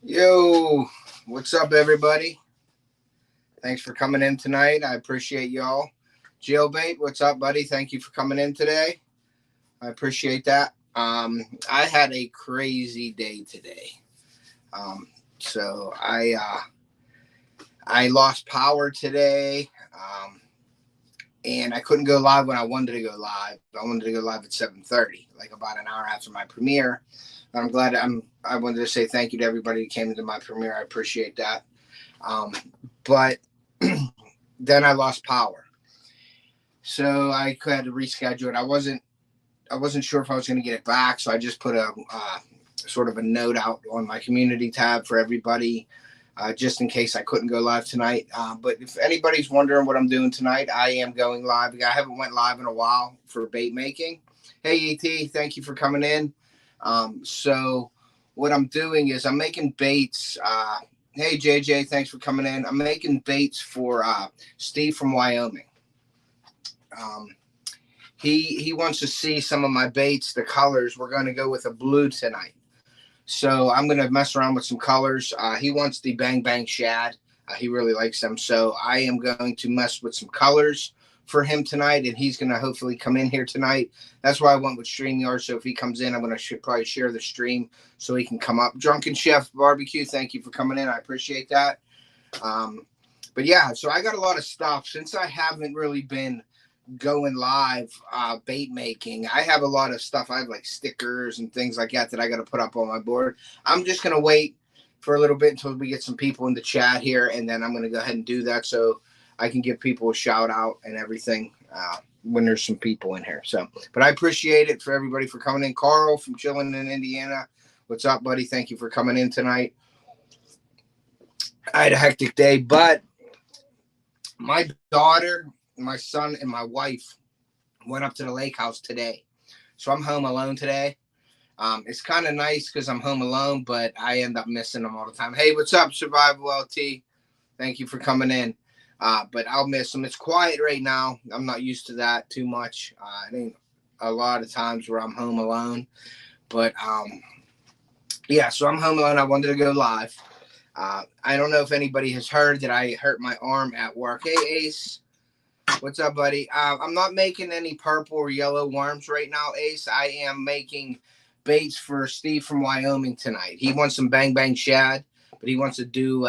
Yo, what's up, everybody? Thanks for coming in tonight. I appreciate y'all. Jailbait, what's up, buddy? Thank you for coming in today. I appreciate that. I had a crazy day today. Um, so I lost power today, and I couldn't go live when I wanted to go live. I wanted to go live at 7:30, like about an hour after my premiere. I'm glad. I wanted to say thank you to everybody who came to my premiere. I appreciate that. Um, but then I lost power, so I had to reschedule it. I wasn't sure if I was going to get it back, so I just put a sort of a note out on my community tab for everybody, just in case I couldn't go live tonight. But if anybody's wondering what I'm doing tonight, I am going live. I haven't went live in a while for bait making. Hey ET, thank you for coming in. So what I'm doing is I'm making baits. Hey JJ, thanks for coming in. I'm making baits for Steve from Wyoming. Um, he wants to see some of my baits, the colors. We're going to go with a blue tonight. So I'm going to mess around with some colors. He wants the Bang Bang Shad. He really likes them. So I am going to mess with some colors for him tonight, and he's going to hopefully come in here tonight. That's why I went with StreamYard. So if he comes in, I'm going to probably share the stream so he can come up. Drunken Chef Barbecue, thank you for coming in. I appreciate that. But yeah, so I got a lot of stuff. Since I haven't really been going live bait making, I have a lot of stuff. I have like stickers and things like that I got to put up on my board. I'm just going to wait for a little bit until we get some people in the chat here, and then I'm going to go ahead and do that so I can give people a shout out and everything when there's some people in here. So, but I appreciate it for everybody for coming in. Carl from chilling in Indiana, what's up, buddy? Thank you for coming in tonight. I had a hectic day, but my daughter, my son, and my wife went up to the lake house today. So I'm home alone today. It's kind of nice because I'm home alone, but I end up missing them all the time. Hey, what's up, Survival LT? Thank you for coming in. But I'll miss them. It's quiet right now. I'm not used to that too much. It ain't a lot of times where I'm home alone. But yeah, so I'm home alone. I wanted to go live. I don't know if anybody has heard that I hurt my arm at work. Hey, Ace. What's up, buddy? I'm not making any purple or yellow worms right now, Ace. I am making baits for Steve from Wyoming tonight. He wants some Bang Bang Shad, but he wants to do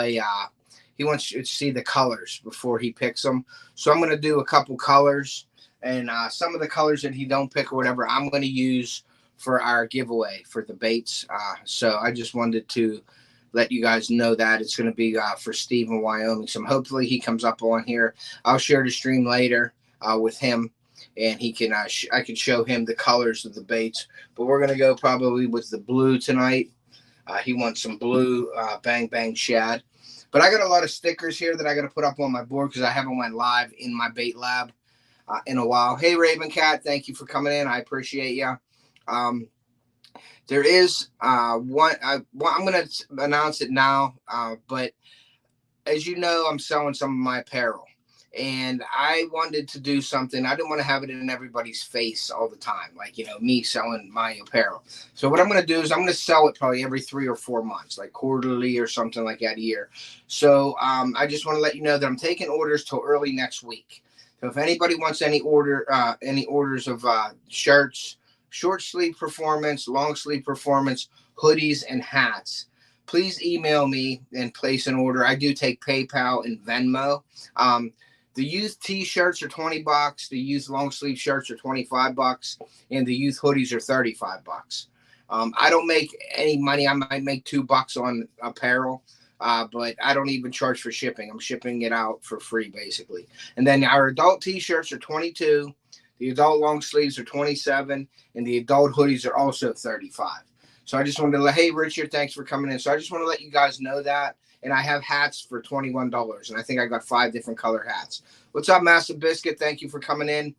he wants to see the colors before he picks them. So I'm going to do a couple colors, and some of the colors that he don't pick or whatever, I'm going to use for our giveaway for the baits. So I just wanted to let you guys know that it's going to be for Steve in Wyoming. So hopefully he comes up on here. I'll share the stream later with him, and he can I can show him the colors of the baits. But we're going to go probably with the blue tonight. He wants some blue Bang Bang Shad. But I got a lot of stickers here that I got to put up on my board because I haven't went live in my bait lab in a while. Hey, Raven Cat, thank you for coming in. I appreciate you. There is one. I'm going to announce it now, but as you know, I'm selling some of my apparel, and I wanted to do something. I didn't want to have it in everybody's face all the time, like me selling my apparel. So what I'm going to do is I'm going to sell it probably every 3 or 4 months, like quarterly or something like that a year. So I just want to let you know that I'm taking orders till early next week. So if anybody wants any orders of shirts, short sleeve performance, long sleeve performance, hoodies, and hats, please email me and place an order. I do take PayPal and Venmo. The youth t-shirts are $20. The youth long sleeve shirts are $25, and the youth hoodies are $35. I don't make any money. I might make $2 on apparel, but I don't even charge for shipping. I'm shipping it out for free, basically. And then our adult t-shirts are $22. The adult long sleeves are $27, and the adult hoodies are also $35. So I just wanted to hey, Richard, thanks for coming in. So I just want to let you guys know that. And I have hats for $21, and I think I got 5 different color hats. What's up, Massive Biscuit? Thank you for coming in.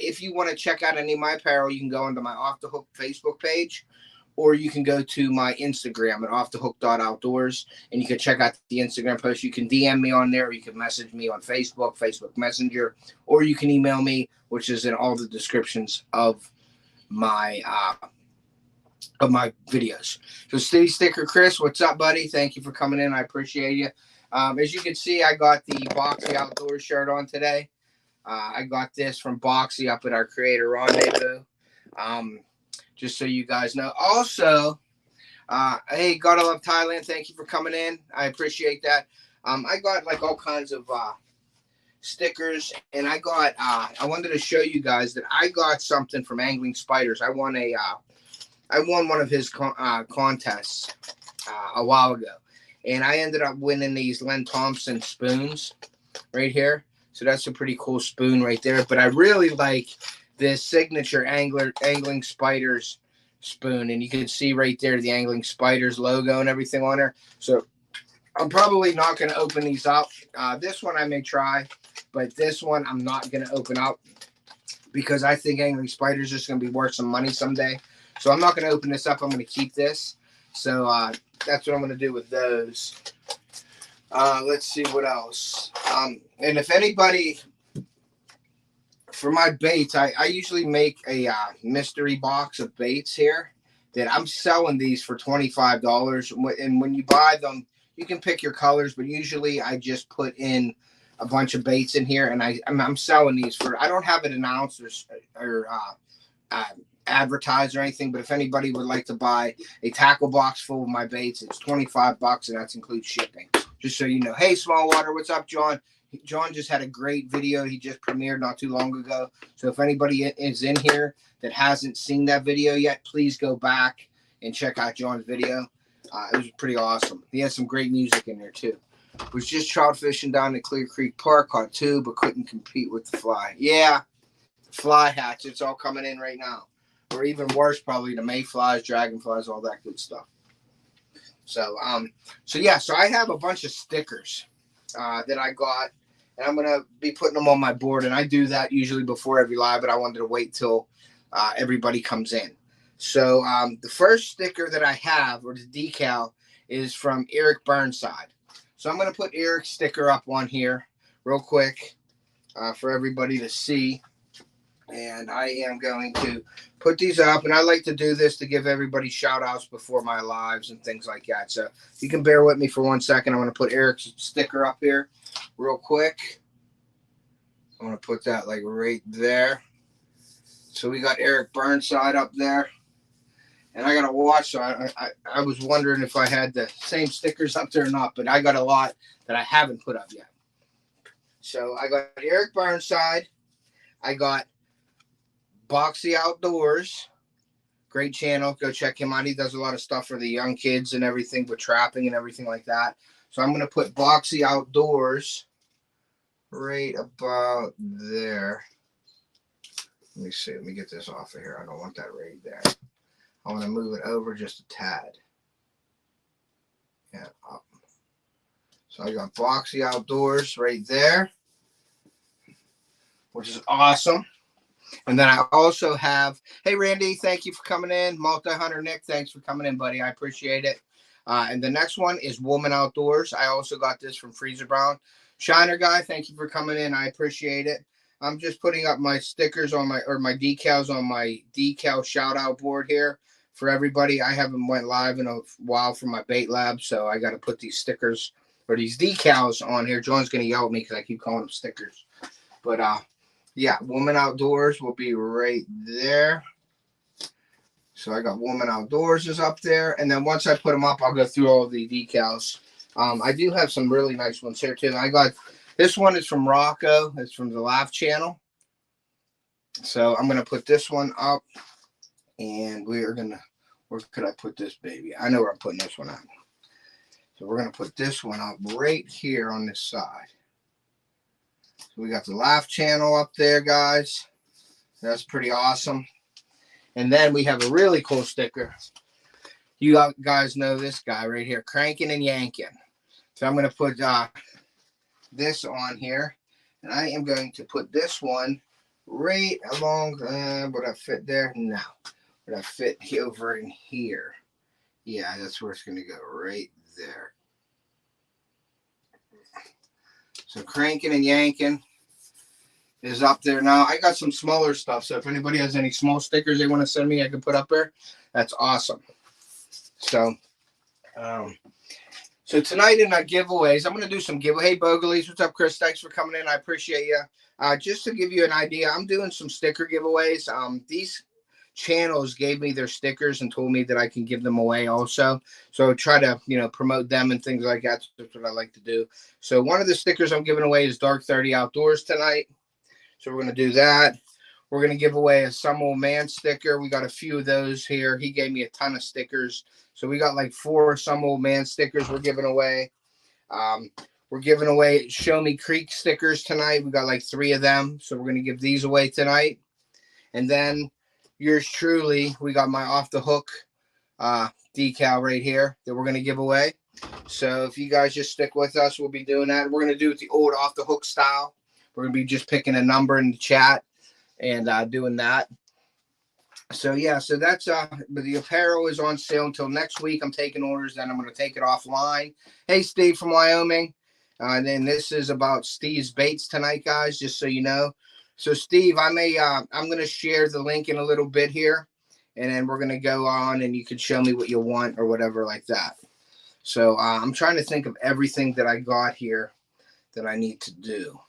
If you want to check out any of my apparel, you can go onto my Off the Hook Facebook page, or you can go to my Instagram at offthehook.outdoors, and you can check out the Instagram post. You can DM me on there, or you can message me on Facebook, Facebook Messenger, or you can email me, which is in all the descriptions of my of my videos. So Stevie Sticker Chris, what's up, buddy? Thank you for coming in. I appreciate you. As you can see, I got the Boxy Outdoors shirt on today. I got this from Boxy up at our Creator Rendezvous. Just so you guys know. Also, hey, Gotta Love Thailand, thank you for coming in. I appreciate that. I got like all kinds of stickers, and I wanted to show you guys that I got something from Angling Spiders. I won one of his contests a while ago, and I ended up winning these Len Thompson spoons right here. So that's a pretty cool spoon right there. But I really like this signature Angling Spiders spoon, and you can see right there the Angling Spiders logo and everything on there. So I'm probably not going to open these up. This one I may try, but this one I'm not going to open up because I think Angling Spiders is just going to be worth some money someday. So I'm not going to open this up. I'm going to keep this. So that's what I'm going to do with those. Let's see what else. And if anybody, for my baits, I usually make a mystery box of baits here that I'm selling these for $25. And when you buy them, you can pick your colors, but usually I just put in a bunch of baits in here, and I'm selling these for, I don't have it announced or advertised or anything, but if anybody would like to buy a tackle box full of my baits, it's $25, and that includes shipping. Just so you know. Hey, Small Water, what's up, John? John just had a great video. He just premiered not too long ago. So if anybody is in here that hasn't seen that video yet, please go back and check out John's video. It was pretty awesome. He has some great music in there, too. Was just trout fishing down at Clear Creek Park, caught two, but couldn't compete with the fly. Yeah, fly hatch. It's all coming in right now. Or even worse, probably the mayflies, dragonflies, all that good stuff. So, so I have a bunch of stickers that I got, and I'm going to be putting them on my board, and I do that usually before every live, but I wanted to wait till everybody comes in. So the first sticker that I have, or the decal, is from Eric Burnside. So I'm going to put Eric's sticker up on here real quick for everybody to see. And I am going to put these up. And I like to do this to give everybody shout outs before my lives and things like that. So you can bear with me for 1 second. I'm going to put Eric's sticker up here real quick. I'm going to put that like right there. So we got Eric Burnside up there. And I got to watch. So I was wondering if I had the same stickers up there or not. But I got a lot that I haven't put up yet. So I got Eric Burnside. I got Boxy Outdoors, great channel. Go check him out. He does a lot of stuff for the young kids and everything with trapping and everything like that. So I'm going to put Boxy Outdoors right about there. Let me see. Let me get this off of here. I don't want that right there. I want to move it over just a tad. Yeah, up. So I got Boxy Outdoors right there, which is awesome. And then I also have, hey, Randy, thank you for coming in. Multi-Hunter Nick, thanks for coming in, buddy. I appreciate it. And the next one is Woman Outdoors. I also got this from Freezer Brown. Shiner Guy, thank you for coming in. I appreciate it. I'm just putting up my stickers on my decals on my decal shout-out board here for everybody. I haven't went live in a while for my bait lab, so I got to put these stickers or these decals on here. John's going to yell at me because I keep calling them stickers. But, yeah, Woman Outdoors will be right there. So I got Woman Outdoors is up there. And then once I put them up, I'll go through all the decals. I do have some really nice ones here, too. I got, this one is from Rocco. It's from the Laugh Channel. So I'm going to put this one up. And we are going to, where could I put this baby? I know where I'm putting this one at. So we're going to put this one up right here on this side. So we got the Laugh Channel up there, guys. That's pretty awesome. And then we have a really cool sticker. You guys know this guy right here, Cranking and Yanking. So I'm going to put this on here. And I am going to put this one right along. Would I fit there? No. Would I fit over in here? Yeah, that's where it's going to go, right there. So Cranking and Yanking. is up there now. I got some smaller stuff, so if anybody has any small stickers they want to send me, I can put up there. That's awesome. So, um, so tonight in our giveaways, I'm going to do some giveaway. Hey, Bogleys, what's up, Chris? Thanks for coming in. I appreciate you. Just to give you an idea, I'm doing some sticker giveaways. These channels gave me their stickers and told me that I can give them away also. So try to, promote them and things like that. That's what I like to do. So one of the stickers I'm giving away is Dark 30 Outdoors tonight. So we're going to do that. We're going to give away a Some Old Man sticker. We got a few of those here. He gave me a ton of stickers. So we got like 4 Some Old Man stickers we're giving away. We're giving away Show Me Creek stickers tonight. We got like 3 of them. So we're going to give these away tonight. And then yours truly, we got my Off the Hook decal right here that we're going to give away. So if you guys just stick with us, we'll be doing that. We're going to do it the old Off the Hook style. We're going to be just picking a number in the chat and doing that. So yeah, so that's but the apparel is on sale until next week. I'm taking orders, then I'm going to take it offline. Hey, Steve from Wyoming. And then this is about Steve's baits tonight, guys, just so you know. So Steve, I'm going to share the link in a little bit here, and then we're going to go on and you can show me what you want or whatever like that. So I'm trying to think of everything that I got here that I need to do.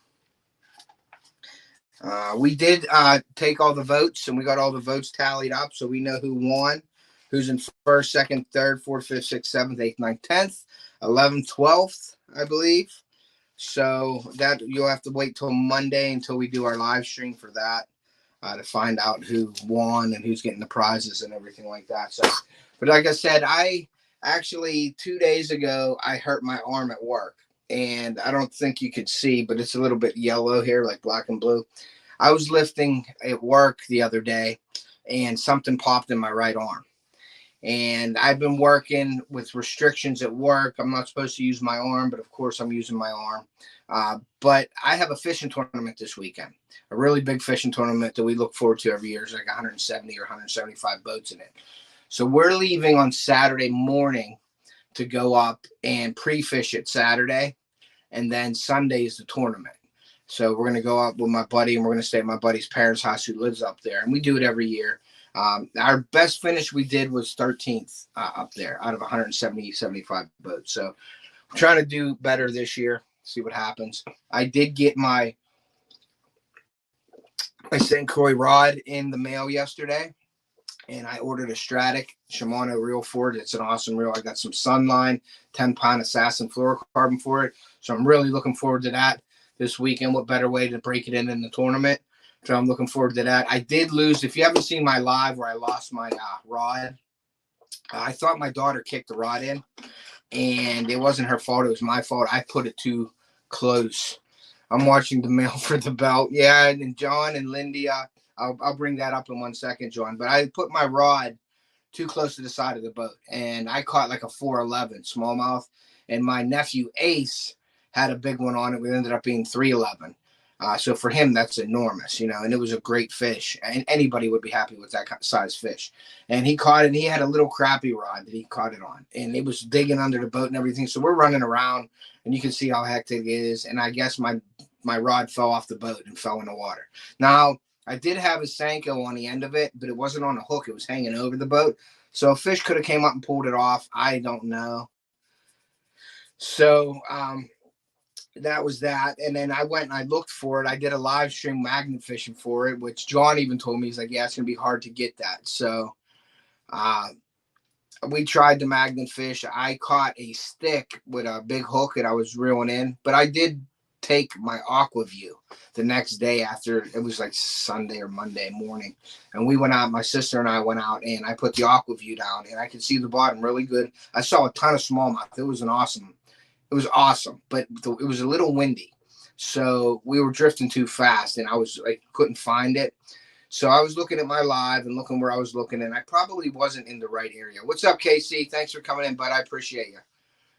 We did take all the votes, and we got all the votes tallied up, so we know who won, who's in first, second, third, fourth, fifth, sixth, seventh, eighth, ninth, 10th, 11th, 12th, I believe. So that you'll have to wait till Monday until we do our live stream for that to find out who won and who's getting the prizes and everything like that. So, but like I said, I actually 2 days ago I hurt my arm at work. And I don't think you could see, but it's a little bit yellow here, like black and blue. I was lifting at work the other day, and something popped in my right arm. And I've been working with restrictions at work. I'm not supposed to use my arm, but of course I'm using my arm. But I have a fishing tournament this weekend, a really big fishing tournament that we look forward to every year. There's like 170 or 175 boats in it. So we're leaving on Saturday morning to go up and pre-fish it Saturday, and then Sunday is the tournament. So we're going to go up with my buddy, and we're going to stay at my buddy's parents' house who lives up there, and we do it every year. Our best finish we did was 13th up there out of 75 boats. So we're trying to do better this year, see what happens. I did get my St. Croix rod in the mail yesterday. And I ordered a Stratic Shimano reel for it. It's an awesome reel. I got some Sunline 10-pound Assassin fluorocarbon for it. So I'm really looking forward to that this weekend. What better way to break it in the tournament? So I'm looking forward to that. I did lose. If you haven't seen my live where I lost my rod, I thought my daughter kicked the rod in. And it wasn't her fault. It was my fault. I put it too close. I'm watching the mail for the belt. Yeah, and John and Lindy, I'll bring that up in 1 second, John. But I put my rod too close to the side of the boat, and I caught like a 411 smallmouth. And my nephew Ace had a big one on it. We ended up being 311. So for him, that's enormous, and it was a great fish. And anybody would be happy with that size fish. And he caught it, and he had a little crappie rod that he caught it on. And it was digging under the boat and everything. So we're running around, and you can see how hectic it is. And I guess my rod fell off the boat and fell in the water. Now, I did have a Senko on the end of it, but it wasn't on a hook. It was hanging over the boat. So a fish could have came up and pulled it off. I don't know. So that was that. And then I went and I looked for it. I did a live stream magnet fishing for it, which John even told me. He's like, yeah, it's going to be hard to get that. So we tried the magnet fish. I caught a stick with a big hook that I was reeling in. But I did take my aqua view the next day after. It was like Sunday or Monday morning, and we went out, my sister and I went out, and I put the aqua view down, and I could see the bottom really good. I saw a ton of smallmouth. It was awesome, but it was a little windy, so we were drifting too fast, and I was like couldn't find it. So I was looking at my live and looking where I was looking, and I probably wasn't in the right area. What's up, KC? Thanks for coming in, bud. I appreciate you.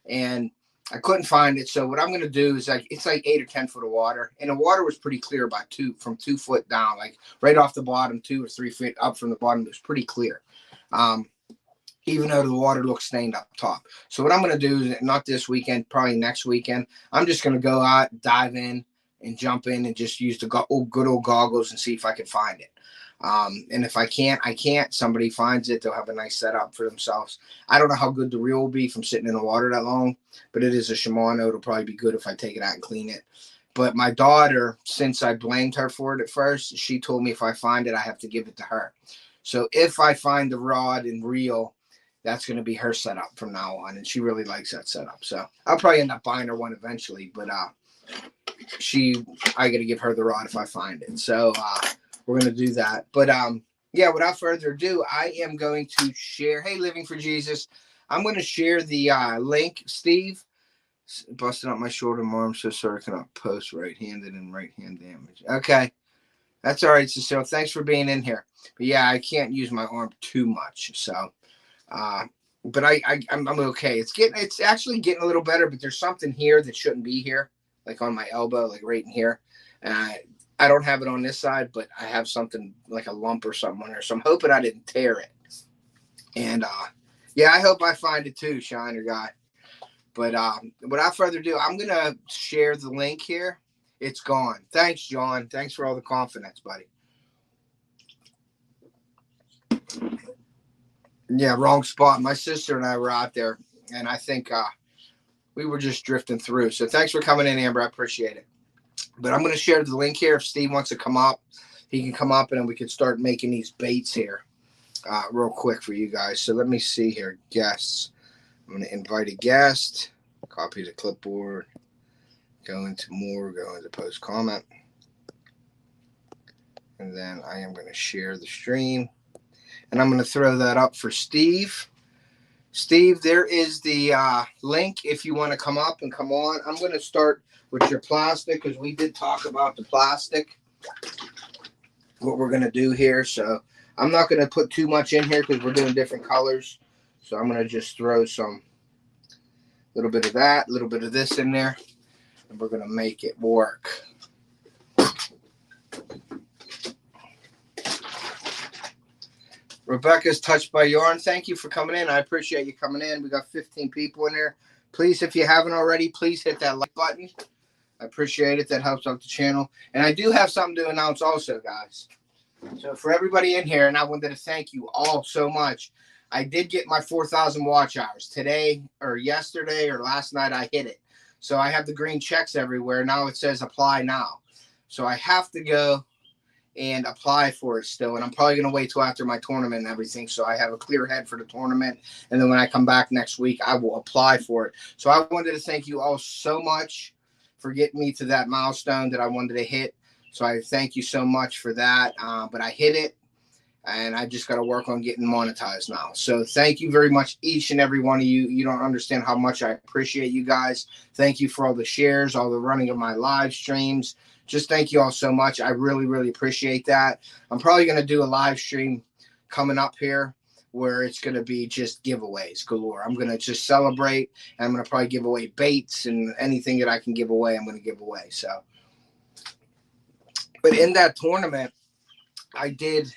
And I couldn't find it. So what I'm going to do is it's like 8 or 10 foot of water, and the water was pretty clear from 2 foot down, like right off the bottom, 2 or 3 feet up from the bottom. It was pretty clear. Even though the water looks stained up top. So what I'm going to do is not this weekend, probably next weekend, I'm just going to go out, dive in and jump in and just use the good old goggles and see if I can find it. And if I can't. Somebody finds it, they'll have a nice setup for themselves. I don't know how good the reel will be from sitting in the water that long, but it is a Shimano. It'll probably be good if I take it out and clean it. But my daughter, since I blamed her for it at first, she told me if I find it, I have to give it to her. So if I find the rod and reel, that's going to be her setup from now on. And she really likes that setup. So I'll probably end up buying her one eventually, but I got to give her the rod if I find it. So we're going to do that. But yeah, without further ado, I am going to share. Hey, Living for Jesus. I'm going to share the link. Steve, busting up my shoulder more. I'm so sorry. I cannot post right-handed and right-hand damage. Okay. That's all right, Cecile. Thanks for being in here. But yeah, I can't use my arm too much. So, but I'm okay. It's actually getting a little better, but there's something here that shouldn't be here, like on my elbow, like right in here. I don't have it on this side, but I have something like a lump or something on there. So I'm hoping I didn't tear it. And yeah, I hope I find it too, Shiner guy. But without further ado, I'm going to share the link here. It's gone. Thanks, John. Thanks for all the confidence, buddy. Yeah, wrong spot. My sister and I were out there, and I think we were just drifting through. So thanks for coming in, Amber. I appreciate it. But I'm going to share the link here. If Steve wants to come up, he can come up, and then we can start making these baits here real quick for you guys. So let me see here. Guests. I'm going to invite a guest. Copy the clipboard. Go into more. Go into post comment. And then I am going to share the stream. And I'm going to throw that up for Steve. Steve, there is the link if you want to come up and come on. I'm going to start with your plastic because we did talk about the plastic, what we're going to do here. So I'm not going to put too much in here because we're doing different colors. So I'm going to just throw some little bit of that, a little bit of this in there, and we're going to make it work. Rebecca's touched by yarn. Thank you for coming in. I appreciate you coming in. We got 15 people in there. Please, if you haven't already, please hit that like button. I appreciate it. That helps out the channel. And I do have something to announce also, guys. So for everybody in here, and I wanted to thank you all so much. I did get my 4,000 watch hours today or yesterday or last night. I hit it. So I have the green checks everywhere. Now it says apply now. So I have to go and apply for it still. And I'm probably going to wait till after my tournament and everything. So I have a clear head for the tournament. And then when I come back next week, I will apply for it. So I wanted to thank you all so much for getting me to that milestone that I wanted to hit. So I thank you so much for that. But I hit it and I just got to work on getting monetized now. So thank you very much, each and every one of you. You don't understand how much I appreciate you guys. Thank you for all the shares, all the running of my live streams. Just thank you all so much. I really, really appreciate that. I'm probably going to do a live stream coming up here where it's going to be just giveaways galore. I'm going to just celebrate, and I'm going to probably give away baits and anything that I can give away, I'm going to give away. So, but in that tournament, I did,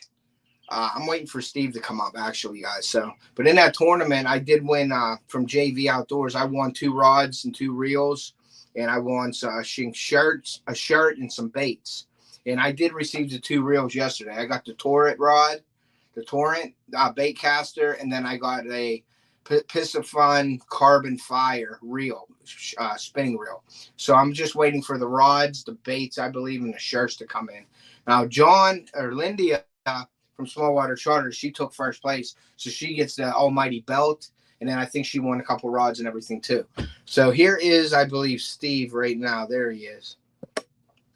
I'm waiting for Steve to come up actually, guys. So, but in that tournament, I did win from JV Outdoors. I won 2 rods and 2 reels. And I won a shirt and some baits. And I did receive the 2 reels yesterday. I got the Torrent rod, the Torrent bait caster, and then I got a Piscifun Carbon Fire reel, spinning reel. So I'm just waiting for the rods, the baits, I believe, and the shirts to come in. Now, Lindia from Small Water Charter, she took first place. So she gets the almighty belt. And then I think she won a couple rods and everything too. So here is, I believe, Steve right now. There he is.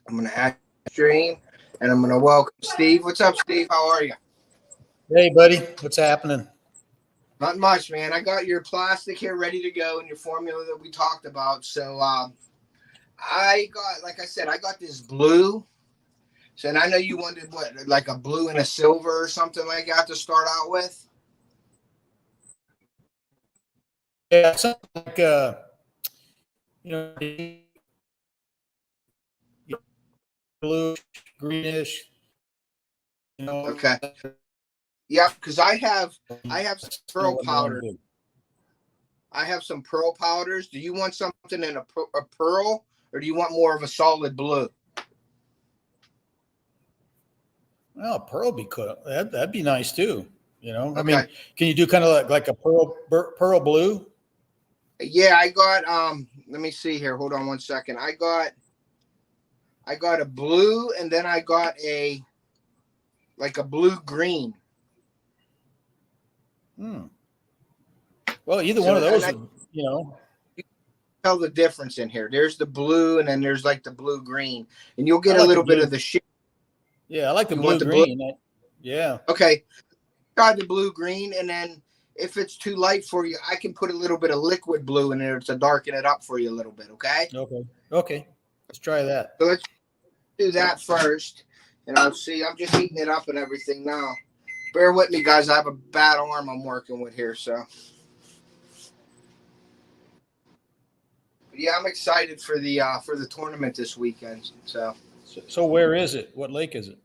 I'm going to add stream and I'm going to welcome Steve. What's up, Steve? How are you? Hey, buddy. What's happening? Not much, man. I got your plastic here ready to go and your formula that we talked about. So I got, like I said, I got this blue. So, and I know you wanted what, like a blue and a silver or something like that to start out with. Yeah, something like blue, greenish. Okay. Yeah, because I have some pearl powder. I have some pearl powders. Do you want something in a pearl, or do you want more of a solid blue? Oh, pearl be cool. That'd be nice too. You know, I Okay. mean, can you do kind of like a pearl blue? Yeah, I got let me see here. Hold on one second. I got a blue, and then I got a blue green. Hmm. Well, either one So of those and would, you know. you can tell the difference in here. There's the blue, and then there's like the blue green, and you'll I get a like the little bit blue. of the shit. Yeah, I like the You want blue the blue? green. Yeah. Okay, try the blue green, and then if it's too light for you, I can put a little bit of liquid blue in there to darken it up for you a little bit. Okay. Okay. Okay. Let's try that. So let's do that first, and I'll see. I'm just heating it up and everything now. Bear with me, guys. I have a bad arm I'm working with here, so. But yeah, I'm excited for the tournament this weekend. So. So where is it? What lake is it?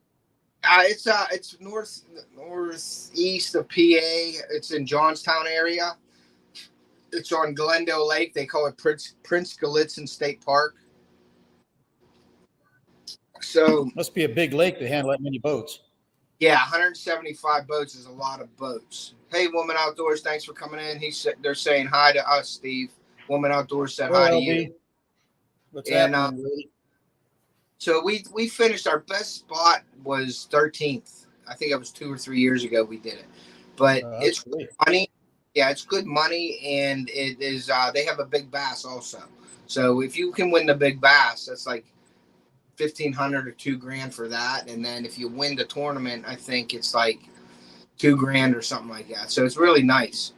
It's northeast of PA. It's in Johnstown area. It's on Glendale Lake. They call it Prince Gallitzin State Park. So Must be a big lake to handle that many boats. yeah, 175 boats is a lot of boats. Hey, Woman Outdoors, thanks for coming in. They're saying hi to us, Steve. Woman Outdoors said hi to you. What's And happening, Willie? so we finished. Our best spot was 13th. I think it was 2 or 3 years ago we did it. But it's Great. money. Yeah, it's good money, and it is. They have a big bass also. So if you can win the big bass, that's like 1,500 or $2,000 for that. And then if you win the tournament, I think it's like $2,000 or something like that. So it's really nice.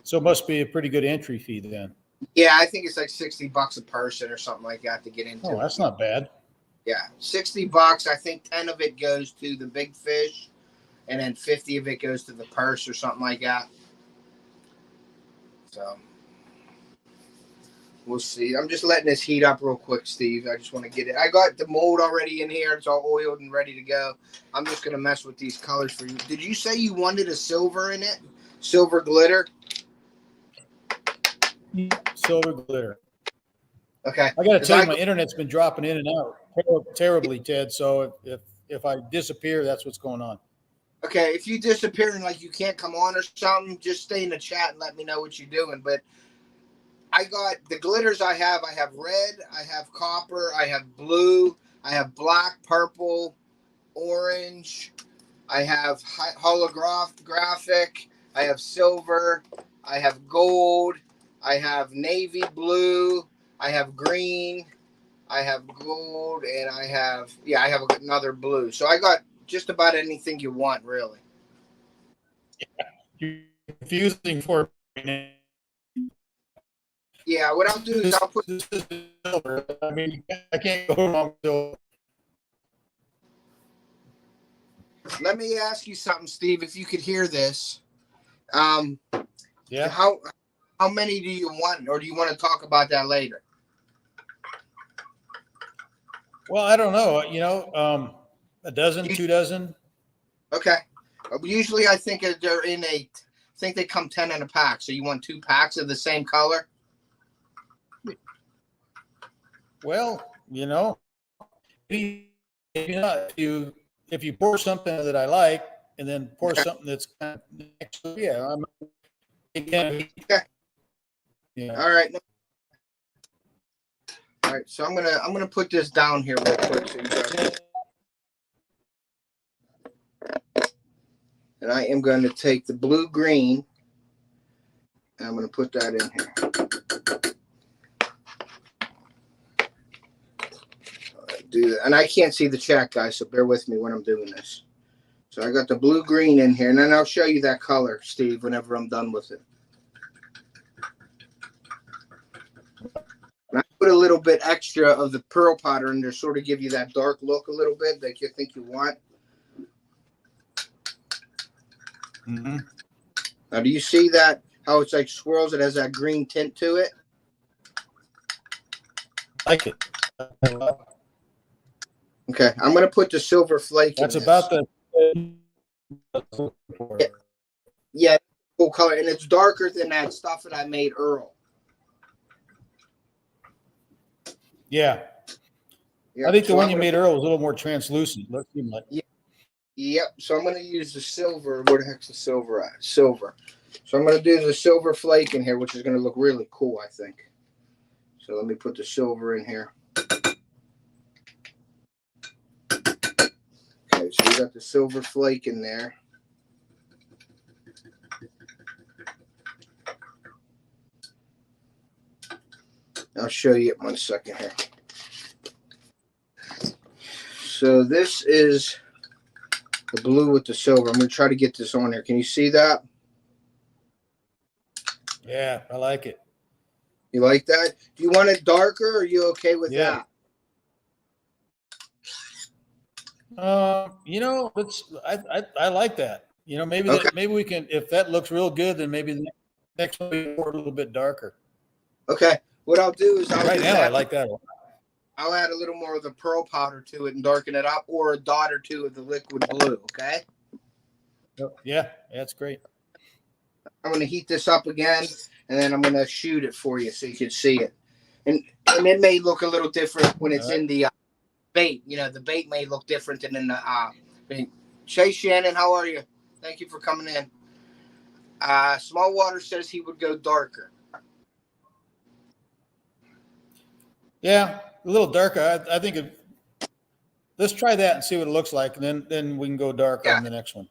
So it must be a pretty good entry fee then. Yeah, I think it's like $60 a person or something like that to get into. Oh, that's not bad. Yeah, $60. I think 10 of it goes to the big fish, and then 50 of it goes to the purse or something like that. So we'll see. I'm just letting this heat up real quick, Steve. I just want to get it. I got the mold already in here. It's all oiled and ready to go. I'm just gonna mess with these colors for you. Did you say you wanted a silver in it? Silver glitter? Silver glitter. Okay. I got to tell you, my internet's been dropping in and out terribly, Ted. So if I disappear, that's what's going on. Okay, if you disappear and like you can't come on or something, just stay in the chat and let me know what you're doing. But I got the glitters I have red, I have copper, I have blue, I have black, purple, orange, I have holographic, I have silver, I have gold, I have navy blue, I have green, I have gold, and I have another blue. So I got just about anything you want, really. You're confusing for me. Yeah, what I'll do is I'll put. This is silver. I mean, I can't go wrong with silver. Let me ask you something, Steve. If you could hear this, Yeah. how many do you want, or do you want to talk about that later? Well, I don't know. You know, a dozen, 2 dozen. Okay. Usually, I think they're in I think they come 10 in a pack. So you want 2 packs of the same color? Well, you know, if you pour something that I like, and then pour something that's kind of next to, yeah, again. Okay. Yeah. All right. All right. So I'm gonna put this down here real quick. So you guys. And I am going to take the blue green, and I'm going to put that in here. Do that. And I can't see the chat, guys, so bear with me when I'm doing this. So I got the blue green in here, and then I'll show you that color, Steve, whenever I'm done with it. And I put a little bit extra of the pearl powder in there, sort of give you that dark look a little bit that you think you want. Mm-hmm. Now, do you see that? How it's like swirls? It has that green tint to it. Like it. Okay, I'm going to put the silver flake That's in about this. the. Yeah, cool color, and it's darker than that stuff that I made Earl. Yeah. I think the one you made Earl was a little more translucent. Let's see, like. Yep. So I'm going to use the silver. Where the heck's the silver at? Silver. So I'm going to do the silver flake in here, which is going to look really cool, I think. So let me put the silver in here. Okay, so we got the silver flake in there. I'll show you in 1 second here. So this is the blue with the silver. I'm going to try to get this on here. Can you see that? Yeah, I like it. You like that? Do you want it darker, or are you okay with that? You know, I like that. You know, maybe Okay. maybe we can, if that looks real good, then maybe the next one we pour a little bit darker. Okay. What I'll do is Right now, I like that one. I'll add a little more of the pearl powder to it and darken it up, or a dot or two of the liquid blue. Okay. Yeah, that's great. I'm going to heat this up again, and then I'm going to shoot it for you so you can see it. And it may look a little different when it's in the bait. You know, the bait may look different than in the Shay Shannon, how are you? Thank you for coming in. Small Water says he would go darker. Yeah, a little darker. I think let's try that and see what it looks like, and then we can go darker on the next one.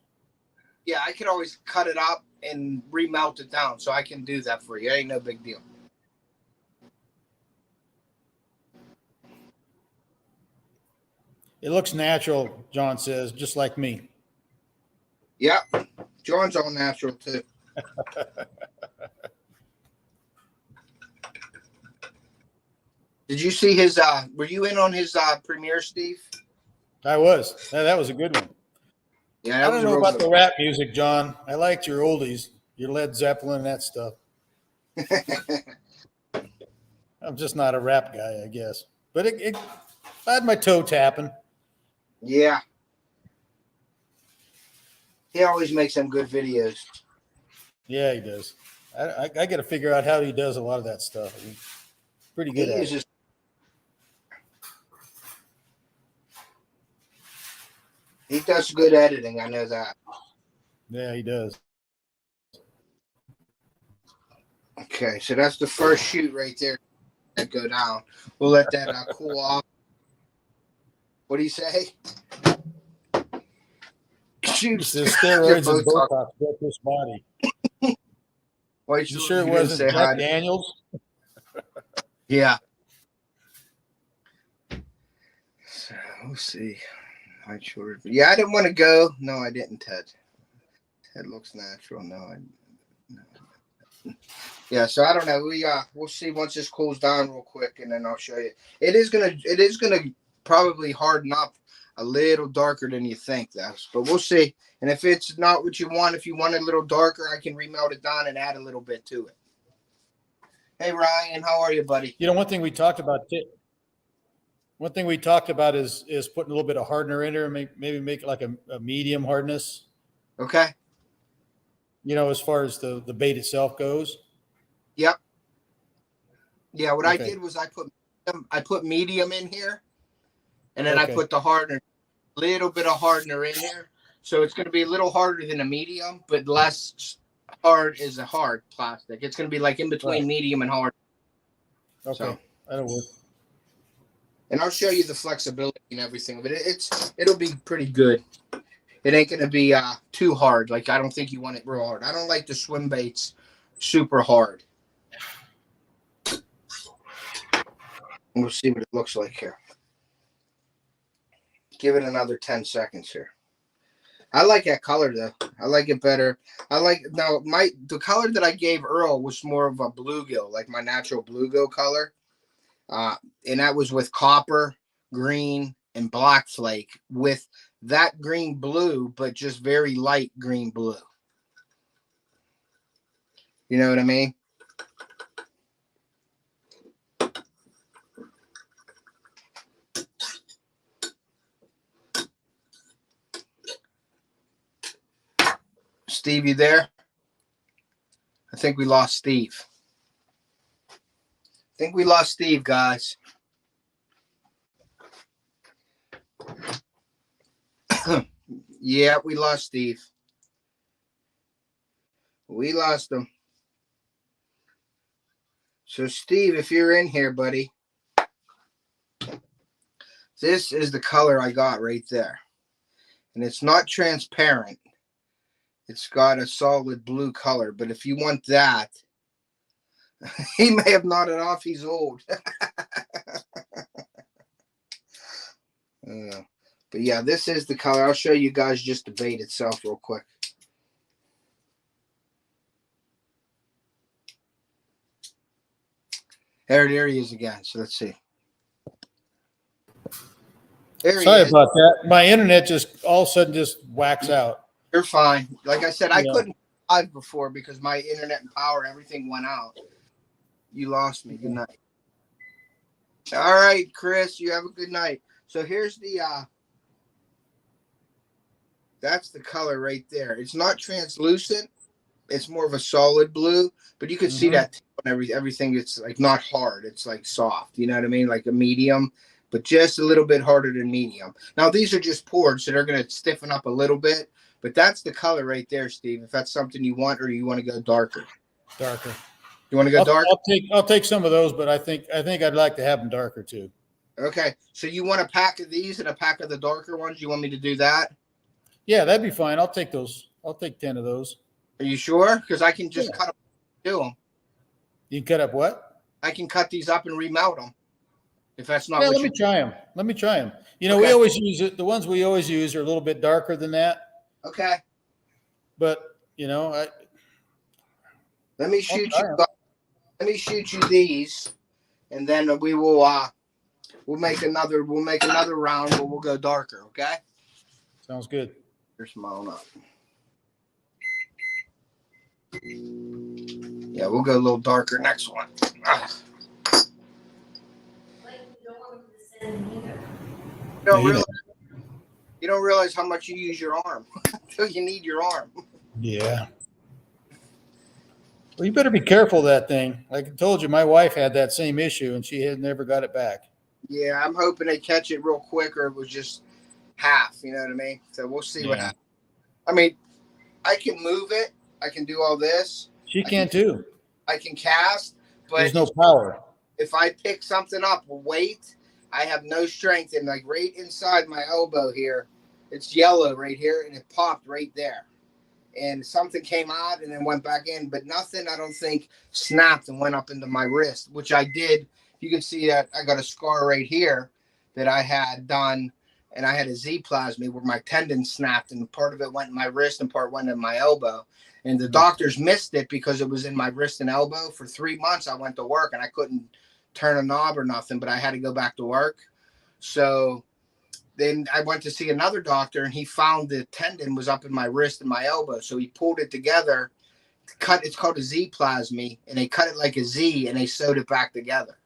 Yeah, I could always cut it up and remelt it down, so I can do that for you. It ain't no big deal. It looks natural, John says, just like me. Yep. John's all natural too. Did you see his were you in on his premiere, Steve? I was. That was a good one. Yeah, I don't know about the rap music, John. I liked your oldies, your Led Zeppelin and that stuff. I'm just not a rap guy, I guess. But I had my toe tapping. Yeah. He always makes some good videos. Yeah, he does. I got to figure out how he does a lot of that stuff. He's pretty good at it. He does good editing. I know that. Yeah, he does. Okay, so that's the first shoot right there. That go down. We'll let that cool off. What do you say? Shoot. Steroids and Botox built this body. Why you sure it wasn't Jack Daniels? Yeah. So we'll see. Yeah, I didn't want to go. No, I didn't, Ted. Ted looks natural. No. Yeah, so I don't know. We'll see once this cools down real quick, and then I'll show you. It is gonna probably harden up a little darker than you think, though. But we'll see. And if it's not what you want, if you want it a little darker, I can remelt it down and add a little bit to it. Hey Ryan, how are you, buddy? You know, one thing we talked about is putting a little bit of hardener in there, maybe make it like a medium hardness. Okay. You know, as far as the bait itself goes. Yep. Yeah, what I did was I put medium in here, and then I put the hardener, a little bit of hardener in there. So it's going to be a little harder than a medium, but less hard as a hard plastic. It's going to be like in between medium and hard. Okay, so, that'll work. And I'll show you the flexibility and everything, but it'll be pretty good. It ain't going to be too hard. Like, I don't think you want it real hard. I don't like the swim baits super hard. We'll see what it looks like here. Give it another 10 seconds here. I like that color though. I like it better. The color that I gave Earl was more of a bluegill, like my natural bluegill color. And that was with copper, green, and black flake with that green blue, but just very light green blue. You know what I mean? Steve, you there? I think we lost Steve. Guys. Yeah, we lost Steve. We lost him. So, Steve, if you're in here, buddy, this is the color I got right there. And it's not transparent. It's got a solid blue color. But if you want that, he may have nodded off. He's old. But yeah, this is the color. I'll show you guys just the bait itself real quick. There he is again. So let's see. Sorry about that. My internet just all of a sudden just whacks out. You're fine. Like I said, I couldn't live before because my internet and power, everything went out. You lost me. Good night. All right, Chris, you have a good night. So here's the that's the color right there. It's not translucent. It's more of a solid blue, but you can see that on everything. It's like not hard. It's like soft. You know what I mean? Like a medium, but just a little bit harder than medium. Now these are just poured, so they're going to stiffen up a little bit. But that's the color right there, Steve. If that's something you want, or you want to go darker. Darker. You want to go dark? I'll take some of those, but I think I'd like to have them darker too. Okay. So you want a pack of these and a pack of the darker ones? You want me to do that? Yeah, that'd be fine. I'll take those. I'll take 10 of those. Are you sure? Because I can just cut them, do them. You can cut up what? I can cut these up and remount them. If that's not let what me try them. Let me try them. You know, Okay. we always use it. The ones we always use are a little bit darker than that. Okay. But you know, Let me shoot you. Let me shoot you these, and then we will. We'll make another round where we'll go darker. Okay. Sounds good. Here's my own up. Yeah, we'll go a little darker next one. You don't realize how much you use your arm until you need your arm. Yeah. Well, you better be careful of that thing. Like I told you, my wife had that same issue, and she had never got it back. Yeah, I'm hoping they catch it real quick, or it was just half. You know what I mean? So we'll see what happens. I mean, I can move it. I can do all this. She can't too. I can cast, but there's no power. If I pick something up, weight, I have no strength. And like right inside my elbow here, it's yellow right here, and it popped right there. And something came out and then went back in, but nothing, I don't think, snapped and went up into my wrist, which I did. You can see that I got a scar right here that I had done, and I had a Z-plasmy where my tendon snapped, and part of it went in my wrist and part went in my elbow. And the doctors missed it because it was in my wrist and elbow. For 3 months, I went to work, and I couldn't turn a knob or nothing, but I had to go back to work. So then I went to see another doctor, and he found the tendon was up in my wrist and my elbow. So he pulled it together, it's called a Z-plasmy, and they cut it like a Z, and they sewed it back together.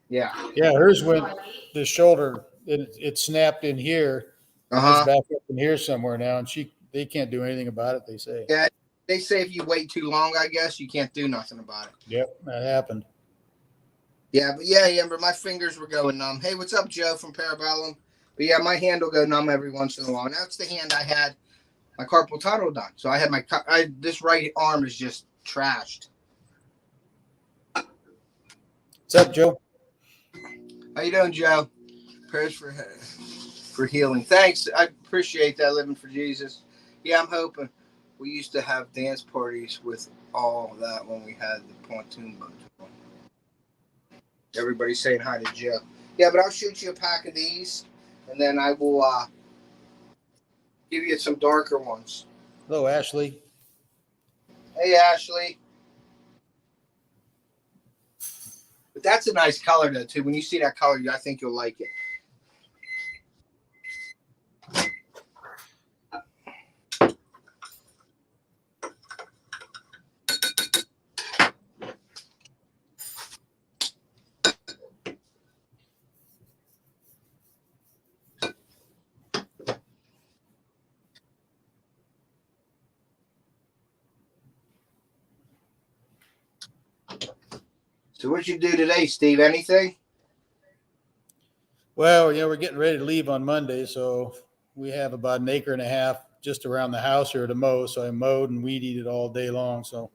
Yeah. Yeah, hers went the shoulder, it snapped in here. It's back up in here somewhere now, and they can't do anything about it, they say. Yeah, they say if you wait too long, I guess, you can't do nothing about it. Yep, that happened. Yeah, but but my fingers were going numb. Hey, what's up, Joe from Parabellum? But yeah, my hand will go numb every once in a while. That's the hand I had my carpal tunnel done. So I had this right arm is just trashed. What's up, Joe? How you doing, Joe? Prayers for healing. Thanks. I appreciate that, living for Jesus. Yeah, I'm hoping. We used to have dance parties with all that when we had the pontoon boat. Everybody's saying hi to Joe. Yeah, but I'll shoot you a pack of these, and then I will give you some darker ones. Hello, Ashley. Hey, Ashley. But that's a nice color, though, too. When you see that color, I think you'll like it. So what'd you do today, Steve? Anything? Well, we're getting ready to leave on Monday, so we have about an acre and a half just around the house here to mow. So I mowed and weed eated all day long. So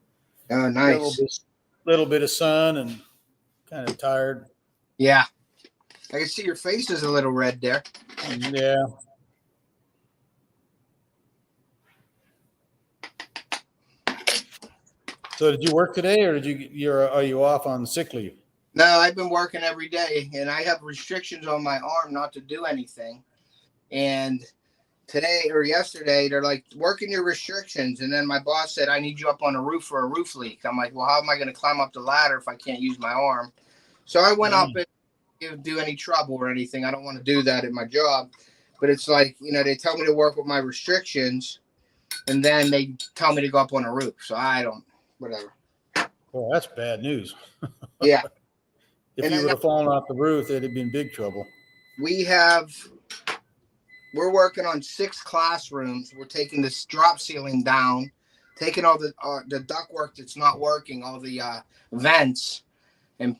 Oh, a nice. little bit of sun and kind of tired. Yeah. I can see your face is a little red there. Yeah. So did you work today, or are you off on sick leave? No, I've been working every day, and I have restrictions on my arm not to do anything. And today or yesterday, they're like, working your restrictions. And then my boss said, I need you up on a roof for a roof leak. I'm like, well, how am I going to climb up the ladder if I can't use my arm? So I went up and didn't do any trouble or anything. I don't want to do that at my job. But it's like, they tell me to work with my restrictions, and then they tell me to go up on a roof. So I don't, whatever. Well, that's bad news. Yeah. If you would have fallen off the roof, they'd have been big trouble. We're working on 6 classrooms. We're taking this drop ceiling down, taking all the ductwork that's not working, all the vents, and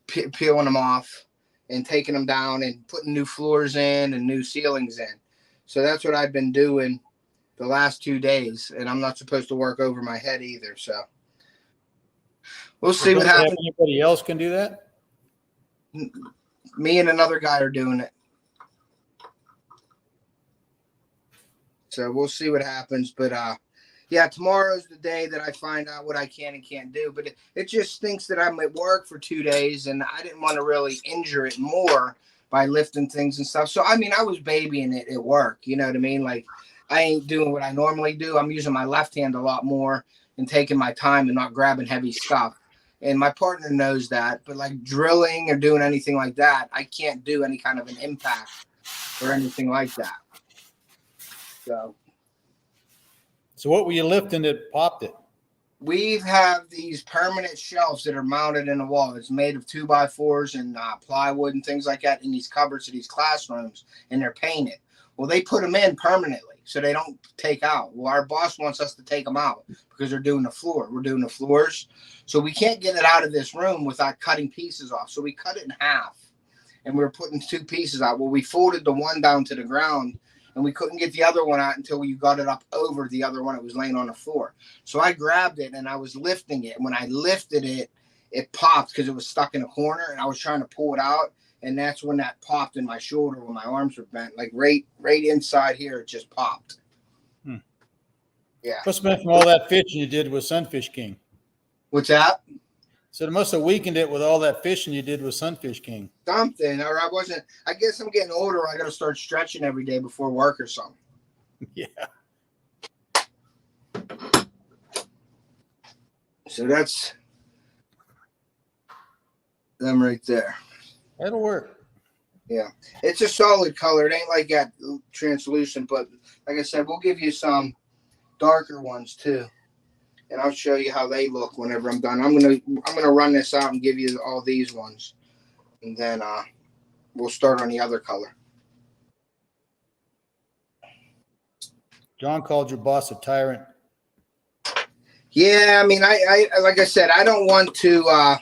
peeling them off, and taking them down and putting new floors in and new ceilings in. So that's what I've been doing the last 2 days, and I'm not supposed to work over my head either. So we'll see what happens. Anybody else can do that? Me and another guy are doing it. So we'll see what happens. But yeah, tomorrow's the day that I find out what I can and can't do. But it just stinks that I'm at work for 2 days, and I didn't want to really injure it more by lifting things and stuff. So, I mean, I was babying it at work. You know what I mean? Like, I ain't doing what I normally do. I'm using my left hand a lot more and taking my time and not grabbing heavy stuff. And my partner knows that. But like drilling or doing anything like that, I can't do any kind of an impact or anything like that. So what were you lifting that popped it? We have these permanent shelves that are mounted in the wall. It's made of 2x4s and plywood and things like that in these cupboards of these classrooms, and they're painted. Well, they put them in permanently so they don't take out. Well, our boss wants us to take them out because they're doing the floor. We're doing the floors. So we can't get it out of this room without cutting pieces off. So we cut it in half, and we were putting 2 pieces out. Well, we folded the one down to the ground, and we couldn't get the other one out until we got it up over the other one that was laying on the floor. So I grabbed it and I was lifting it. And when I lifted it, it popped because it was stuck in a corner, and I was trying to pull it out. And that's when that popped in my shoulder when my arms were bent. Like right inside here, it just popped. Yeah. Must have been from all that fishing you did with Sunfish King. What's that? So it must have weakened it with all that fishing you did with Sunfish King. Something, or I guess I'm getting older. I got to start stretching every day before work or something. Yeah. So that's them right there. That'll work. Yeah. It's a solid color. It ain't like that translucent, but like I said, we'll give you some darker ones too. And I'll show you how they look whenever I'm done. I'm gonna run this out and give you all these ones, and then we'll start on the other color. John called your boss a tyrant. Yeah, I mean, I like I said, I don't want to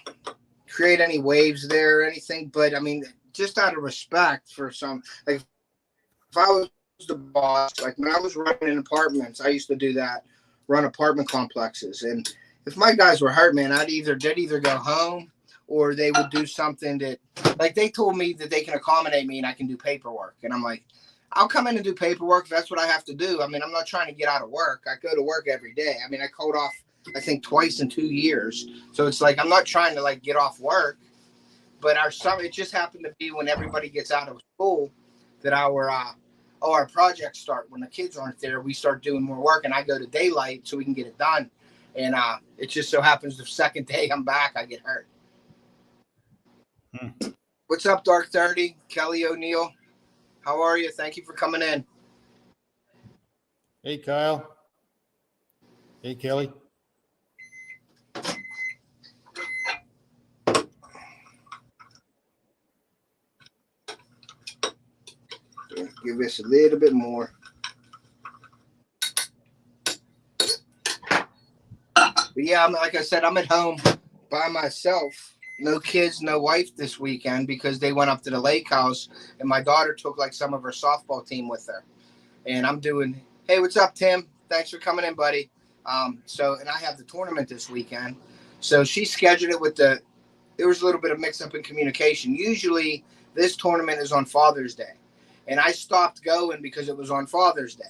create any waves there or anything, but I mean, just out of respect for some, like if I was the boss, like when I was running in apartments, I used to do that. Run apartment complexes, and if my guys were hurt, man, they'd either go home or they would do something that, like they told me that they can accommodate me and I can do paperwork, and I'm like, I'll come in and do paperwork if that's what I have to do. I mean, I'm not trying to get out of work. I go to work every day. I mean, I called off I think twice in 2 years, so it's like I'm not trying to like get off work, but our summer, it just happened to be when everybody gets out of school that our projects start. When the kids aren't there, we start doing more work, and I go to daylight so we can get it done. And it just so happens the second day I'm back, I get hurt. What's up, Dark 30? Kelly O'Neill. How are you? Thank you for coming in. Hey, Kyle. Hey, Kelly. Give this a little bit more. But yeah, like I said, I'm at home by myself. No kids, no wife this weekend because they went up to the lake house, and my daughter took like some of her softball team with her. and I'm doing. Hey, what's up, Tim? Thanks for coming in, buddy. And I have the tournament this weekend. So she scheduled it with the. There was a little bit of mix up in communication. Usually, this tournament is on Father's Day, and I stopped going because it was on Father's Day.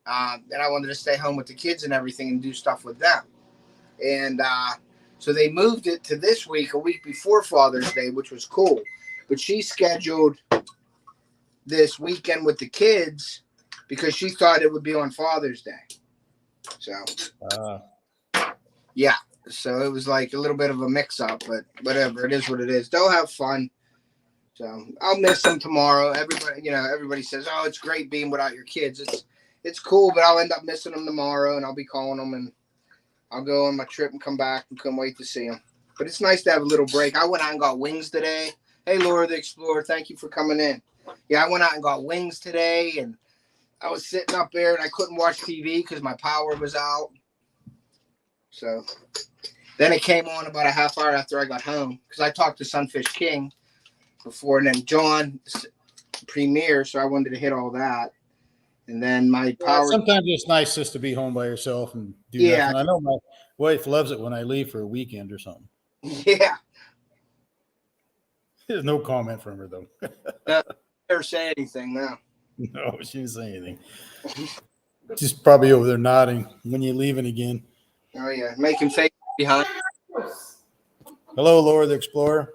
And I wanted to stay home with the kids and everything and do stuff with them. And so they moved it to this week, a week before Father's Day, which was cool. But she scheduled this weekend with the kids because she thought it would be on Father's Day. So, yeah. So it was like a little bit of a mix-up, but whatever. It is what it is. They'll have fun. So I'll miss them tomorrow. Everybody says, "Oh, it's great being without your kids." It's cool, but I'll end up missing them tomorrow, and I'll be calling them, and I'll go on my trip and come back and couldn't wait to see them. But it's nice to have a little break. I went out and got wings today. Hey, Laura the Explorer, thank you for coming in. Yeah, I went out and got wings today, and I was sitting up there, and I couldn't watch TV because my power was out. So then it came on about a half hour after I got home because I talked to Sunfish King before, and then John premiere, so I wanted to hit all that. And then my power. Sometimes it's nice just to be home by yourself and do nothing. I know my wife loves it when I leave for a weekend or something. Yeah. There's no comment from her, though. Never say anything now. No, she didn't say anything. She's probably over there nodding when you're leaving again. Oh, yeah. Making face behind. Hello, Laura the Explorer.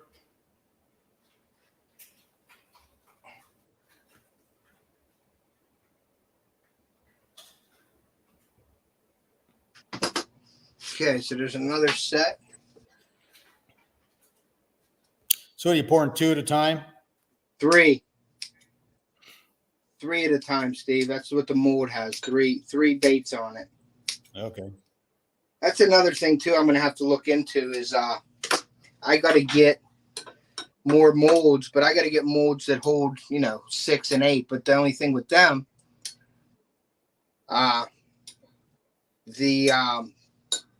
Okay, so there's another set. So are you pouring two at a time? Three at a time, Steve. That's what the mold has. Three baits on it. Okay. That's another thing too I'm gonna have to look into is I gotta get more molds, but I gotta get molds that hold, 6 and 8. But the only thing with them,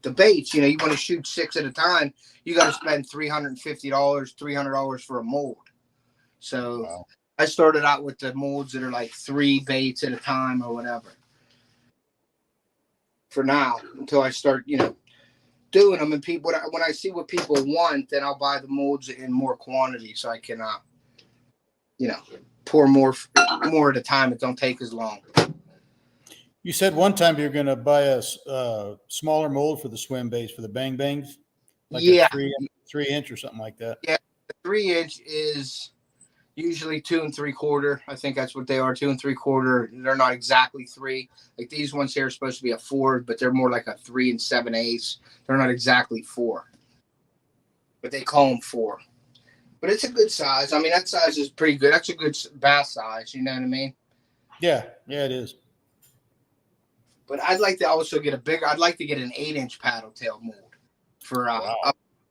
the baits, you want to shoot 6 at a time, you got to spend $350, $300 for a mold. So wow. I started out with the molds that are like 3 baits at a time or whatever. For now, until I start, doing them, and people, when I see what people want, then I'll buy the molds in more quantity so I can, pour more at a time. It don't take as long. You said one time you're going to buy a smaller mold for the swim baits for the bang bangs, like a 3-inch or something like that. Yeah, the 3-inch is usually 2 3/4. I think that's what they are, 2 3/4. They're not exactly 3. Like these ones here are supposed to be a 4, but they're more like a 3 7/8. They're not exactly 4, but they call them 4. But it's a good size. I mean, that size is pretty good. That's a good bass size. You know what I mean? Yeah, it is. But I'd like to also get I'd like to get an 8-inch paddle tail mold for wow.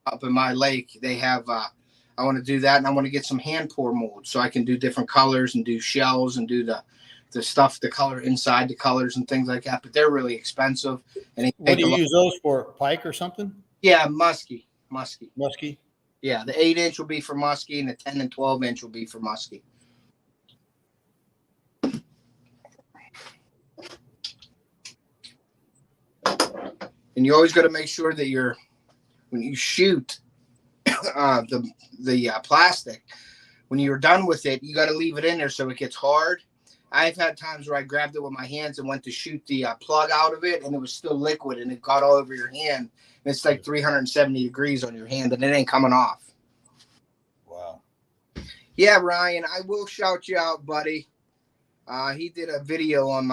up in my lake. They have, I want to do that, and I want to get some hand pour molds so I can do different colors and do shells and do the stuff, the color inside the colors and things like that. But they're really expensive. And what do you use those for? Pike or something? Yeah, muskie. Muskie? Yeah, the 8-inch will be for muskie, and the 10 and 12-inch will be for muskie. And you always got to make sure that when you shoot the plastic, when you're done with it, you got to leave it in there so it gets hard. I've had times where I grabbed it with my hands and went to shoot the plug out of it, and it was still liquid, and it got all over your hand. And it's like 370 degrees on your hand, and it ain't coming off. Wow. Yeah, Ryan, I will shout you out, buddy. He did a video on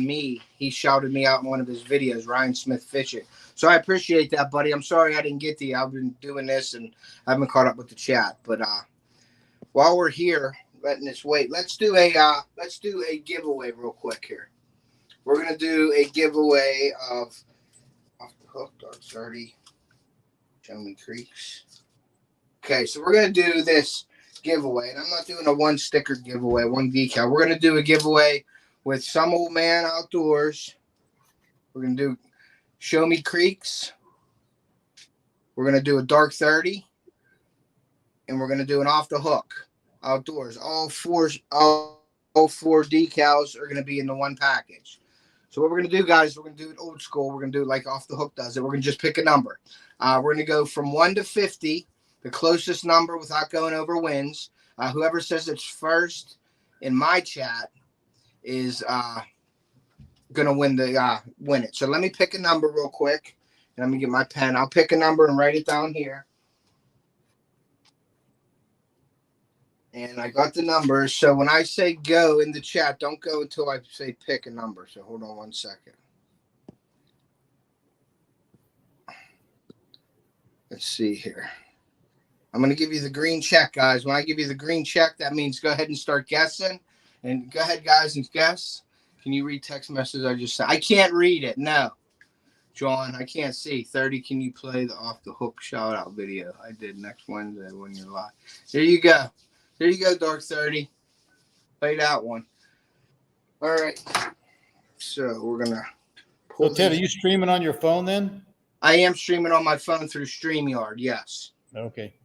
me. He shouted me out in one of his videos, Ryan Smith Fishing. So I appreciate that, buddy. I'm sorry I didn't get to you. I've been doing this and I haven't caught up with the chat. But while we're here, letting this wait, let's do a giveaway real quick here. We're gonna do a giveaway of Off the Hook, Dark 30, Show Me Creeks. Okay, so we're gonna do this giveaway, and I'm not doing a 1 sticker giveaway, 1 decal. We're gonna do a giveaway with Some Old Man Outdoors. We're gonna do Show Me Creeks. We're gonna do a Dark 30, and we're gonna do an Off the Hook Outdoors. All all 4 decals are going to be in the one package. So what we're going to do, guys, we're going to do it old school. We're going to do it like Off the Hook does it. We're going to just pick a number. We're going to go from 1 to 50. The closest number without going over wins. Whoever says it's first in my chat is going to win it. So let me pick a number real quick. And let me get my pen. I'll pick a number and write it down here. And I got the numbers. So when I say go in the chat, don't go until I say pick a number. So hold on 1 second. Let's see here. I'm going to give you the green check, guys. When I give you the green check, that means go ahead and start guessing. And go ahead, guys, and guess. Can you read text message I just sent? I can't read it. No. John, I can't see. 30, can you play the Off the Hook shout out video? I did next Wednesday when you're live. There you go. There you go, Dark 30. Play that one. All right. So we're going to pull. So, Ted, are you streaming on your phone then? I am streaming on my phone through StreamYard, yes. Okay.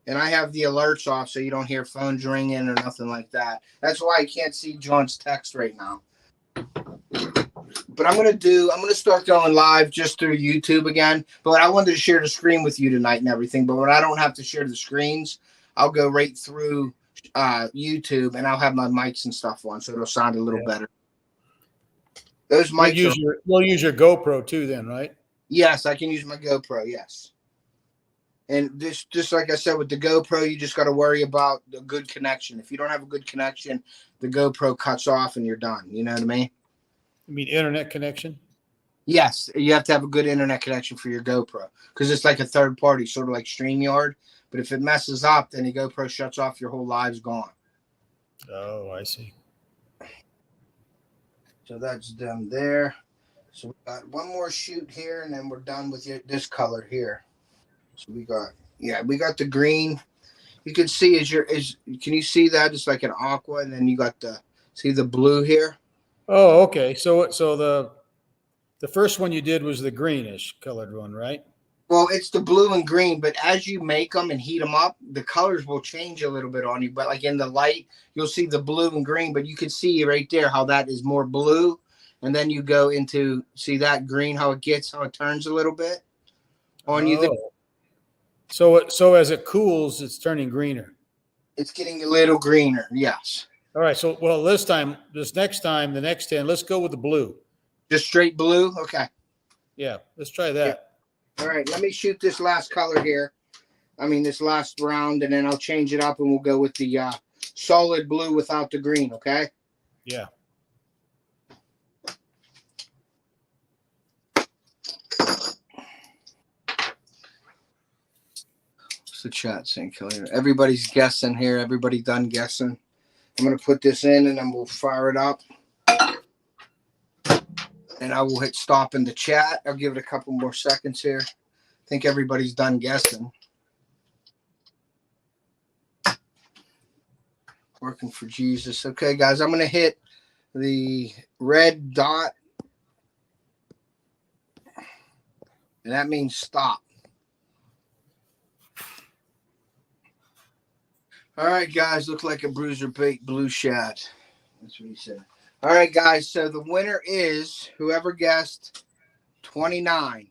And I have the alerts off so you don't hear phones ringing or nothing like that. That's why I can't see John's text right now. But I'm going to start going live just through YouTube again. But I wanted to share the screen with you tonight and everything. But when I don't have to share the screens, I'll go right through YouTube and I'll have my mics and stuff on so it'll sound a little better. Those mics you'll use your GoPro too then, right? Yes, I can use my GoPro, yes. And just like I said with the GoPro, you just got to worry about the good connection. If you don't have a good connection, the GoPro cuts off and you're done. You know what I mean? You mean internet connection? Yes, you have to have a good internet connection for your GoPro because it's like a third party, sort of like StreamYard. But if it messes up, then the GoPro shuts off, your whole live's gone. Oh, I see. So that's done there. So we got one more shoot here, and then we're done with this color here. So we got the green. You can see can you see that? It's like an aqua, and then you got the blue here. Oh, okay. So the first one you did was the greenish colored one, right? Well, it's the blue and green, but as you make them and heat them up, the colors will change a little bit on you. But like in the light, you'll see the blue and green, but you can see right there how that is more blue. And then you go into, see that green, how it turns a little bit on you there. So as it cools, it's turning greener. It's getting a little greener, yes. All right. So, this next time, the next 10, let's go with the blue. Just straight blue? Okay. Yeah, let's try that. Yeah. All right, let me shoot this last color here. This last round, and then I'll change it up, and we'll go with the solid blue without the green, okay? Yeah. What's the chat saying, Kelly? Everybody's guessing here. Everybody done guessing. I'm going to put this in, and then we'll fire it up. And I will hit stop in the chat. I'll give it a couple more seconds here. I think everybody's done guessing. Working for Jesus. Okay, guys, I'm going to hit the red dot. And that means stop. All right, guys, look like a bruiser bait blue shad. That's what he said. All right, guys, so the winner is whoever guessed 29.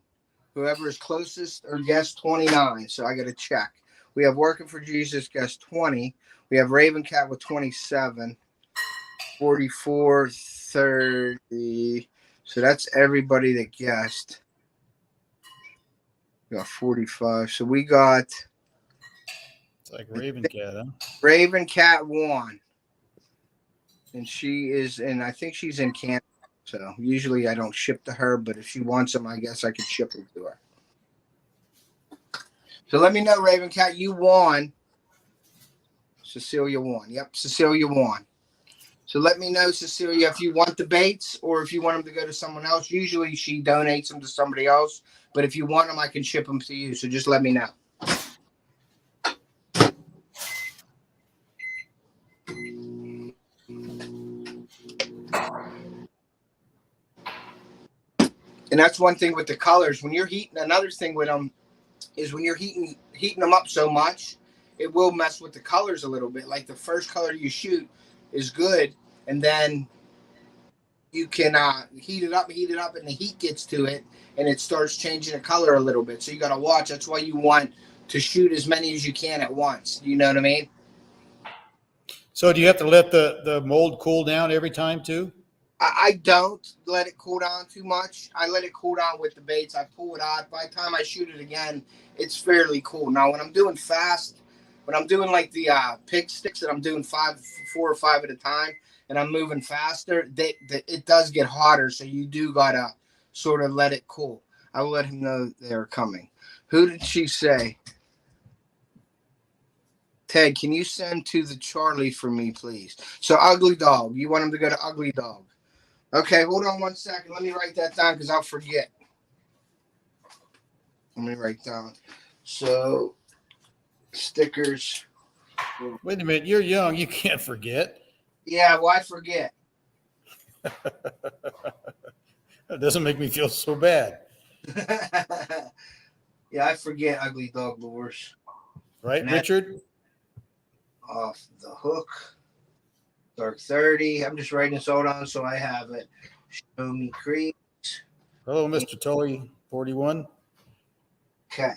Whoever is closest or guessed 29. So I got to check. We have Working for Jesus guessed 20. We have Raven Cat with 27. 44, 30. So that's everybody that guessed. We got 45. So we got... It's like Raven Cat, huh? Raven Cat won. And she is I think she's in Canada. So usually I don't ship to her, but if she wants them, I guess I could ship them to her. So let me know, Raven Cat, you won. Cecilia won. Yep, Cecilia won. So let me know, Cecilia, if you want the baits or if you want them to go to someone else. Usually she donates them to somebody else, but if you want them, I can ship them to you. So just let me know. And that's one thing with the colors. When you're heating, another thing with them is when you're heating them up so much, it will mess with the colors a little bit. Like the first color you shoot, is good, and then you can heat it up, and the heat gets to it, and it starts changing the color a little bit. So you got to watch. That's why you want to shoot as many as you can at once. You know what I mean? So do you have to let the mold cool down every time too? I don't let it cool down too much. I let it cool down with the baits. I pull it out. By the time I shoot it again, it's fairly cool. Now, when I'm doing fast, when I'm doing like the pig sticks, and I'm doing 4 or 5 at a time, and I'm moving faster, it does get hotter. So you do gotta sort of let it cool. I will let him know they're coming. Who did she say? Ted, can you send to the Charlie for me, please? So Ugly Dog. You want him to go to Ugly Dog? Okay, hold on 1 second. Let me write that down because I'll forget. Let me write down. So, stickers. Wait a minute, you're young. You can't forget. Yeah, well, I forget. That doesn't make me feel so bad. Yeah, I forget Ugly Dog Lures. Right, Richard? Off the Hook. Dark 30. I'm just writing this all down so I have it. Show Me Creek. Hello, Mr. Tully, 41. Okay.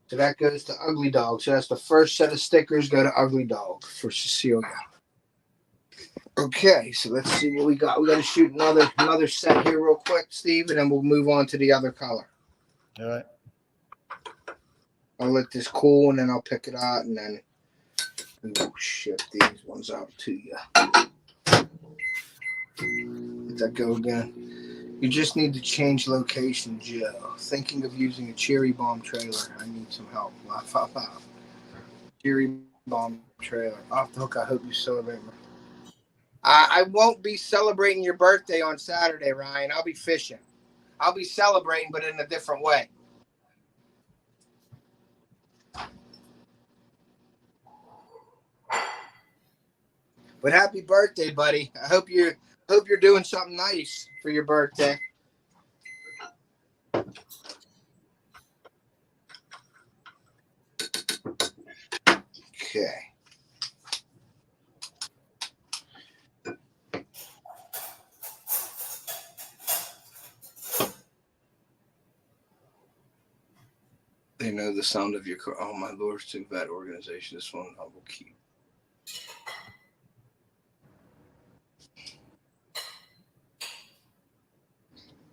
So that goes to Ugly Dog. So that's the first set of stickers go to Ugly Dog for Cecilia. Okay, so let's see what we got. We got to shoot another set here real quick, Steve, and then we'll move on to the other color. All right. I'll let this cool, and then I'll pick it out, and then we'll ship these ones out to you. Let that go again. You just need to change location, Joe. Thinking of using a cherry bomb trailer. I need some help. Laugh out loud. Cherry bomb trailer. Off the hook. I hope you celebrate. I won't be celebrating your birthday on Saturday, Ryan. I'll be fishing. I'll be celebrating, but in a different way. But happy birthday, buddy. I hope you're doing something nice for your birthday. Okay. They know the sound of your car. Oh, my Lord's too bad organization. This one I will keep.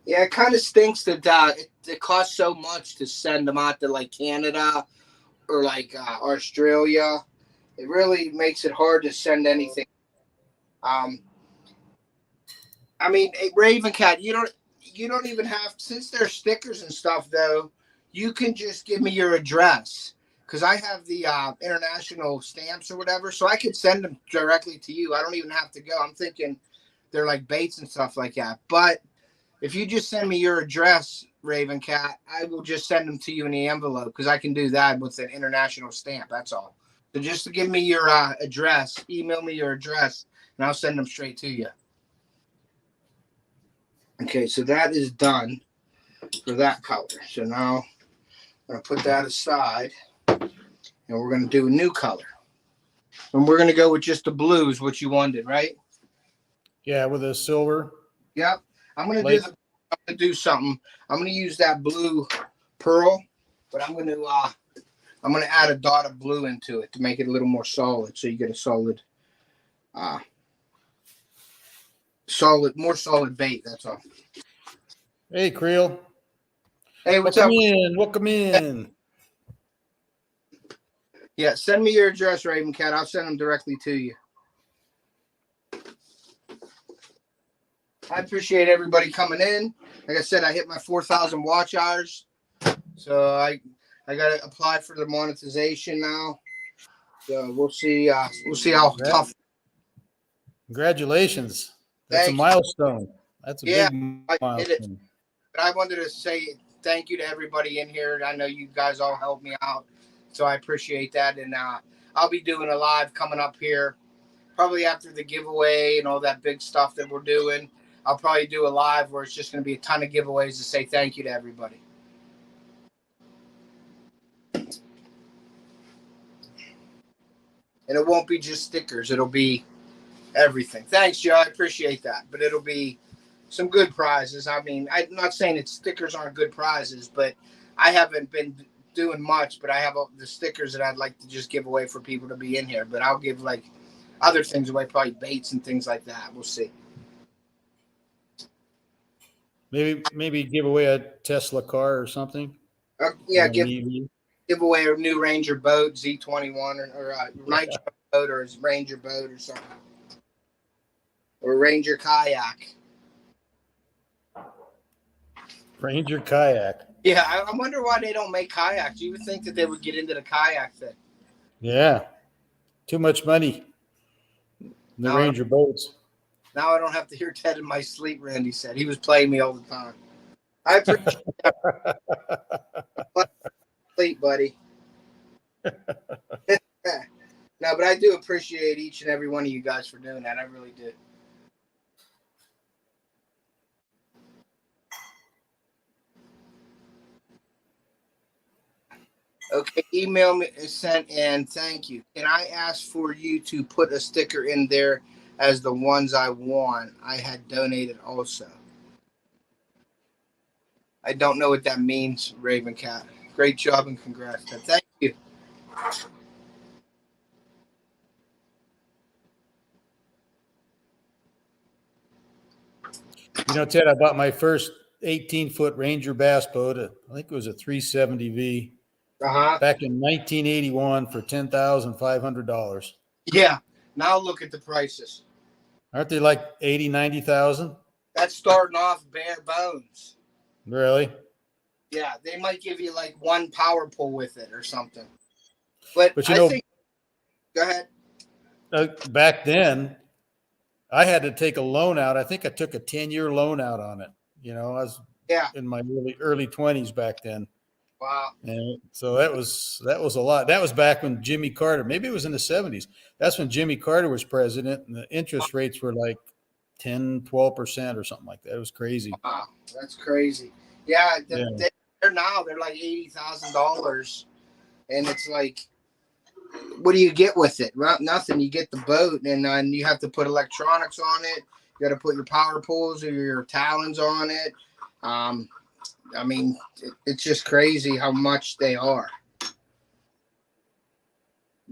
Yeah, it kind of stinks that it costs so much to send them out to like Canada or like Australia. It really makes it hard to send anything. I mean, Raven Cat, you don't even have, since they're stickers and stuff though. You can just give me your address because I have the international stamps or whatever, so I could send them directly to you. I don't even have to go. I'm thinking they're like baits and stuff like that. But if you just send me your address, Raven Cat, I will just send them to you in the envelope because I can do that with an international stamp. That's all. So just give me your address, email me your address, and I'll send them straight to you. Okay, so that is done for that color. So now I'm going to put that aside, and we're going to do a new color. And we're going to go with just the blues, what you wanted, right? Yeah, with a silver. Yep. I'm going to do something. I'm going to use that blue pearl, but I'm going to add a dot of blue into it to make it a little more solid, so you get a more solid bait. That's all. Hey, Creel. Hey, what's up? Welcome in. Yeah, send me your address, Raven Cat. I'll send them directly to you. I appreciate everybody coming in. Like I said, I hit my 4,000 watch hours, so I got to apply for the monetization now. So we'll see how tough. Congratulations. That's a milestone. That's a big milestone. I did it. But I wanted to say thank you to everybody in here. I know you guys all helped me out, so I appreciate that. And I'll be doing a live coming up here, probably after the giveaway and all that big stuff that we're doing. I'll probably do a live where it's just going to be a ton of giveaways to say thank you to everybody. And it won't be just stickers. It'll be everything. Thanks, Joe. I appreciate that. But it'll be some good prizes. I mean, I'm not saying that stickers aren't good prizes, but I haven't been doing much. But I have the stickers that I'd like to just give away for people to be in here. But I'll give like other things away, probably baits and things like that. We'll see. Maybe give away a Tesla car or something. Yeah, give away a new Ranger boat, Z21, or a night boat, or a Ranger boat, or something, or Ranger kayak. Ranger kayak. Yeah, I wonder why they don't make kayaks. You would think that they would get into the kayak thing. Yeah, too much money. The Ranger boats. Now I don't have to hear Ted in my sleep, Randy said. He was playing me all the time. I appreciate that. Sleep, buddy. No, but I do appreciate each and every one of you guys for doing that. I really do. Okay, email me is sent and thank you. Can I ask for you to put a sticker in there as the ones I won? I had donated also. I don't know what that means, Raven Cat. Great job and congrats. Thank you. You know, Ted, I bought my first 18-foot Ranger bass boat. I think it was a 370V back in 1981 for $10,500. Yeah. Now look at the prices. Aren't they like 80, 90,000? That's starting off bare bones. Really? Yeah, they might give you like one power pull with it or something. But you know, go ahead. Back then, I had to take a loan out. I think I took a 10-year loan out on it. You know, I was in my early 20s back then. Wow. And so that was a lot. That was back when Jimmy Carter, maybe it was in the 70s. That's when Jimmy Carter was president, and the interest rates were like 10, 12% or something like that. It was crazy. Wow, that's crazy. Yeah, they're like $80,000, and it's like, what do you get with it? Well, nothing. You get the boat, and then you have to put electronics on it. You got to put your power pulls or your talons on it. I mean, it's just crazy how much they are.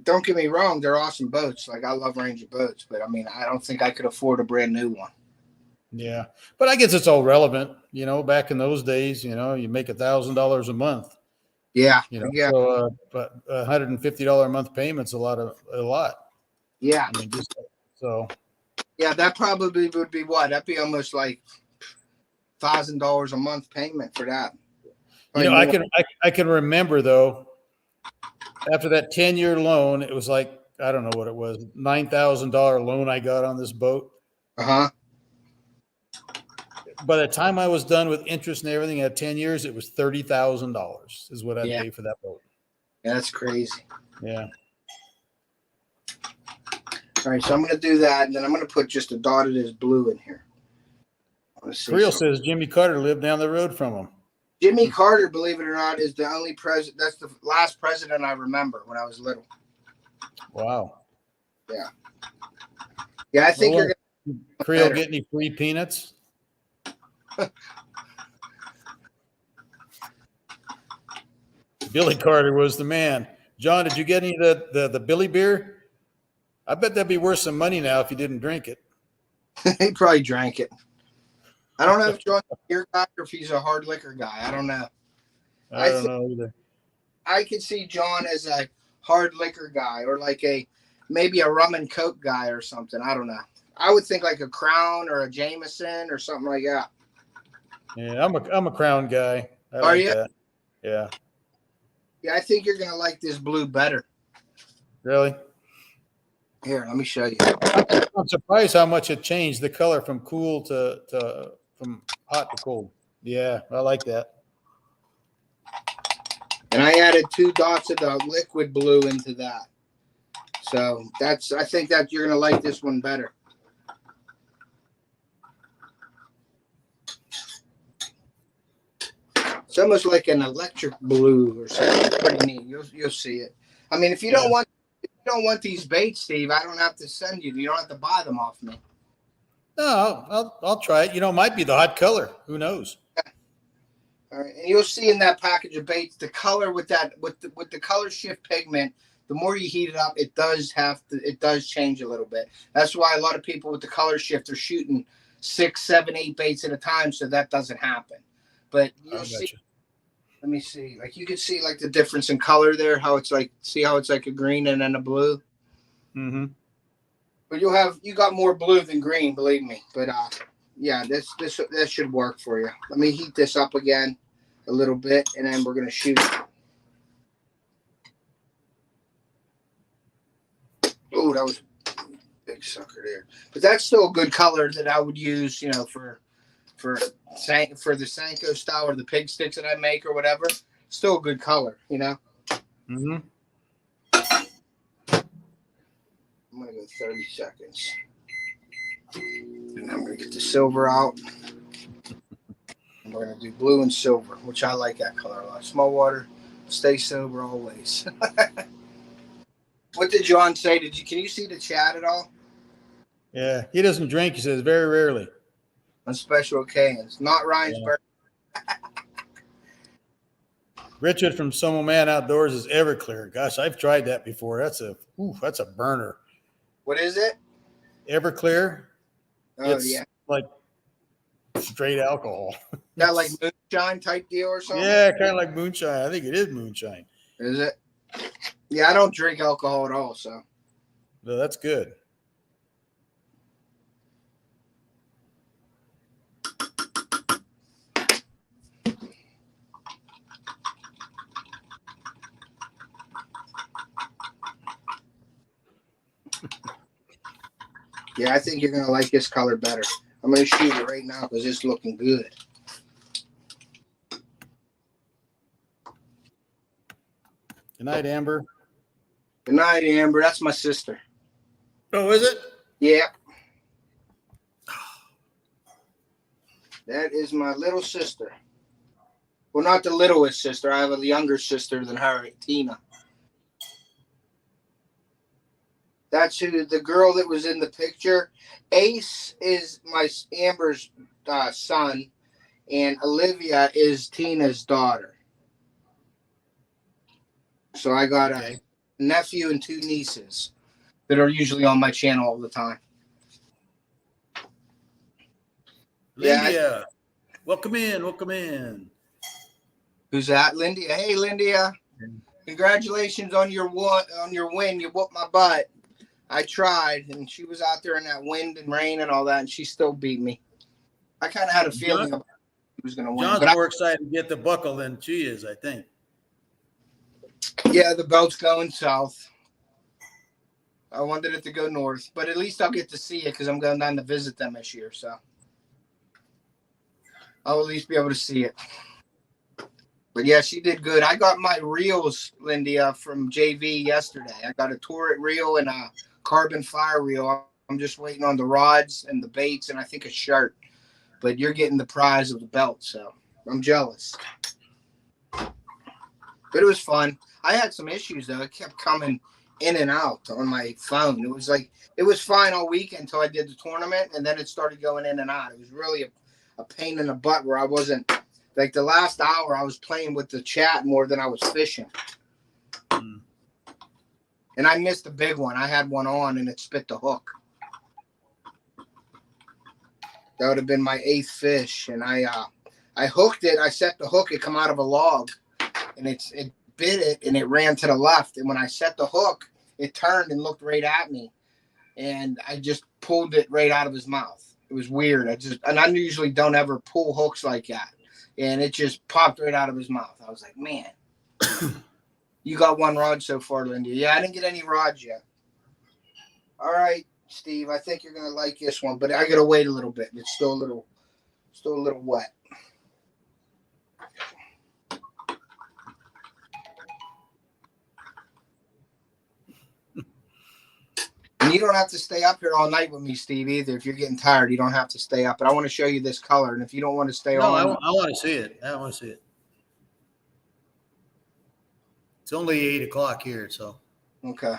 Don't get me wrong; they're awesome boats. Like, I love Ranger boats, but I mean, I don't think I could afford a brand new one. Yeah, but I guess it's all relevant. You know, back in those days, you know, you make $1,000 a month. Yeah, you know, so but $150 a month payment's a lot. Yeah. I mean, so. Yeah, that probably would be what? That'd be almost like $1,000 a month payment for that. You know, I can remember though, after that 10-year loan, it was like, I don't know what it was, $9,000 loan I got on this boat. By the time I was done with interest and everything at 10 years, it was $30,000 is what I'd pay for that boat. Yeah, that's crazy. Yeah. All right, so I'm going to do that, and then I'm going to put just a dot of this blue in here. Creel says Jimmy Carter lived down the road from him. Jimmy Carter, believe it or not, is the only president. That's the last president I remember when I was little. Wow. Yeah. Yeah, I think you're going to. Creel get any free peanuts? Billy Carter was the man. John, did you get any of the Billy beer? I bet that'd be worth some money now if you didn't drink it. He probably drank it. I don't know if John's a beer guy or if he's a hard liquor guy. I don't know. I don't know either. I could see John as a hard liquor guy or like maybe a rum and coke guy or something. I don't know. I would think like a Crown or a Jameson or something like that. Yeah, I'm a Crown guy. Are you? That. Yeah. Yeah, I think you're gonna like this blue better. Really? Here, let me show you. I'm surprised how much it changed the color from cool to from hot to cold. Yeah, I like that. And I added 2 dots of the liquid blue into that. So I think that you're gonna like this one better. It's almost like an electric blue or something. It's pretty neat. You'll see it. I mean, if you don't want you don't want these baits, Steve, I don't have to send you. You don't have to buy them off me. No, I'll try it. You know, it might be the hot color. Who knows? All right, and you'll see in that package of baits the color with the color shift pigment. The more you heat it up, it does change a little bit. That's why a lot of people with the color shift are shooting 6, 7, 8 baits at a time, so that doesn't happen. But you'll see. Let me see. Like you can see like the difference in color there. How it's like. See how it's like a green and then a blue. Mm-hmm. But you got more blue than green, believe me. But yeah, this should work for you. Let me heat this up again a little bit, and then we're gonna shoot. Oh, that was a big sucker there. But that's still a good color that I would use, you know, for the Senko style or the pig sticks that I make or whatever. Still a good color, you know. Mm-hmm. I'm gonna go 30 seconds, and I'm gonna get the silver out. And we're gonna do blue and silver, which I like that color a lot. Small water, stay sober always. What did John say? Can you see the chat at all? Yeah, he doesn't drink. He says very rarely. On special occasions, not Ryan's birthday. Richard from Some Man Outdoors is Everclear. Gosh, I've tried that before. That's a burner. What is it? Everclear. Oh, it's yeah. like straight alcohol. That like moonshine type deal or something? Yeah, kind of like moonshine. I think it is moonshine. Is it? Yeah, I don't drink alcohol at all, so. No, that's good. Yeah, I think you're going to like this color better. I'm going to shoot it right now because it's looking good. Good night, Amber. Good night, Amber. That's my sister. Oh, is it? Yeah. That is my little sister. Well, not the littlest sister. I have a younger sister than her, Tina. That's who the girl that was in the picture. Ace is my Amber's son, and Olivia is Tina's daughter. So I got a nephew and 2 nieces that are usually on my channel all the time. Lindia, welcome in. Welcome in. Who's that? Lindia. Hey, Lindia. Congratulations on your win. You whooped my butt. I tried, and she was out there in that wind and rain and all that, and she still beat me. I kind of had a feeling about he was going to win. John's more excited to get the buckle than she is, I think. Yeah, the belt's going south. I wanted it to go north, but at least I'll get to see it because I'm going down to visit them this year, so I'll at least be able to see it. But yeah, she did good. I got my reels, Lindia, from JV yesterday. I got a Torrid reel and a carbon fire reel. I'm just waiting on the rods and the baits and I think a shirt. But you're getting the prize of the belt, so I'm jealous. But it was fun. I had some issues though. It kept coming in and out on my phone. It was fine all weekend until I did the tournament, and then it started going in and out. It was really a pain in the butt where I wasn't. Like the last hour, I was playing with the chat more than I was fishing. And I missed a big one. I had one on and it spit the hook. That would have been my 8th fish. And I hooked it. I set the hook. It come out of a log. And it bit it and it ran to the left. And when I set the hook, it turned and looked right at me. And I just pulled it right out of his mouth. It was weird. I usually don't ever pull hooks like that. And it just popped right out of his mouth. I was like, man, you got 1 rod so far, Lindy. Yeah, I didn't get any rods yet. All right, Steve, I think you're going to like this one, but I got to wait a little bit. It's still a little wet. And you don't have to stay up here all night with me, Steve, either. If you're getting tired, you don't have to stay up. But I want to show you this color. And if you don't want to stay on. I want to see it. I want to see it. It's only 8 o'clock here, so. Okay.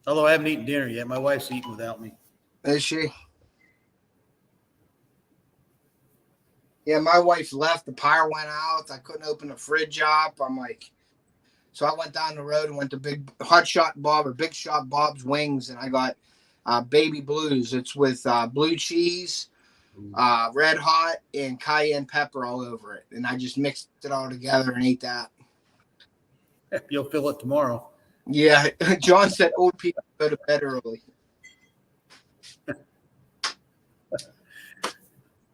Although I haven't eaten dinner yet. My wife's eating without me. Is she? Yeah, my wife left. The power went out. I couldn't open the fridge up. I'm like, so I went down the road and went to Big Shot Bob's Wings, and I got Baby Blues. It's with blue cheese, red hot, and cayenne pepper all over it. And I just mixed it all together and ate that. You'll feel it tomorrow. Yeah, John said old people go to bed early.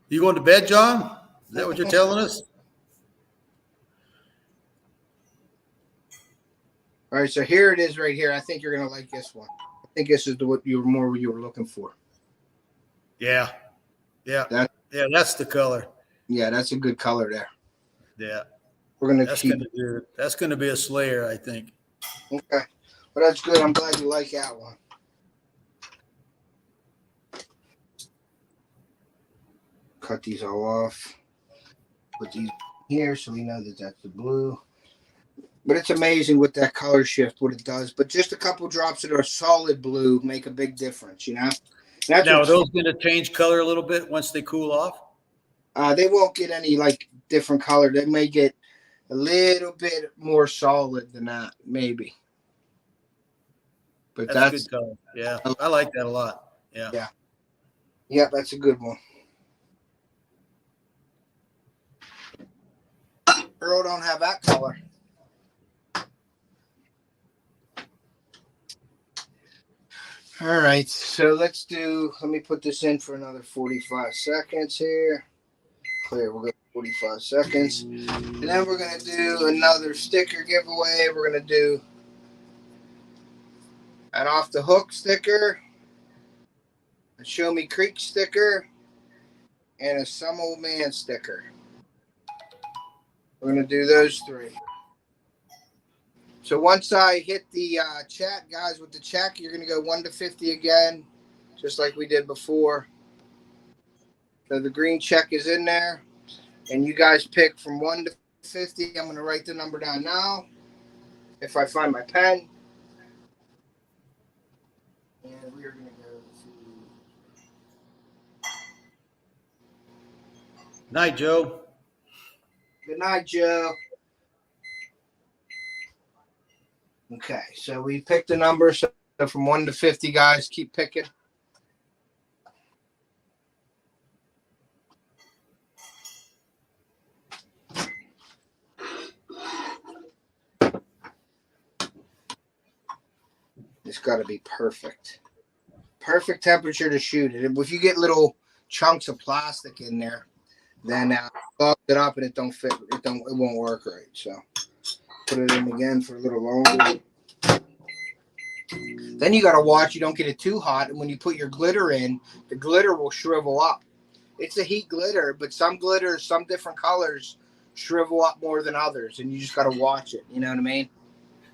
You going to bed, John? Is that what you're telling us? All right, so here it is right here. I think you're going to like this one. I think this is what you were looking for. Yeah. That's the color. Yeah, that's a good color there. Yeah. We're going to That's keep. That's going to be a slayer, I think. Okay. Well, that's good. I'm glad you like that one. Cut these all off. Put these here so we know that that's the blue. But it's amazing with that color shift, what it does. But just a couple drops that are solid blue make a big difference, you know? That's now, are those going to change color a little bit once they cool off? They won't get any, like, different color. They may get a little bit more solid than that, maybe. But that's good color. Yeah, I like that a lot. Yeah. Yeah, that's a good one. Earl don't have that color. All right, so let me put this in for another 45 seconds here. Clear, we'll go 45 seconds. And then we're going to do another sticker giveaway. We're going to do an Off the Hook sticker, a Show Me Creek sticker, and a Some Old Man sticker. We're going to do those three. So once I hit the chat, guys, with the check, you're going to go 1 to 50 again, just like we did before. So the green check is in there, and you guys pick from 1 to 50. I'm going to write the number down now, if I find my pen. And we are going to go to... Night, Joe. Good night, Joe. Okay, so we picked a number. So from 1 to 50, guys, keep picking. It's got to be perfect. Perfect temperature to shoot it. If you get little chunks of plastic in there, then clog it up and it don't fit. It won't work right. So put it in again for a little longer. Then you got to watch you don't get it too hot. And when you put your glitter in, the glitter will shrivel up. It's a heat glitter, but some glitters, some different colors shrivel up more than others. And you just got to watch it. You know what I mean?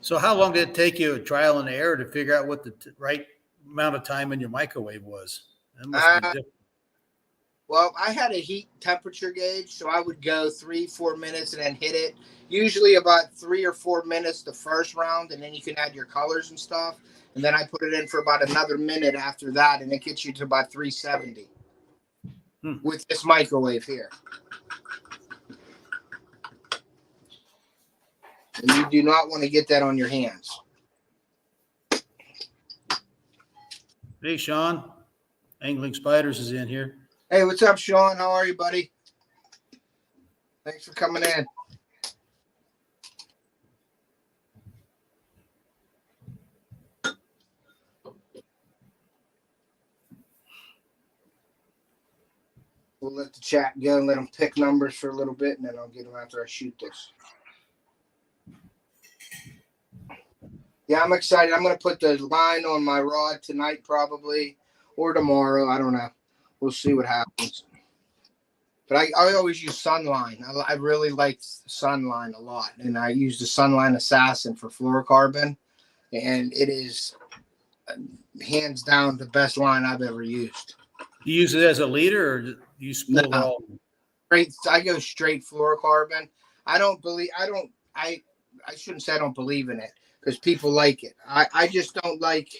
So how long did it take you, trial and error, to figure out what the right amount of time in your microwave was? That must be different. Well, I had a heat temperature gauge, so I would go 3-4 minutes and then hit it. Usually about 3 or 4 minutes the first round, and then you can add your colors and stuff. And then I put it in for about another minute after that, and it gets you to about 370 with this microwave here. And you do not want to get that on your hands. Hey, Sean. Angling Spiders is in here. Hey, what's up, Sean? How are you, buddy? Thanks for coming in. We'll let the chat go and let them pick numbers for a little bit, and then I'll get them after I shoot this. Yeah, I'm excited. I'm going to put the line on my rod tonight probably, or tomorrow. I don't know. We'll see what happens. But I always use Sunline. I really like Sunline a lot. And I use the Sunline Assassin for fluorocarbon. And it is hands down the best line I've ever used. Do you use it as a leader, or do you spool it all? I go straight fluorocarbon. I shouldn't say I don't believe in it, because people like it. I just don't like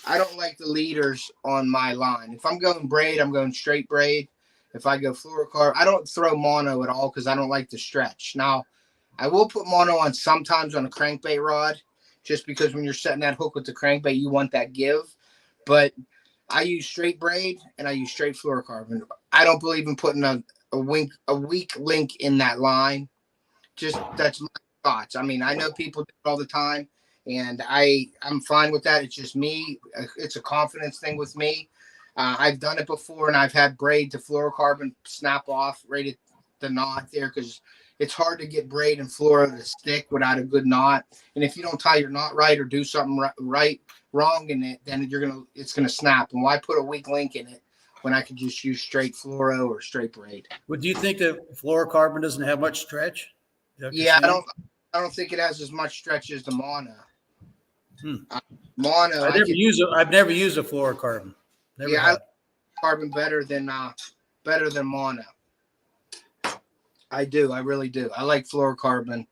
I don't like the leaders on my line. If I'm going braid, I'm going straight braid. If I go fluorocarb, I don't throw mono at all because I don't like the stretch. Now, I will put mono on sometimes on a crankbait rod, just because when you're setting that hook with the crankbait, you want that give. But I use straight braid and I use straight fluorocarbon. I don't believe in putting a weak link in that line. Just that's my thoughts. I mean, I know people do it all the time, and I'm fine with that. It's just me. It's a confidence thing with me. I've done it before, and I've had braid to fluorocarbon snap off right at the knot there because it's hard to get braid and fluoro to stick without a good knot. And if you don't tie your knot right or do something wrong in it, then it's gonna snap. And why put a weak link in it when I could just use straight fluoro or straight braid? Would you think that fluorocarbon doesn't have much stretch? Yeah, I don't think it has as much stretch as the mono. Mono. I've never used a fluorocarbon. Never I like carbon better than mono. I do. I really do. I like fluorocarbon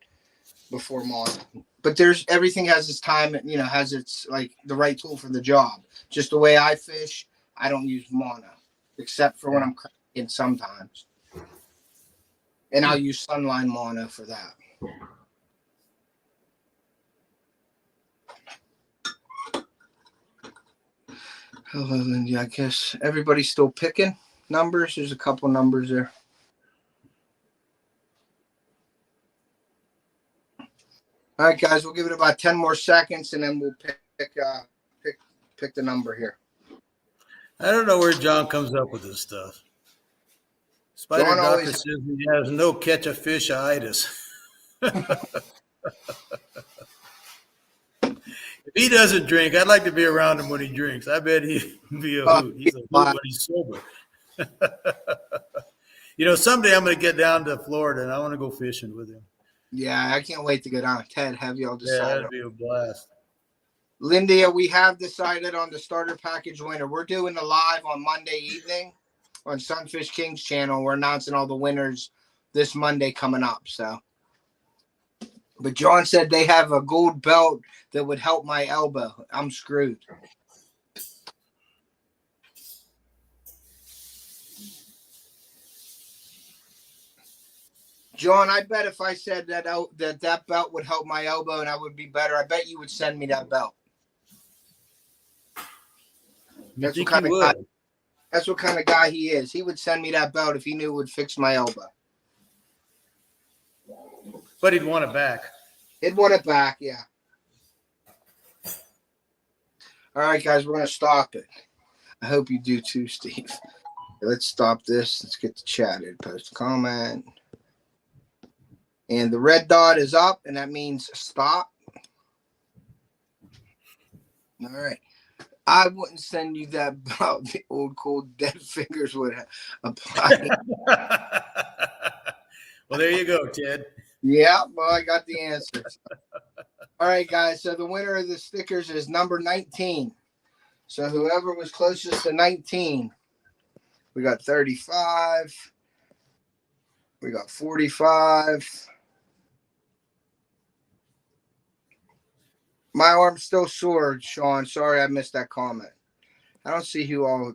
before mono. But everything has its time, has its like the right tool for the job. Just the way I fish, I don't use mono, except for when I'm cranking sometimes. And I'll use Sunline mono for that. Hello, Lindy. I guess everybody's still picking numbers. There's a couple numbers there. All right, guys. We'll give it about 10 more seconds, and then we'll pick the number here. I don't know where John comes up with this stuff. Spider John Doctor says he has no catch a fish-itis. If he doesn't drink, I'd like to be around him when he drinks. I bet he'd be a hoot. He's a hoot when he's sober. Someday I'm going to get down to Florida, and I want to go fishing with him. Yeah, I can't wait to go down. Ted, have y'all decided? Yeah, that'd be a blast. Lindy, we have decided on the starter package winner. We're doing the live on Monday evening on Sunfish King's channel. We're announcing all the winners this Monday coming up. So, but John said they have a gold belt that would help my elbow. I'm screwed. John, I bet if I said that belt would help my elbow and I would be better, I bet you would send me that belt. That's what kind of guy he is. He would send me that belt if he knew it would fix my elbow. But he'd want it back. He'd want it back, yeah. All right, guys, we're going to stop it. I hope you do too, Steve. Let's stop this. Let's get to chatted. Post a comment. And the red dot is up, and that means stop. All right. I wouldn't send you that about the old cold dead fingers would apply. Well, there you go, Ted. Yeah, well, I got the answers. All right, guys. So the winner of the stickers is number 19. So whoever was closest to 19, we got 35. We got 45. My arm's still sore, Sean. Sorry I missed that comment. I don't see who all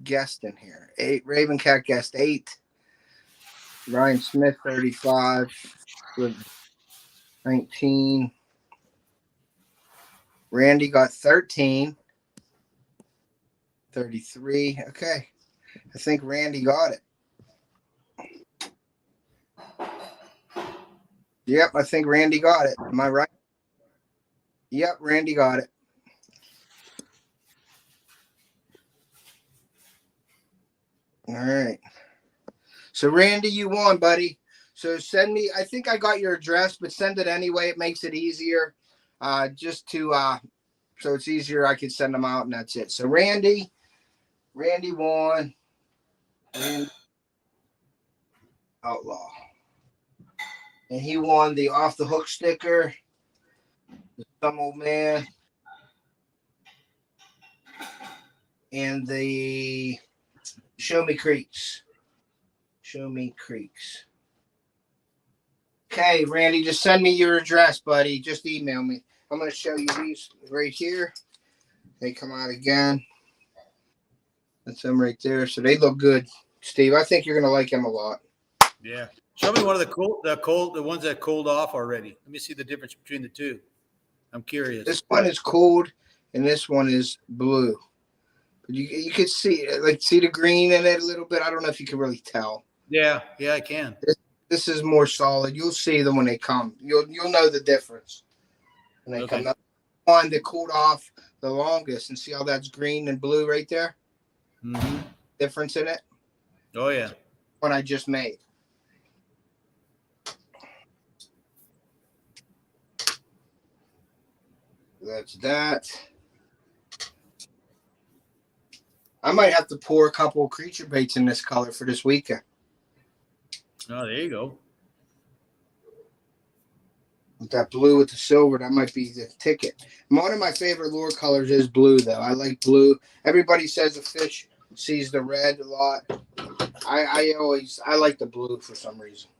guessed in here. 8. Raven Cat guessed 8. Ryan Smith, 35. With 19. Randy got 13. 33. Okay. I think Randy got it. Yep, I think Randy got it. Am I right? Yep, Randy got it. All right. So, Randy, you won, buddy. So send me, I think I got your address, but send it anyway. It makes it easier. So it's easier. I could send them out and that's it. So Randy won. Randy Outlaw. And he won the off the hook sticker. Some old man. And the Show Me Creeks. Show Me Creeks. Okay, Randy, just send me your address, buddy. Just email me. I'm going to show you these right here. They come out again. That's them right there. So they look good, Steve. I think you're gonna like them a lot. Yeah. Show me one of the ones that cooled off already. Let me see the difference between the two. I'm curious. This one is cooled, and this one is blue. But you could see the green in it a little bit. I don't know if you can really tell. Yeah, I can. This is more solid. You'll see them when they come. You'll know the difference when they come. Up. One that cooled off the longest, and see how that's green and blue right there. Mm-hmm. Difference in it. Oh yeah. One I just made. That's that. I might have to pour a couple of creature baits in this color for this weekend. Oh, there you go. With that blue with the silver, that might be the ticket. One of my favorite lure colors is blue, though. I like blue. Everybody says a fish sees the red a lot. I like the blue for some reason.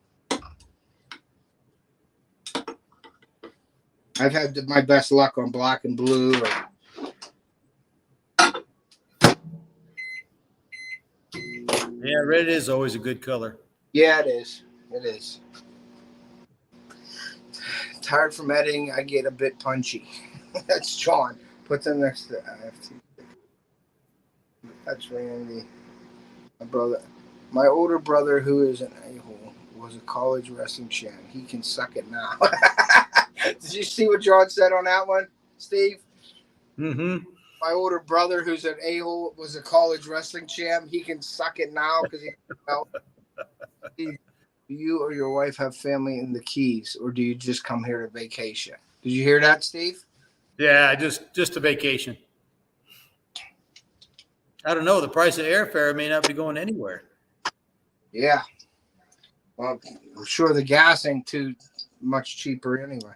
I've had my best luck on black and blue. Yeah, red is always a good color. Yeah, it is. It is. Tired from editing, I get a bit punchy. That's John. Put them next to That's Randy. My brother. My older brother, who is an a-hole, was a college wrestling champ. He can suck it now. Did you see what John said on that one, Steve? Mm-hmm. My older brother, who's an a-hole, was a college wrestling champ. He can suck it now because do you or your wife have family in the Keys, or do you just come here to vacation? Did you hear that, Steve? Yeah, just a vacation. I don't know. The price of airfare may not be going anywhere. Yeah. Well, I'm sure the gas ain't too much cheaper anyway.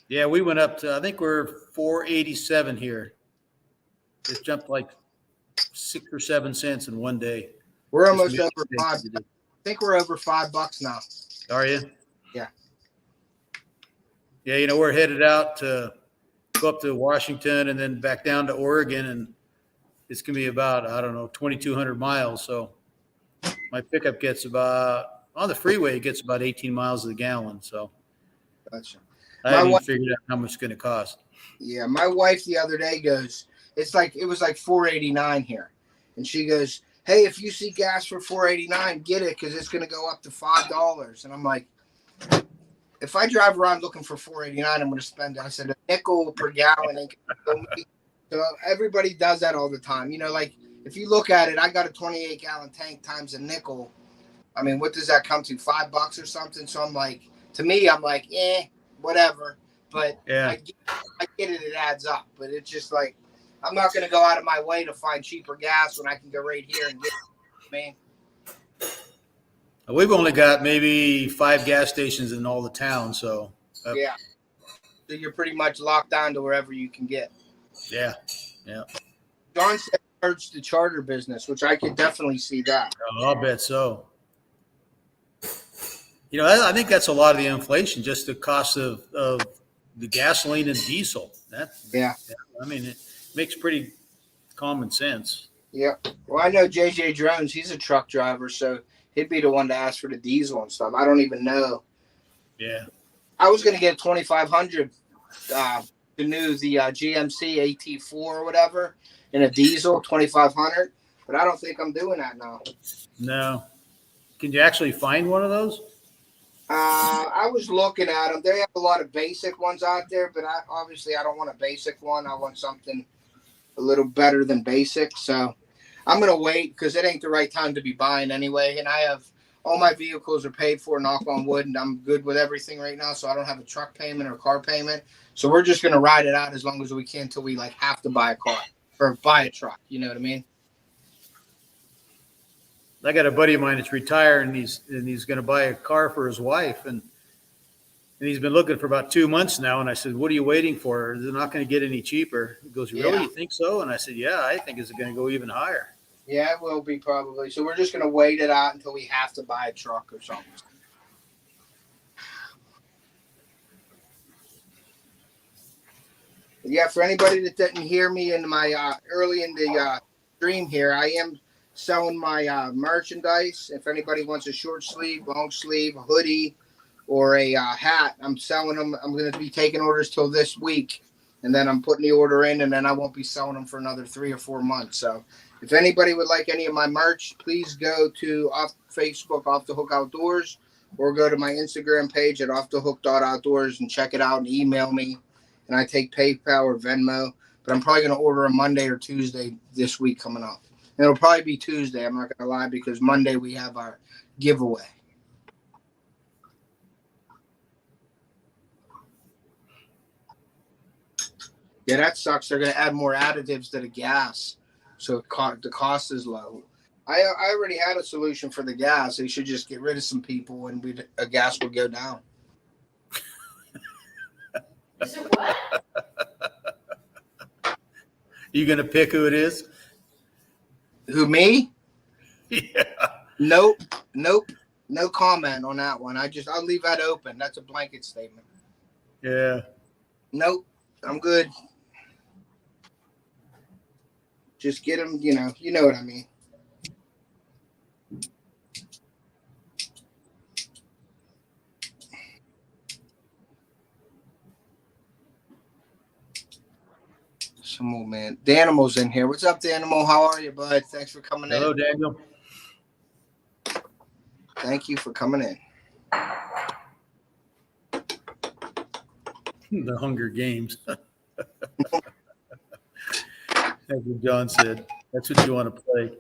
Yeah, we went up to, I think we're $4.87 here. It jumped like 6 or 7 cents in one day. We're almost over $5. I think we're over $5 now. Are you? Yeah. Yeah, we're headed out to go up to Washington and then back down to Oregon, and it's going to be about, 2,200 miles. So my pickup gets on the freeway, it gets about 18 miles a gallon. So gotcha. I haven't even figured out how much it's going to cost. Yeah, my wife the other day goes, it was like $4.89 here. And she goes, hey, if you see gas for $4.89, get it because it's going to go up to $5. And I'm like, if I drive around looking for $4.89, I'm going to spend, I said, a nickel per gallon. Ain't gonna go me. So everybody does that all the time. Like if you look at it, I got a 28-gallon tank times a nickel. I mean, what does that come to? $5 or something? So I'm like, to me, I'm like, whatever. But yeah. I get it. It adds up. But it's just like, I'm not going to go out of my way to find cheaper gas when I can go right here and get it, man. We've only got maybe 5 gas stations in all the town, so. Yeah. So you're pretty much locked down to wherever you can get. Yeah. John said hurts the charter business, which I could definitely see that. Oh, I'll bet so. I think that's a lot of the inflation, just the cost of the gasoline and diesel. Yeah. I mean, it makes pretty common sense. Yeah. Well, I know JJ Drones, he's a truck driver, so he'd be the one to ask for the diesel and stuff. I don't even know. Yeah. I was going to get 2,500 to new the GMC AT4 or whatever in a diesel, 2,500, but I don't think I'm doing that now. No. Can you actually find one of those? I was looking at them. They have a lot of basic ones out there, but I don't want a basic one. I want something a little better than basic. So I'm going to wait because it ain't the right time to be buying anyway. And I have all my vehicles are paid for, knock on wood, and I'm good with everything right now. So I don't have a truck payment or car payment. So we're just going to ride it out as long as we can until we have to buy a car or buy a truck. You know what I mean? I got a buddy of mine that's retired, and he's going to buy a car for his wife, and he's been looking for about 2 months now. And I said, "What are you waiting for? They're not going to get any cheaper." He goes, "Really? You think so?" And I said, "Yeah, I think it's going to go even higher." Yeah, it will be probably. So we're just going to wait it out until we have to buy a truck or something. Yeah, for anybody that didn't hear me in my early in the stream here, I am selling my merchandise. If anybody wants a short sleeve, long sleeve, a hoodie, or a hat, I'm selling them. I'm going to be taking orders till this week, and then I'm putting the order in, and then I won't be selling them for another 3 or 4 months. So if anybody would like any of my merch, please go to Facebook, Off the Hook Outdoors, or go to my Instagram page at offthehook.outdoors and check it out and email me. And I take PayPal or Venmo, but I'm probably going to order a Monday or Tuesday this week coming up. And it'll probably be Tuesday. I'm not going to lie, because Monday we have our giveaway. Yeah, that sucks. They're going to add more additives to the gas, so the cost is low. I already had a solution for the gas. They should just get rid of some people, and gas would go down. Is it what? You gonna pick who it is? Who, me? Yeah. Nope. No comment on that one. I'll leave that open. That's a blanket statement. Yeah. Nope. I'm good. Just get them, you know what I mean. Some old man. Danimal's in here. What's up, Danimal? How are you, bud? Thanks for coming Hello, in. Daniel. Thank you for coming in. The Hunger Games. That's what John said. That's what you want to play.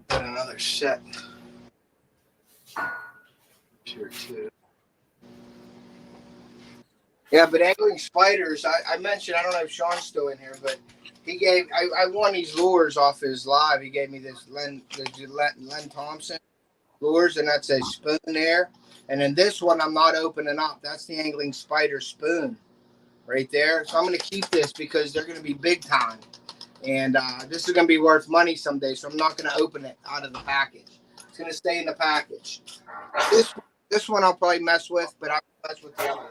Got another set. Here too. Yeah, but angling spiders, I mentioned, I don't know if Sean's still in here, but I won these lures off his live. He gave me this Len Thompson lures, and that's a spoon there. And then this one I'm not opening up. That's the angling spider spoon right there. So I'm going to keep this because they're going to be big time. And this is going to be worth money someday, so I'm not going to open it out of the package. It's going to stay in the package. This one I'll probably mess with, but I'll mess with the other one.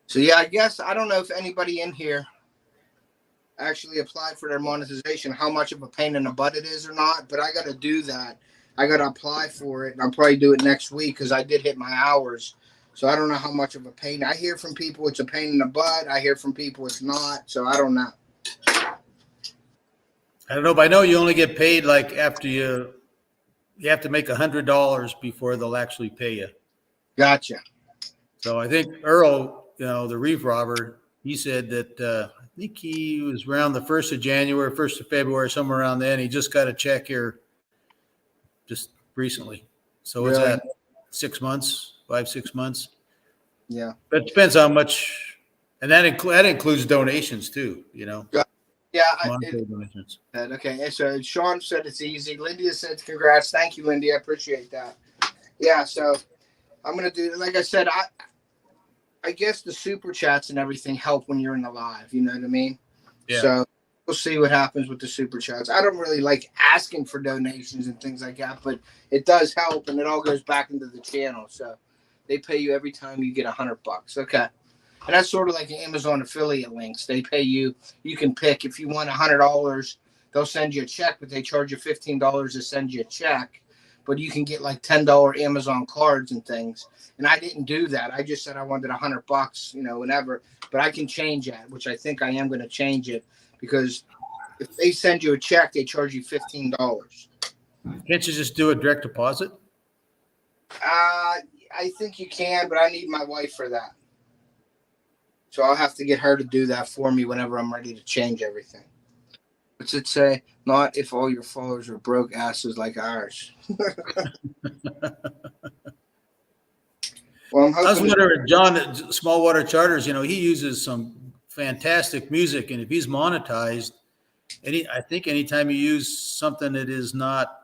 So yeah, I guess I don't know if anybody in here actually applied for their monetization, how much of a pain in the butt it is or not, but I got to do that. I got to apply for it, and I'll probably do it next week because I did hit my hours. So I don't know how much of a pain. I hear from people it's a pain in the butt. I hear from people it's not. So I don't know. I don't know, but I know you only get paid like after you have to make $100 before they'll actually pay you. Gotcha. So I think Earl, the reef robber, he said that I think he was around the 1st of January, 1st of February, somewhere around then. He just got a check here just recently. So Really? It's at 6 months, 5-6 months. Yeah. But it depends how much, and that includes donations too, Yeah. monetary donations. Okay. So Sean said it's easy. Lindy said congrats. Thank you, Lindy. I appreciate that. Yeah. So I'm going to do, like I said, I guess the super chats and everything help when you're in the live. You know what I mean? Yeah. So we'll see what happens with the super chats. I don't really like asking for donations and things like that, but it does help, and it all goes back into the channel. So they pay you every time you get $100. Okay. And that's sort of like Amazon affiliate links. They pay you. You can pick if you want $100. They'll send you a check, but they charge you $15 to send you a check. But you can get like $10 Amazon cards and things. And I didn't do that. I just said I wanted $100, whenever. But I can change that, which I think I am going to change it, because if they send you a check, they charge you $15. Can't you just do a direct deposit? I think you can, but I need my wife for that. So I'll have to get her to do that for me whenever I'm ready to change everything. What's it say? Not if all your followers are broke asses like ours. Well, I was wondering, John, at Smallwater Charters, he uses some fantastic music, and if he's monetized, I think anytime you use something that is not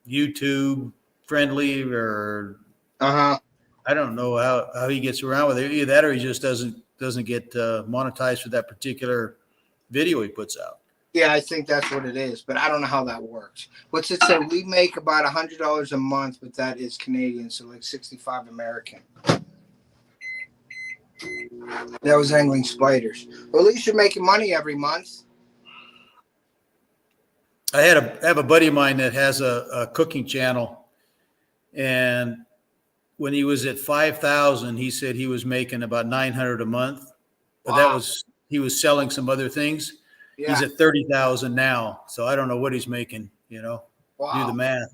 YouTube friendly or I don't know how he gets around with it. Either that or he just doesn't doesn't get monetized for that particular video he puts out. Yeah, I think that's what it is, but I don't know how that works. What's it say? We make about $100 a month, but that is Canadian, so like 65 American. That was angling spiders. Well, at least you're making money every month. I have a buddy of mine that has a cooking channel, and when he was at 5,000, he said he was making about 900 a month, but Wow. he was selling some other things. Yeah. He's at 30,000 now, so I don't know what he's making. Wow. Do the math.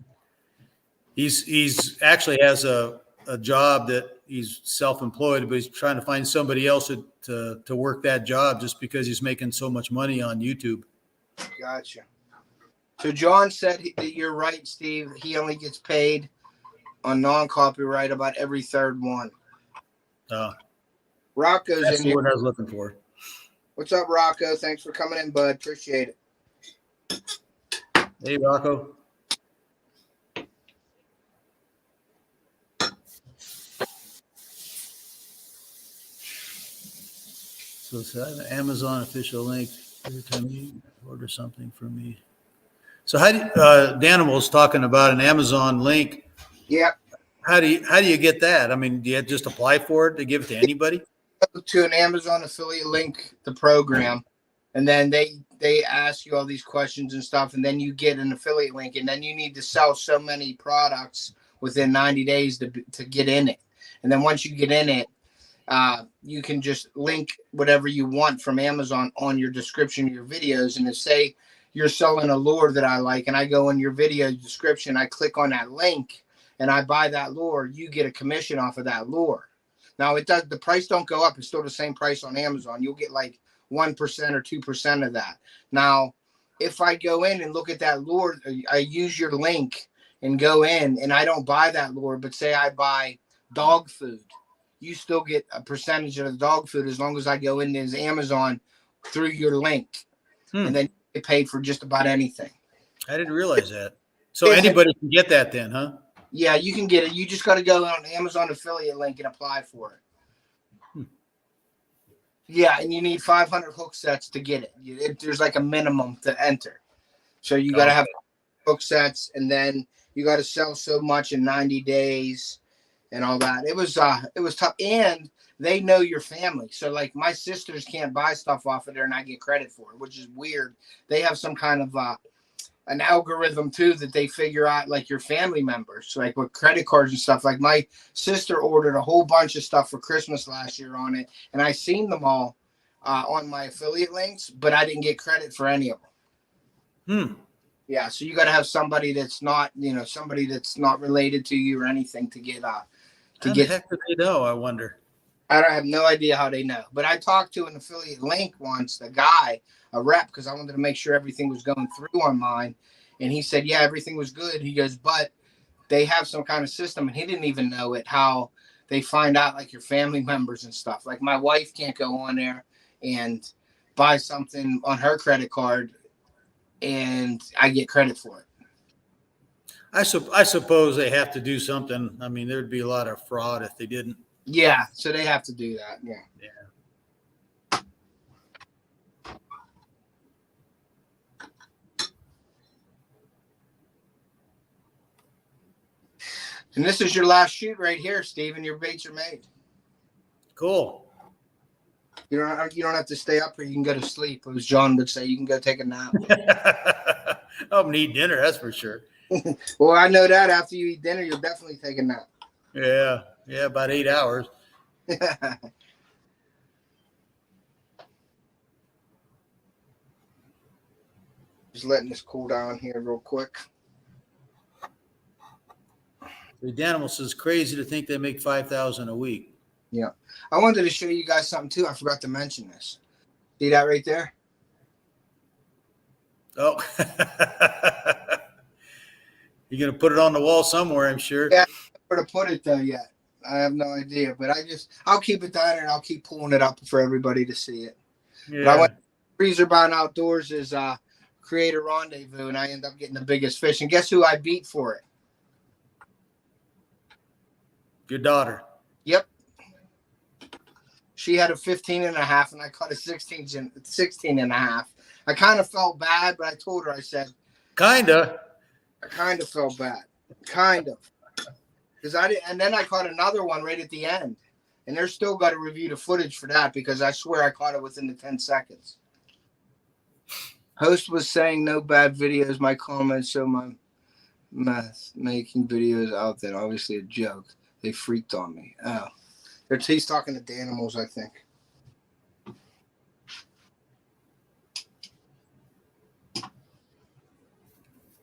He's actually has a job that he's self-employed, but he's trying to find somebody else to work that job just because he's making so much money on YouTube. Gotcha. So John said that you're right, Steve. He only gets paid on non-copyright about every third one. Rocco's That's in here. what I was looking for. What's up, Rocco? Thanks for coming in, bud. Appreciate it. Hey, Rocco. So it's an Amazon official link every time you order something from me. So how do Danimal's talking about an Amazon link? Yeah. How do you get that? I mean, do you just apply for it to give it to anybody? To an Amazon affiliate link, the program, and then they ask you all these questions and stuff, and then you get an affiliate link, and then you need to sell so many products within 90 days to get in it. And then once you get in it, you can just link whatever you want from Amazon on your description of your videos. And if say you're selling a lure that I like, and I go in your video description, I click on that link and I buy that lure, you get a commission off of that lure. Now the price don't go up. It's still the same price on Amazon. You'll get like 1% or 2% of that. Now, if I go in and look at that lure, I use your link and go in and I don't buy that lure, but say I buy dog food, you still get a percentage of the dog food as long as I go in as Amazon through your link. And then you get paid for just about anything. I didn't realize that. So anybody can get that then, huh? Yeah, you can get it. You just got to go on Amazon affiliate link and apply for it. Yeah, and you need 500 hook sets to get it. There's like a minimum to enter. So you got to have hook sets, and then you got to sell so much in 90 days and all that. It was tough, and they know your family. So like my sisters can't buy stuff off of there and I get credit for it, which is weird. They have some kind of an algorithm too that they figure out like your family members, like with credit cards and stuff. Like my sister ordered a whole bunch of stuff for Christmas last year on it, and I seen them all on my affiliate links, but I didn't get credit for any of them. Yeah, so you got to have somebody that's not, somebody that's not related to you or anything to get How the heck do they know? I wonder. I have no idea how they know, but I talked to an affiliate link once, the guy, a rep, because I wanted to make sure everything was going through on mine. And he said, yeah, everything was good. He goes, but they have some kind of system, and he didn't even know it, how they find out like your family members and stuff. Like my wife can't go on there and buy something on her credit card and I get credit for it. I suppose they have to do something. I mean, there'd be a lot of fraud if they didn't. Yeah, so they have to do that. Yeah. And this is your last shoot right here, Steven. Your baits are made. Cool. You don't have to stay up, or you can go to sleep. As John would say, you can go take a nap. I'm gonna eat dinner, that's for sure. Well, I know that after you eat dinner, you'll definitely take a nap. Yeah, about 8 hours. Just letting this cool down here real quick. The Danimal says crazy to think they make 5,000 a week. Yeah, I wanted to show you guys something too. I forgot to mention this. See that right there? Oh, you're gonna put it on the wall somewhere, I'm sure. Yeah, where to put it though yet. I have no idea, but I'll keep it down and I'll keep pulling it up for everybody to see it. Yeah. But I went Freezer Bound Outdoors is Creator Rendezvous, and I end up getting the biggest fish. And guess who I beat for it? Your daughter. Yep. She had a 15 and a half, and I caught a 16 and a half. I kind of felt bad, but I told her, I said, Kinda. I kind of felt bad. Kind of. Because I did, and then I caught another one right at the end. And they're still got to review the footage for that because I swear I caught it within the 10 seconds. Host was saying no bad videos. My comments show my mess making videos out there. Obviously a joke. They freaked on me. Oh. He's talking to the animals, I think.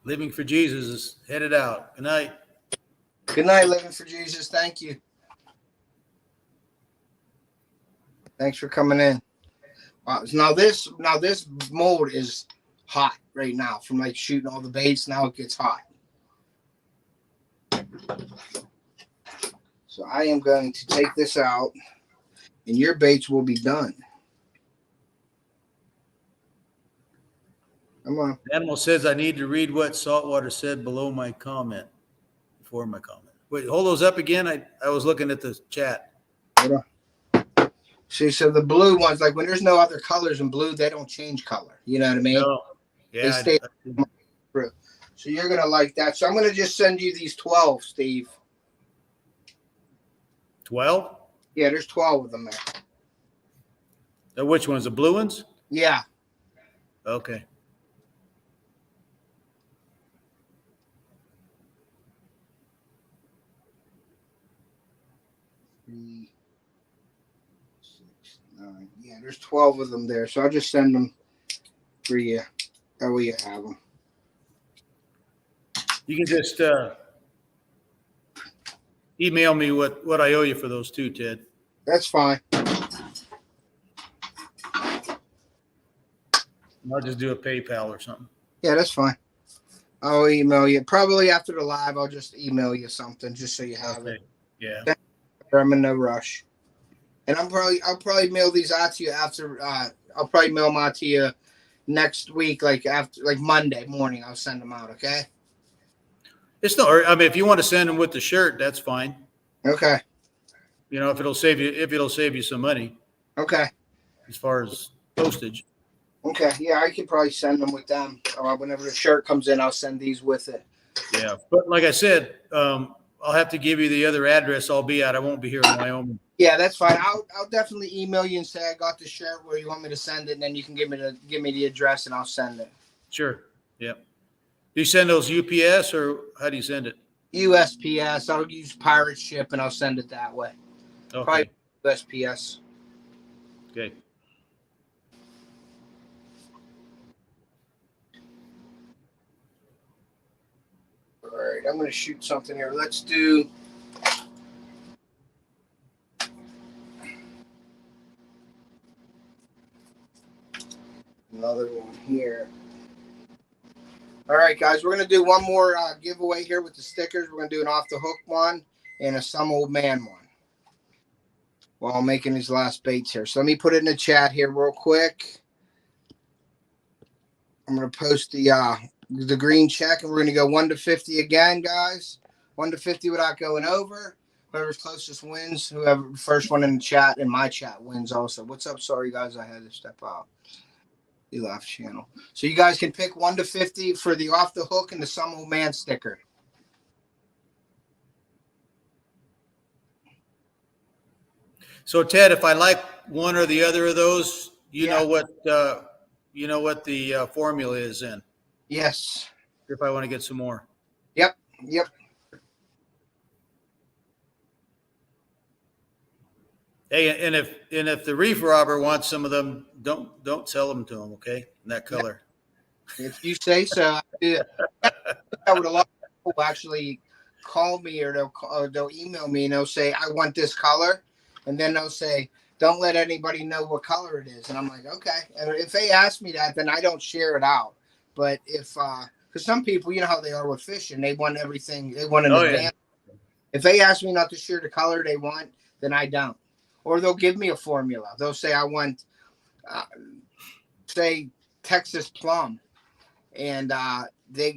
Living for Jesus is headed out. Good night. Good night, Living for Jesus. Thank you. Thanks for coming in. Now this mode is hot right now from like shooting all the baits. Now it gets hot. So I am going to take this out and your baits will be done. Come on. Animal says I need to read what Saltwater said below my comment. Before my comment. Wait, hold those up again. I was looking at the chat. Hold on. See, so the blue ones, like when there's no other colors in blue, they don't change color. You know what I mean? No. Yeah. They stay through. So you're going to like that. So I'm going to just send you these 12, Steve. 12? Yeah, there's 12 of them there. Which ones? The blue ones? Yeah. Okay. Three, 6, 9. Yeah, there's 12 of them there. So I'll just send them for you. That way you have them. You can just email me what I owe you for those two, Ted. That's fine. I'll just do a PayPal or something. Yeah, that's fine. I'll email you. Probably after the live, I'll just email you something just so you have it. Yeah. I'm in no rush. And I'll probably mail these out to you after I'll probably mail them out to you next week, like Monday morning. I'll send them out, okay? It's not, I mean, if you want to send them with the shirt, that's fine. Okay. You know, if it'll save you some money. Okay. As far as postage. Okay. Yeah, I can probably send them with them. Or whenever the shirt comes in, I'll send these with it. Yeah. But like I said, I'll have to give you the other address I'll be at. I won't be here in Wyoming. Yeah, that's fine. I'll definitely email you and say I got the shirt where you want me to send it, and then you can give me the address and I'll send it. Sure. Yep. Do you send those UPS or how do you send it? USPS. I'll use pirate ship and I'll send it that way. Okay. Probably USPS. Okay. All right, I'm going to shoot something here. Let's do another one here. All right, guys, we're going to do one more giveaway here with the stickers. We're going to do an off the hook one and a some old man one while I'm making these last baits here. So let me put it in the chat here real quick. I'm going to post the green check, and we're going to go 1 to 50 again, guys. 1 to 50 without going over. Whoever's closest wins. Whoever first one in the chat, in my chat, wins also. What's up? Sorry, guys, I had to step out. The live channel. So you guys can pick 1 to 50 for the off the hook and the some old man sticker. So Ted, if I like one or the other of those, you know what the formula is in. Yes. If I want to get some more. Yep. Hey, and if the reef robber wants some of them, don't sell them to him, okay? In that color. If you say so. I would a lot of people actually call me or they'll email me and they'll say, I want this color. And then they'll say, don't let anybody know what color it is. And I'm like, okay. And if they ask me that, then I don't share it out. But if, because some people, you know how they are with fishing, they want everything, they want an advance. Yeah. If they ask me not to share the color they want, then I don't. Or they'll give me a formula. They'll say, I want, say, Texas plum. And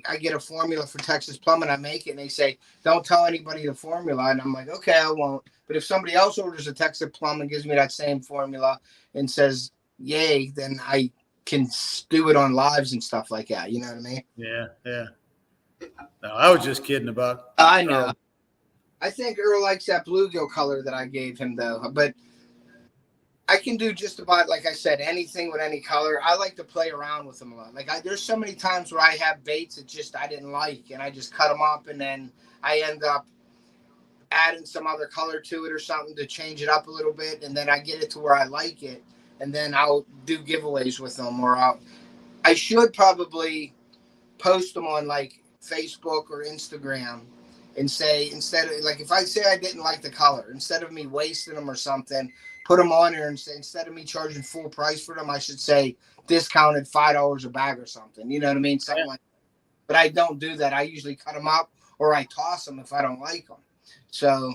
I get a formula for Texas plum and I make it, and they say, don't tell anybody the formula. And I'm like, okay, I won't. But if somebody else orders a Texas plum and gives me that same formula and says, yay, then I can do it on lives and stuff like that. You know what I mean? Yeah. Yeah. No, I was just kidding about. I know. I think Earl likes that bluegill color that I gave him, though. But I can do just about, like I said, anything with any color. I like to play around with them a lot. Like there's so many times where I have baits that just I didn't like, and I just cut them up, and then I end up adding some other color to it or something to change it up a little bit, and then I get it to where I like it, and then I'll do giveaways with them, or I should probably post them on like Facebook or Instagram and say, instead of, like, if I say I didn't like the color, instead of me wasting them or something, put them on there and say, instead of me charging full price for them, I should say discounted $5 a bag or something. You know what I mean? Something like that. But I don't do that. I usually cut them up or I toss them if I don't like them. So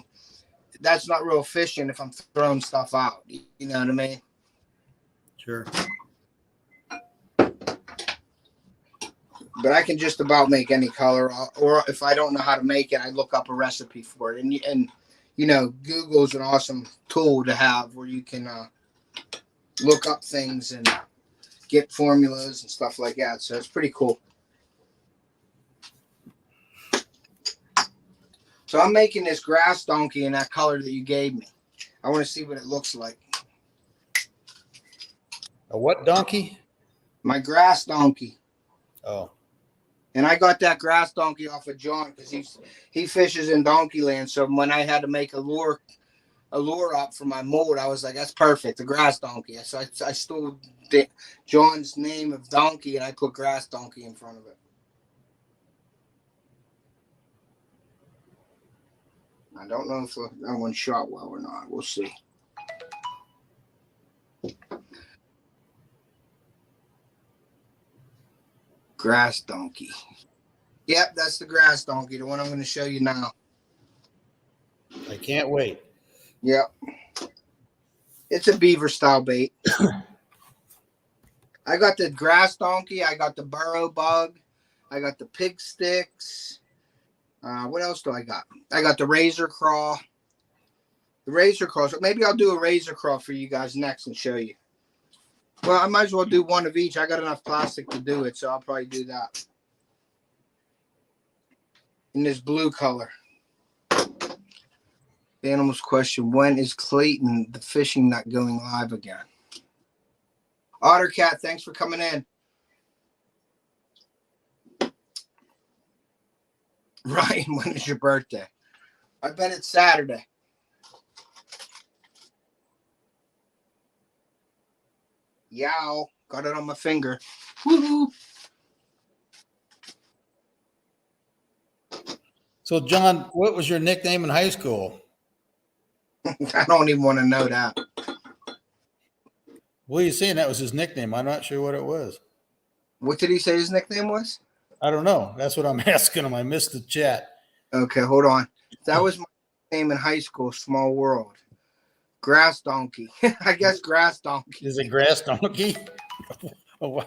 that's not real efficient if I'm throwing stuff out. You know what I mean? Sure. But I can just about make any color, or if I don't know how to make it, I look up a recipe for it. And you know, Google's an awesome tool to have where you can look up things and get formulas and stuff like that. So it's pretty cool. So I'm making this grass donkey in that color that you gave me. I want to see what it looks like. A what donkey? My grass donkey. Oh. And I got that grass donkey off of John because he fishes in donkey land. So when I had to make a lure up for my mold, I was like, that's perfect, the grass donkey. So I stole John's name of donkey and I put grass donkey in front of it. I don't know if that one shot well or not. We'll see. Grass donkey. Yep, that's the grass donkey, the one I'm going to show you now. I can't wait. Yep. It's a beaver style bait. I got the grass donkey. I got the burrow bug. I got the pig sticks. What else do I got? I got the razor craw. The razor craw. So maybe I'll do a razor craw for you guys next and show you. Well, I might as well do one of each. I got enough plastic to do it, so I'll probably do that. In this blue color. The animals question, when is Clayton the fishing nut going live again? Ottercat, thanks for coming in. Ryan, when is your birthday? I bet it's Saturday. Yow, got it on my finger. Woohoo! So, John, what was your nickname in high school? I don't even want to know that. What are you saying? That was his nickname. I'm not sure what it was. What did he say his nickname was? I don't know. That's what I'm asking him. I missed the chat. Okay, hold on. That was my name in high school, Small World. Grass donkey. I guess grass donkey. Is it grass donkey? Wonder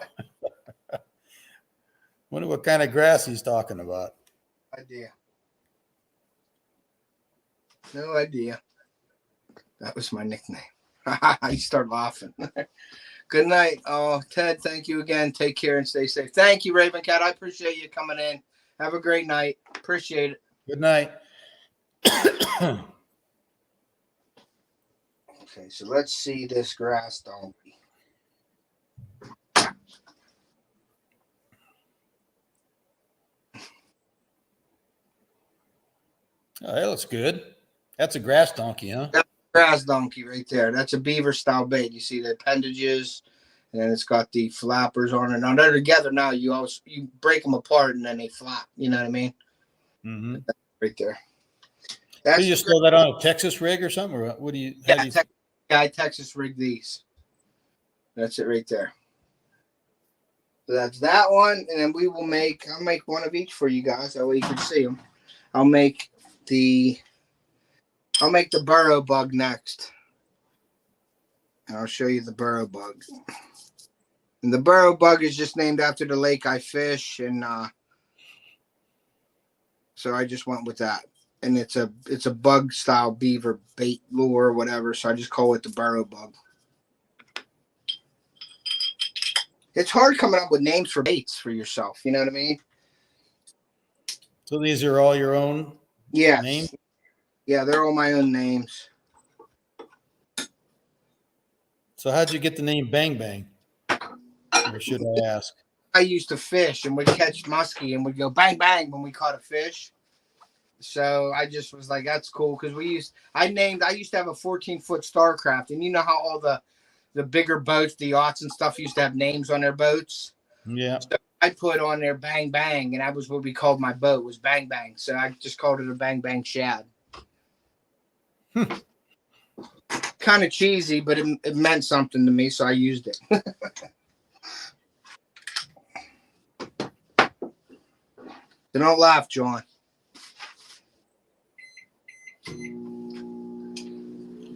what kind of grass he's talking about. Idea. No idea. That was my nickname. You start laughing. Good night. Oh, Ted, thank you again. Take care and stay safe. Thank you, Raven Cat. I appreciate you coming in. Have a great night. Appreciate it. Good night. Okay, so let's see this grass donkey. Oh, that looks good. That's a grass donkey, huh? That's a grass donkey right there. That's a beaver style bait. You see the appendages, and then it's got the flappers on it. Now they're together now. You break them apart and then they flap. You know what I mean? Mm-hmm. Right there. So you just throw that on a Texas rig or something, or what do you? Yeah, I Texas rig these. That's it right there. So that's that one, and then we will I'll make one of each for you guys. That way you can see them. I'll make the burrow bug next. And I'll show you the burrow bug. And the burrow bug is just named after the lake I fish, and So I just went with that. And it's a bug style beaver bait lure or whatever. So I just call it the burrow bug. It's hard coming up with names for baits for yourself. You know what I mean? So these are all your own Yes. names? Yeah, they're all my own names. So how'd you get the name Bang Bang? Or should I ask? I used to fish and would catch muskie and would go bang bang when we caught a fish. So I just was like, that's cool because I used to have a 14-foot Starcraft, and you know how all the bigger boats, the yachts and stuff used to have names on their boats. Yeah. So I put on there bang bang, and that was what we called my boat, was bang bang. So I just called it a bang bang shad. Kind of cheesy, but it meant something to me, so I used it. So don't laugh, John.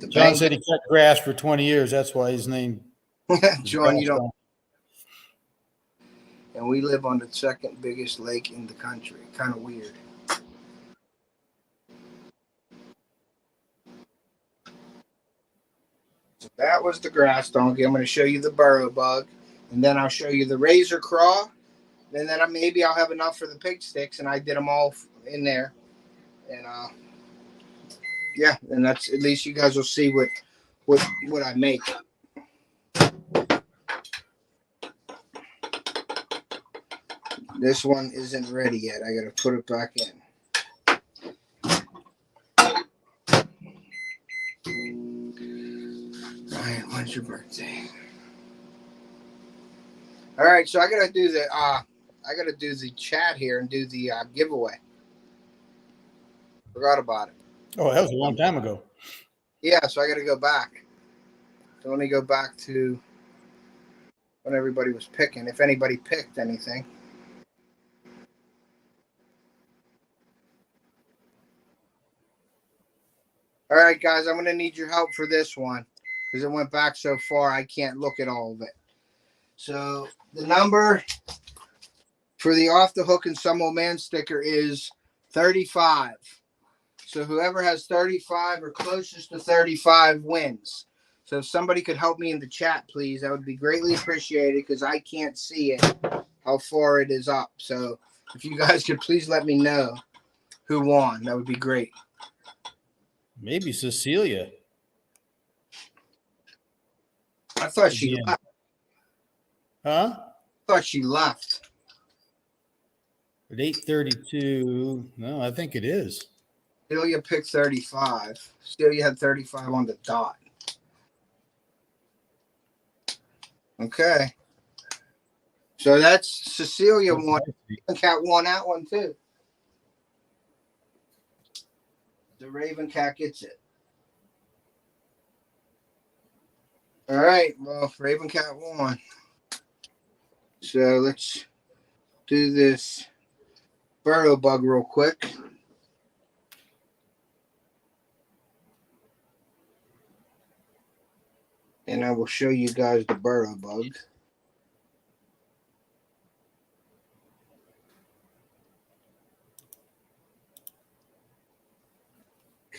John said he cut grass for 20 years. That's why his name. John, you don't. And we live on the second biggest lake in the country. Kind of weird. So that was the grass donkey. I'm going to show you the burrow bug, and then I'll show you the razor craw, and then maybe I'll have enough for the pig sticks, and I did them all in there. And yeah, and that's, at least you guys will see what I make. This one isn't ready yet. I got to put it back in. Ryan, when's your birthday? All right, so I gotta do the chat here and do the giveaway. Forgot about it. Oh, that was a long time ago. Yeah, so I got to go back. So let me go back to when everybody was picking, if anybody picked anything. All right, guys, I'm going to need your help for this one because it went back so far I can't look at all of it. So the number for the Off the Hook and Some Old Man sticker is 35. So whoever has 35 or closest to 35 wins. So if somebody could help me in the chat, please, that would be greatly appreciated because I can't see it, how far it is up. So if you guys could please let me know who won, that would be great. Maybe Cecilia. I thought she left. Huh? I thought she left. At 8:32. No, I think it is. Celia picked 35. Celia had 35 on the dot. Okay. So that's Cecilia won. Raven Cat won that one too. The Raven Cat gets it. All right. Well, Raven Cat won. So let's do this burrow bug real quick. And I will show you guys the burrow bug.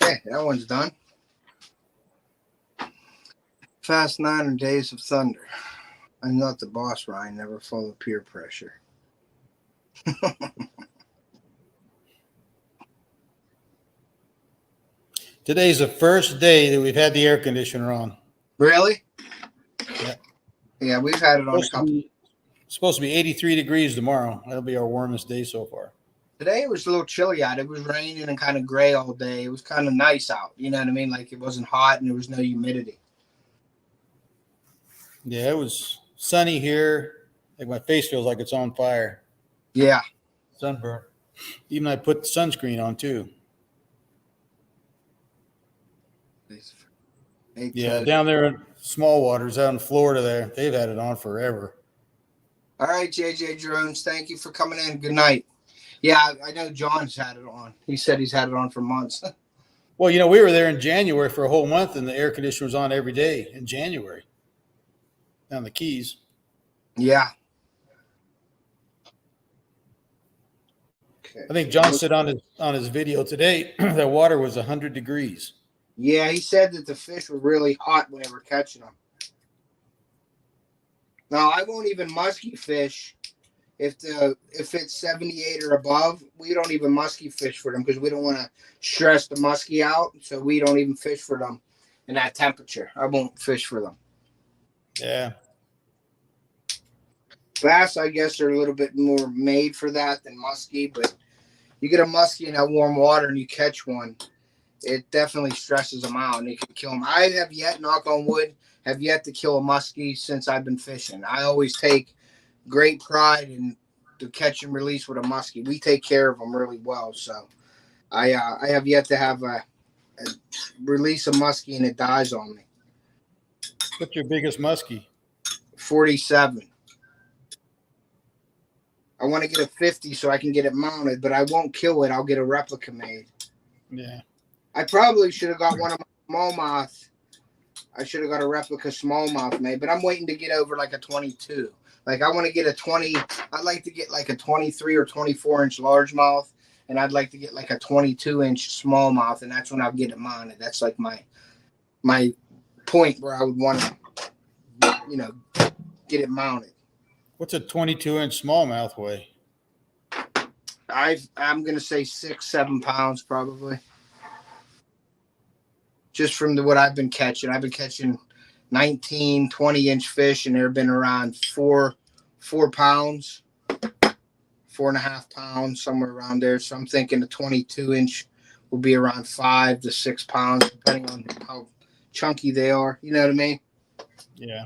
Okay, that one's done. Fast 9 and Days of Thunder. I'm not the boss, Ryan. Never follow peer pressure. Today's the first day that we've had the air conditioner on. Really? Yeah. Yeah, we've had it on a couple. It's supposed to be 83 degrees tomorrow. That'll be our warmest day so far. Today it was a little chilly out. It was raining and kind of gray all day. It was kind of nice out. You know what I mean? Like it wasn't hot and there was no humidity. Yeah, it was sunny here. Like my face feels like it's on fire. Yeah. Sunburn. Even I put sunscreen on too. Yeah, down there in Small Waters out in Florida there, they've had it on forever. All right, JJ Drones, thank you for coming in. Good night. Yeah, I know John's had it on. He said he's had it on for months. Well, you know, we were there in January for a whole month, and the air conditioner was on every day in January down the Keys. Yeah. Okay. I think John said on his video today that water was 100 degrees. Yeah, he said that the fish were really hot when they were catching them. Now I won't even musky fish if it's 78 or above. We don't even musky fish for them because we don't want to stress the musky out. So we don't even fish for them in that temperature. I won't fish for them. Yeah. Bass, I guess, are a little bit more made for that than musky, but you get a muskie in that warm water and you catch one, it definitely stresses them out and it can kill them. I have yet, knock on wood, have yet to kill a muskie since I've been fishing. I always take great pride in the catch and release with a muskie. We take care of them really well. So I have yet to have a release a muskie and it dies on me. What's your biggest muskie? 47. I want to get a 50 so I can get it mounted, but I won't kill it. I'll get a replica made. Yeah. I probably should have got one of my smallmouth. I should have got a replica smallmouth made, but I'm waiting to get over like a 22. Like I want to get a 20. I'd like to get like a 23 or 24-inch largemouth, and I'd like to get like a 22-inch smallmouth, and that's when I'll get it mounted. That's like my point where I would want to, get it mounted. What's a 22-inch smallmouth weigh? I'm gonna say 6-7 pounds probably. Just from what I've been catching. I've been catching 19, 20-inch fish, and they've been around 4 pounds, 4.5 pounds, somewhere around there. So I'm thinking the 22-inch will be around 5 to 6 pounds, depending on how chunky they are. You know what I mean? Yeah.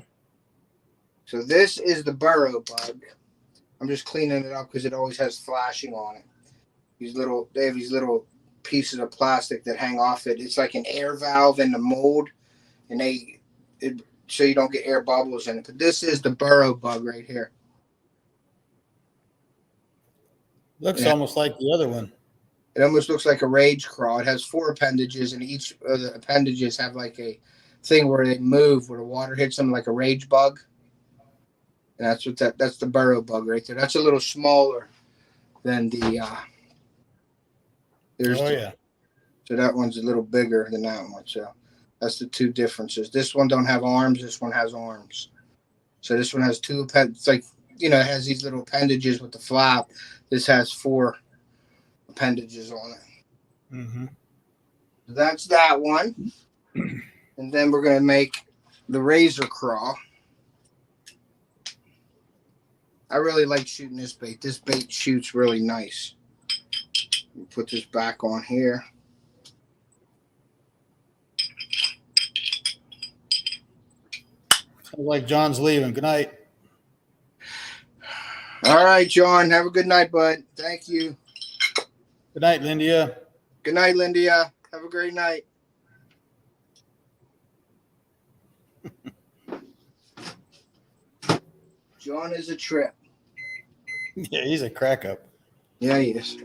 So this is the burrow bug. I'm just cleaning it up because it always has flashing on it. They have these little pieces of plastic that hang off it. It's like an air valve in the mold, and so you don't get air bubbles in it. But this is the burrow bug right here. Looks almost like the other one. It almost looks like a rage crawl. It has 4 appendages, and each of the appendages have like a thing where they move, where the water hits them like a rage bug. And that's the burrow bug right there. That's a little smaller than the so that one's a little bigger than that one. So that's the two differences. This one don't have arms, this one has arms. So this one has 2 it's like, it has these little appendages with the flap. This has 4 appendages on it. Mm-hmm. So that's that one. And then we're gonna make the razor craw. I really like shooting this bait. This bait shoots really nice. Put this back on here. Sounds like John's leaving. Good night. All right, John. Have a good night, bud. Thank you. Good night, Lindia. Good night, Lindia. Have a great night. John is a trip. Yeah, he's a crack up. Yeah, he is.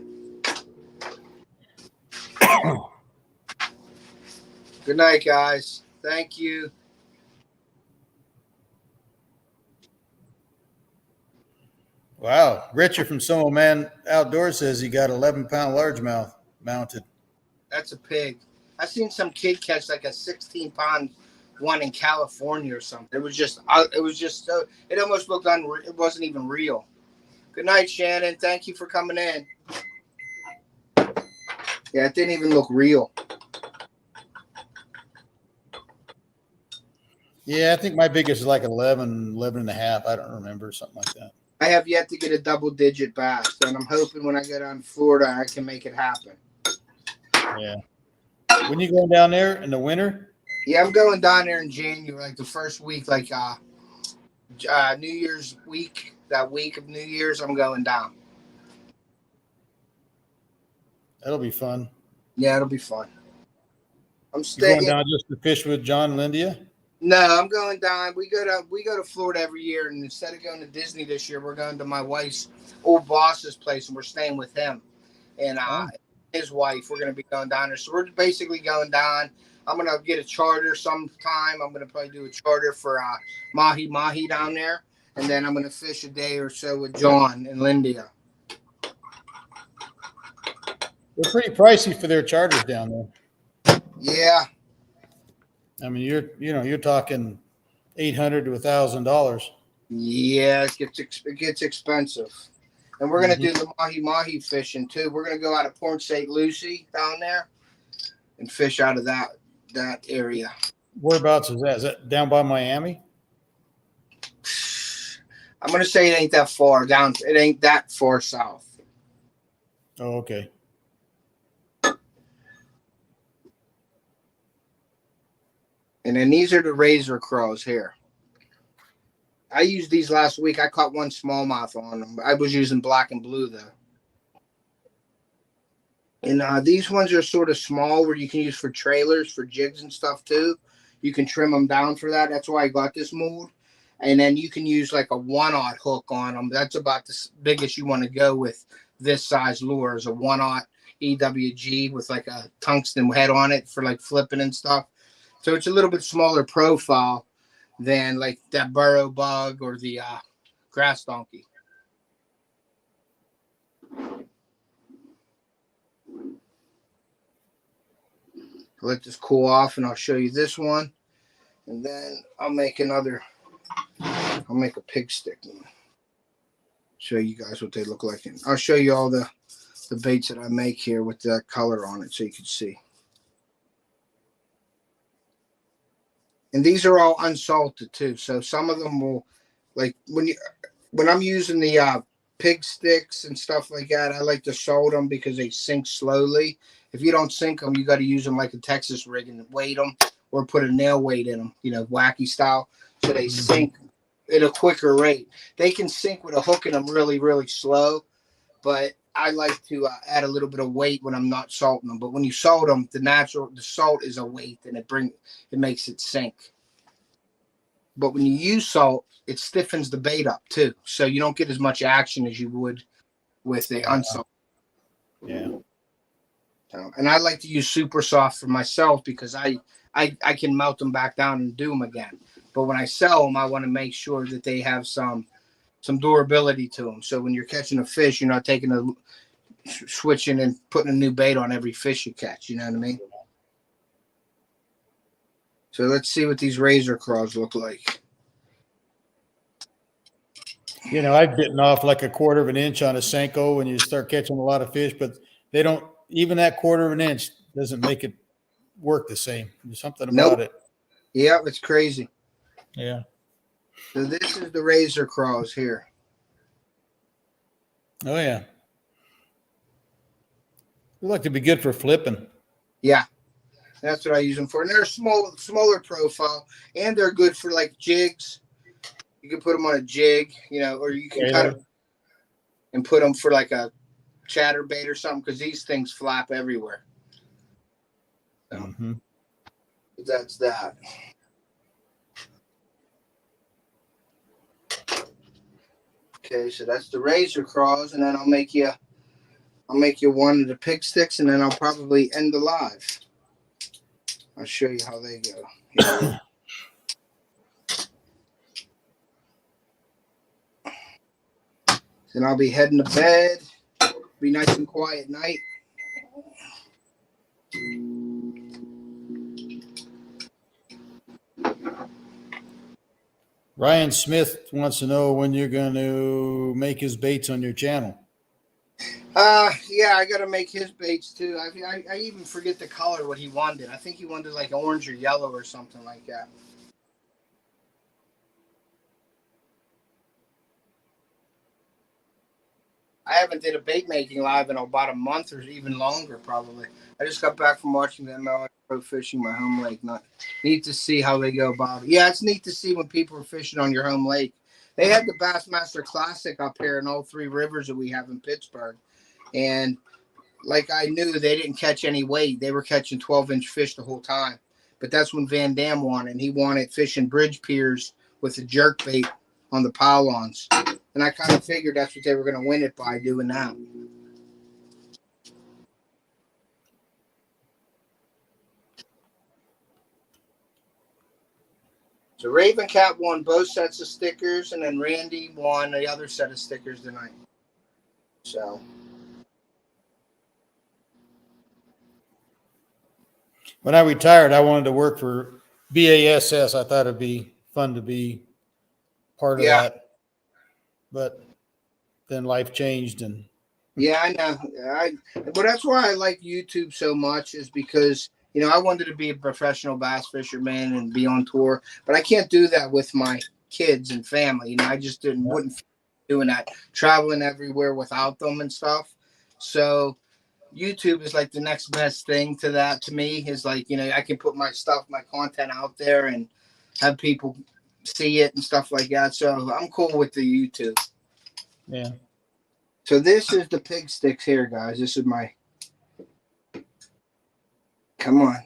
Good night, guys. Thank you. Wow. Richard from Somo Man Outdoors says he got 11-pound largemouth mounted. That's a pig. I seen some kid catch like a 16-pound one in California or something. It was just so, it almost looked unreal. It wasn't even real. Good night, Shannon. Thank you for coming in. Yeah, it didn't even look real. Yeah, I think my biggest is like 11 and a half. I don't remember, something like that. I have yet to get a double-digit bass, and I'm hoping when I get on Florida, I can make it happen. Yeah. When you going down there in the winter? Yeah, I'm going down there in January, like the first week, like New Year's week. That week of New Year's, I'm going down. That'll be fun. Yeah, it'll be fun. I'm staying. You going down just to fish with John and Lindia? No, I'm going down. We go to Florida every year, and instead of going to Disney this year, we're going to my wife's old boss's place, and we're staying with him and his wife. We're going to be going down there, so we're basically going down. I'm going to get a charter sometime. I'm going to probably do a charter for mahi down there, and then I'm going to fish a day or so with John and Lindia. They're pretty pricey for their charters down there. Yeah. I mean, you're talking $800 to $1,000. Yeah, it gets expensive. And we're gonna do the mahi fishing too. We're gonna go out of Port St. Lucie down there and fish out of that area. Whereabouts is that? Is that down by Miami? I'm gonna say it ain't that far down. It ain't that far south. Oh, okay. And then these are the razor craws here. I used these last week. I caught one smallmouth on them. I was using black and blue though. And these ones are sort of small where you can use for trailers, for jigs and stuff too. You can trim them down for that. That's why I got this mold. And then you can use like a 1/0 hook on them. That's about the biggest you want to go with this size lure is a 1/0 EWG with like a tungsten head on it for like flipping and stuff. So it's a little bit smaller profile than like that burrow bug or the grass donkey. Let this cool off and I'll show you this one. And then I'll make a pig stick one. Show you guys what they look like. And I'll show you all the baits that I make here with that color on it so you can see. And these are all unsalted too. So some of them will, like when I'm using the pig sticks and stuff like that, I like to salt them because they sink slowly. If you don't sink them, you got to use them like a Texas rig and weight them or put a nail weight in them, wacky style. So they sink at a quicker rate. They can sink with a hook in them really, really slow. But I like to add a little bit of weight when I'm not salting them. But when you salt them, the salt is a weight and it makes it sink. But when you use salt, it stiffens the bait up too. So you don't get as much action as you would with the unsalted. Yeah. And I like to use super soft for myself because I can melt them back down and do them again. But when I sell them, I want to make sure that they have some durability to them. So when you're catching a fish, you're not switching and putting a new bait on every fish you catch. You know what I mean? So let's see what these razor craws look like. I've bitten off like 1/4 of an inch on a Senko when you start catching a lot of fish, but they don't, even that 1/4 of an inch doesn't make it work the same. There's something about it. Yeah, it's crazy. Yeah. So this is the razor craws here. Oh yeah. They like to be good for flipping. Yeah. That's what I use them for. And they're smaller profile, and they're good for like jigs. You can put them on a jig, or you can cut them and put them for like a chatterbait or something because these things flap everywhere. So that's that. Okay, so that's the razor craws, and then I'll make you one of the pig sticks, and then I'll probably end the live. I'll show you how they go. Yeah. Then I'll be heading to bed. Be nice and quiet night. Ryan Smith wants to know when you're going to make his baits on your channel. Yeah, I gotta make his baits too. I even forget the color what he wanted. I think he wanted like orange or yellow or something like that. I haven't did a bait making live in about a month or even longer probably. I just got back from watching the MLA Pro fishing my home lake. Neat to see how they go, Bob. Yeah, it's neat to see when people are fishing on your home lake. They had the Bassmaster Classic up here in all 3 rivers that we have in Pittsburgh. And like I knew they didn't catch any weight. They were catching 12-inch fish the whole time. But that's when Van Dam won, and he wanted fishing bridge piers with a jerk bait on the pylons. And I kind of figured that's what they were going to win it by doing that. So Raven Cat won both sets of stickers, and then Randy won the other set of stickers tonight. So When I retired, I wanted to work for BASS. I thought it'd be fun to be part of Yeah. that, but then life changed and Yeah, I know. But that's why I like YouTube so much is because, I wanted to be a professional bass fisherman and be on tour, but I can't do that with my kids and family. I just wouldn't feel doing that, traveling everywhere without them and stuff. So YouTube is like the next best thing to that to me is like, I can put my stuff, my content out there and have people see it and stuff like that. So I'm cool with the YouTube. yeah. So this is the pig sticks here, guys. This is my, come on.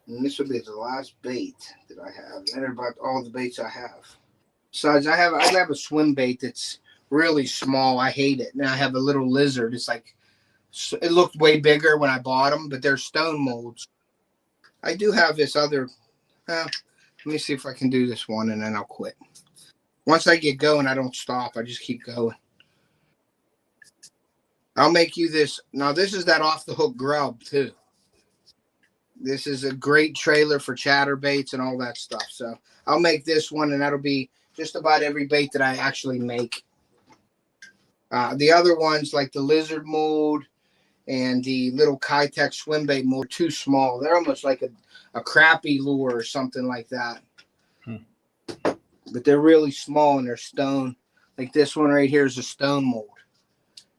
And this will be the last bait that I have. That are about all the baits I have. Besides, I have a swim bait that's really small. I hate it. And I have a little lizard. It's like, it looked way bigger when I bought them, but they're stone molds. I do have this other, let me see if I can do this one and then I'll quit. Once I get going, I don't stop. I just keep going. I'll make you this. Now, this is that off the hook grub too. This is a great trailer for chatterbaits and all that stuff. So I'll make this one and that'll be just about every bait that I actually make. The other ones like the lizard mold and the little Kitech swim bait mold are too small. They're almost like a crappie lure or something like that. But they're really small and they're stone. Like this one right here is a stone mold.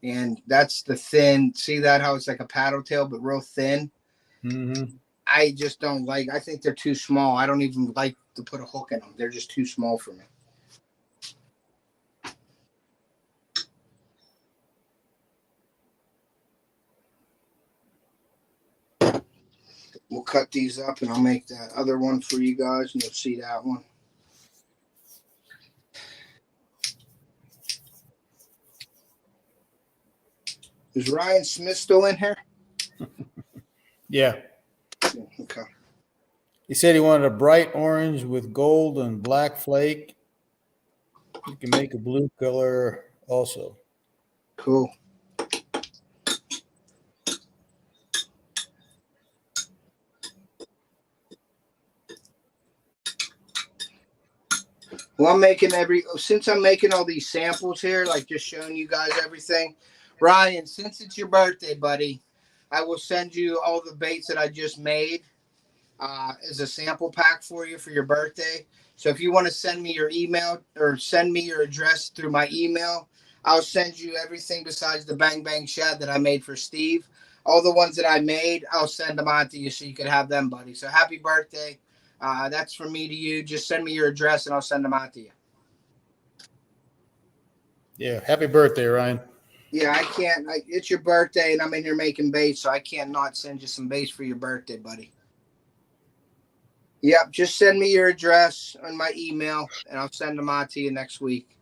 And that's the thin. See that how it's like a paddle tail, but real thin? Mm-hmm. I just don't like. I think they're too small. I don't even like to put a hook in them. They're just too small for me. We'll cut these up and I'll make that other one for you guys and you'll see that one. Is Ryan Smith still in here? Yeah. Okay. He said he wanted a bright orange with gold and black flake. You can make a blue color also. Cool. Well, since I'm making all these samples here, like just showing you guys everything. Ryan, since it's your birthday, buddy, I will send you all the baits that I just made as a sample pack for you for your birthday. So if you want to send me your email or send me your address through my email, I'll send you everything besides the Bang Bang Shad that I made for Steve. All the ones that I made, I'll send them on to you so you can have them, buddy. So happy birthday. That's from me to you. Just send me your address and I'll send them out to you. Yeah. Happy birthday, Ryan. Yeah, I can't. It's your birthday and I'm in here making baits, so I can't not send you some baits for your birthday, buddy. Yep, just send me your address on my email and I'll send them out to you next week.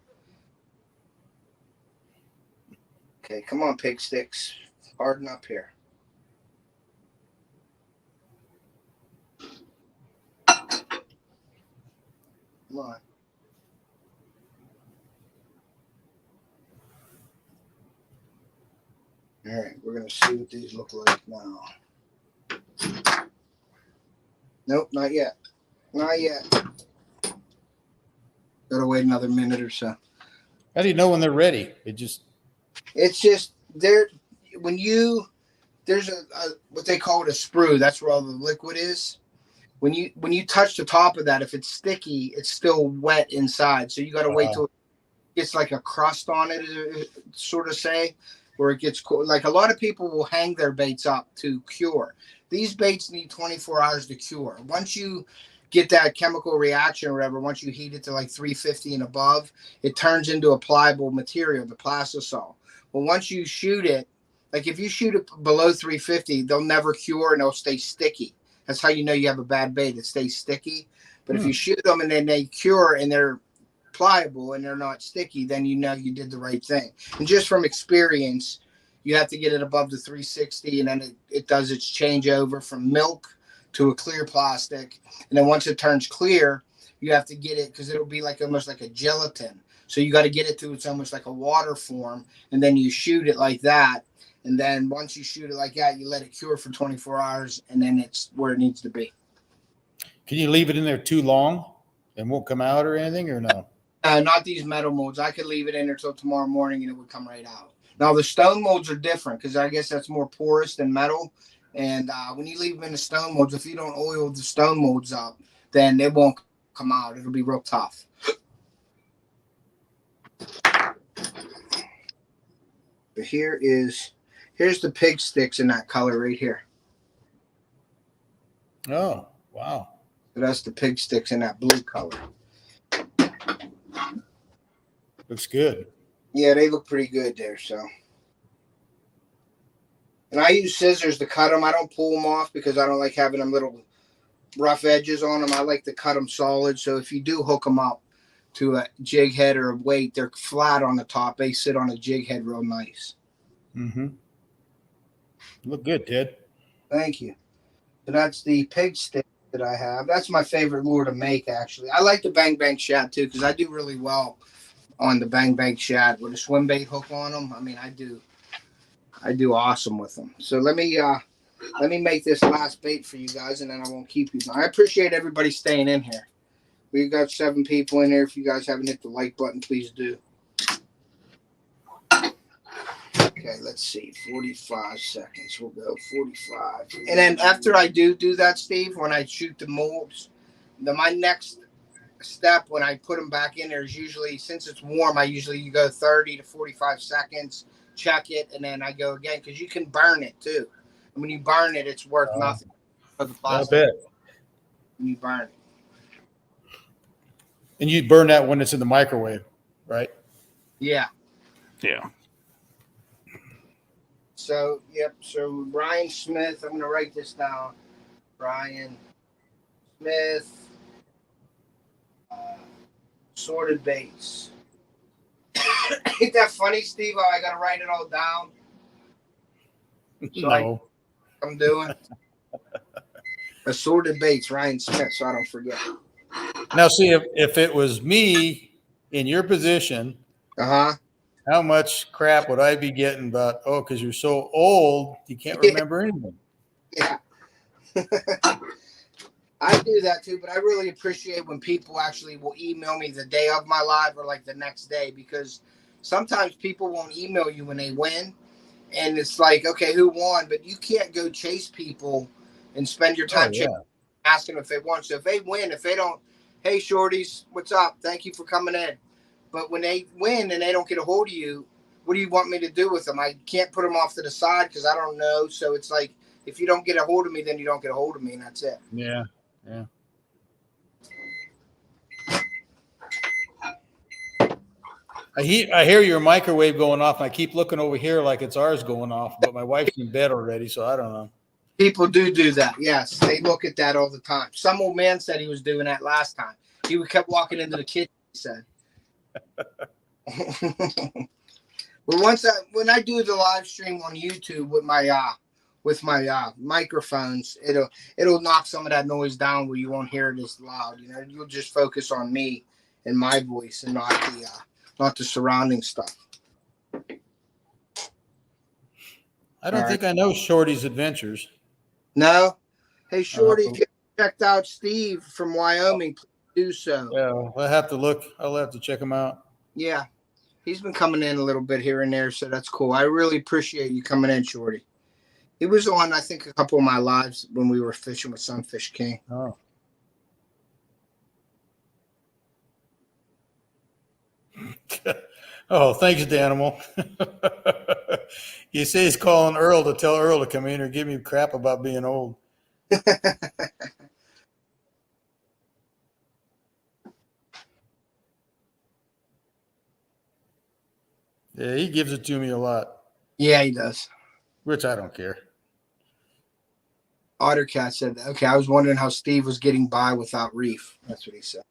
Okay, come on, pig sticks. Harden up here. Come on. All right, we're going to see what these look like now. Nope, not yet. Not yet. Gotta wait another minute or so. How do you know when they're ready? It's just there when there's a what they call it a sprue. That's where all the liquid is. When you touch the top of that, if it's sticky, it's still wet inside. So you got to wait till it gets like a crust on it, sort of say, where it gets cool. Like a lot of people will hang their baits up to cure. These baits need 24 hours to cure. Once you get that chemical reaction or whatever, once you heat it to like 350 and above, it turns into a pliable material, the plastisol. Well, once you shoot it, like if you shoot it below 350, they'll never cure and they'll stay sticky. That's how you know you have a bad bait. It stays sticky. But if you shoot them and then they cure and they're pliable and they're not sticky, then you know you did the right thing. And just from experience, you have to get it above the 360 and then it does its changeover from milk to a clear plastic. And then once it turns clear, you have to get it because it'll be like almost like a gelatin. So you got to get it to it's almost like a water form, and then you shoot it like that. And then once you shoot it like that, you let it cure for 24 hours, and then it's where it needs to be. Can you leave it in there too long and won't come out or anything, or no? Not these metal molds. I could leave it in there till tomorrow morning, and it would come right out. Now the stone molds are different because I guess that's more porous than metal. And when you leave them in the stone molds, if you don't oil the stone molds up, then it won't come out. It'll be real tough. But here's the pig sticks in that color right here. Oh, wow. So that's the pig sticks in that blue color. Looks good. Yeah, they look pretty good there. So, and I use scissors to cut them. I don't pull them off because I don't like having them little rough edges on them. I like to cut them solid. So if you do hook them up to a jig head or a weight, they're flat on the top. They sit on a jig head real nice. Mm-hmm. Look good, Ted. Thank you. So that's the pig stick that I have. That's my favorite lure to make, actually. I like the Bang Bang Shad, too, because I do really well on the Bang Bang Shad with a swim bait hook on them. I mean, I do awesome with them. So let me make this last bait for you guys, and then I won't keep you. I appreciate everybody staying in here. We've got 7 people in here. If you guys haven't hit the like button, please do. Okay, let's see. 45 seconds. We'll go 45. And then after I do that, Steve, when I shoot the molds, my next step when I put them back in there is usually, since it's warm, you go 30 to 45 seconds, check it, and then I go again because you can burn it too. And when you burn it, it's worth nothing for the plastic. I bet. When you burn it. And you burn that when it's in the microwave, right? Yeah. Yeah. So, yep. So, Ryan Smith, I'm going to write this down. Ryan Smith, sorted baits. Ain't that funny, Steve? I got to write it all down. So no. I'm doing assorted baits, Ryan Smith, so I don't forget. Now, see, if it was me in your position, how much crap would I be getting about, because you're so old, you can't remember anything. Yeah. I do that too, but I really appreciate when people actually will email me the day of my live or like the next day, because sometimes people won't email you when they win. And it's like, okay, who won? But you can't go chase people and spend your time asking them if they won. So if they win, if they don't, hey, shorties, what's up? Thank you for coming in. But when they win and they don't get a hold of you, what do you want me to do with them? I can't put them off to the side because I don't know. So it's like, if you don't get a hold of me, then you don't get a hold of me, and that's it. Yeah, yeah. I hear your microwave going off, and I keep looking over here like it's ours going off, but my wife's in bed already, so I don't know. People do that, yes. They look at that all the time. Some old man said he was doing that last time. He kept walking into the kitchen, he said. Well, when I do the live stream on YouTube with my microphones, it'll knock some of that noise down where you won't hear it as loud. You know, you'll just focus on me and my voice and not the surrounding stuff. I don't think I know Shorty's adventures. No? Hey, Shorty, if you checked out Steve from Wyoming, please do so. Yeah, I'll have to look. I'll have to check him out. Yeah. He's been coming in a little bit here and there, so that's cool. I really appreciate you coming in, Shorty. He was on, I think, a couple of my lives when we were fishing with Sunfish King. Oh. Oh, thanks, Danimal. You say he's calling Earl to tell Earl to come in or give me crap about being old. Yeah, he gives it to me a lot. Yeah, he does. Which I don't care. Ottercat said that. Okay, I was wondering how Steve was getting by without Reef. That's what he said.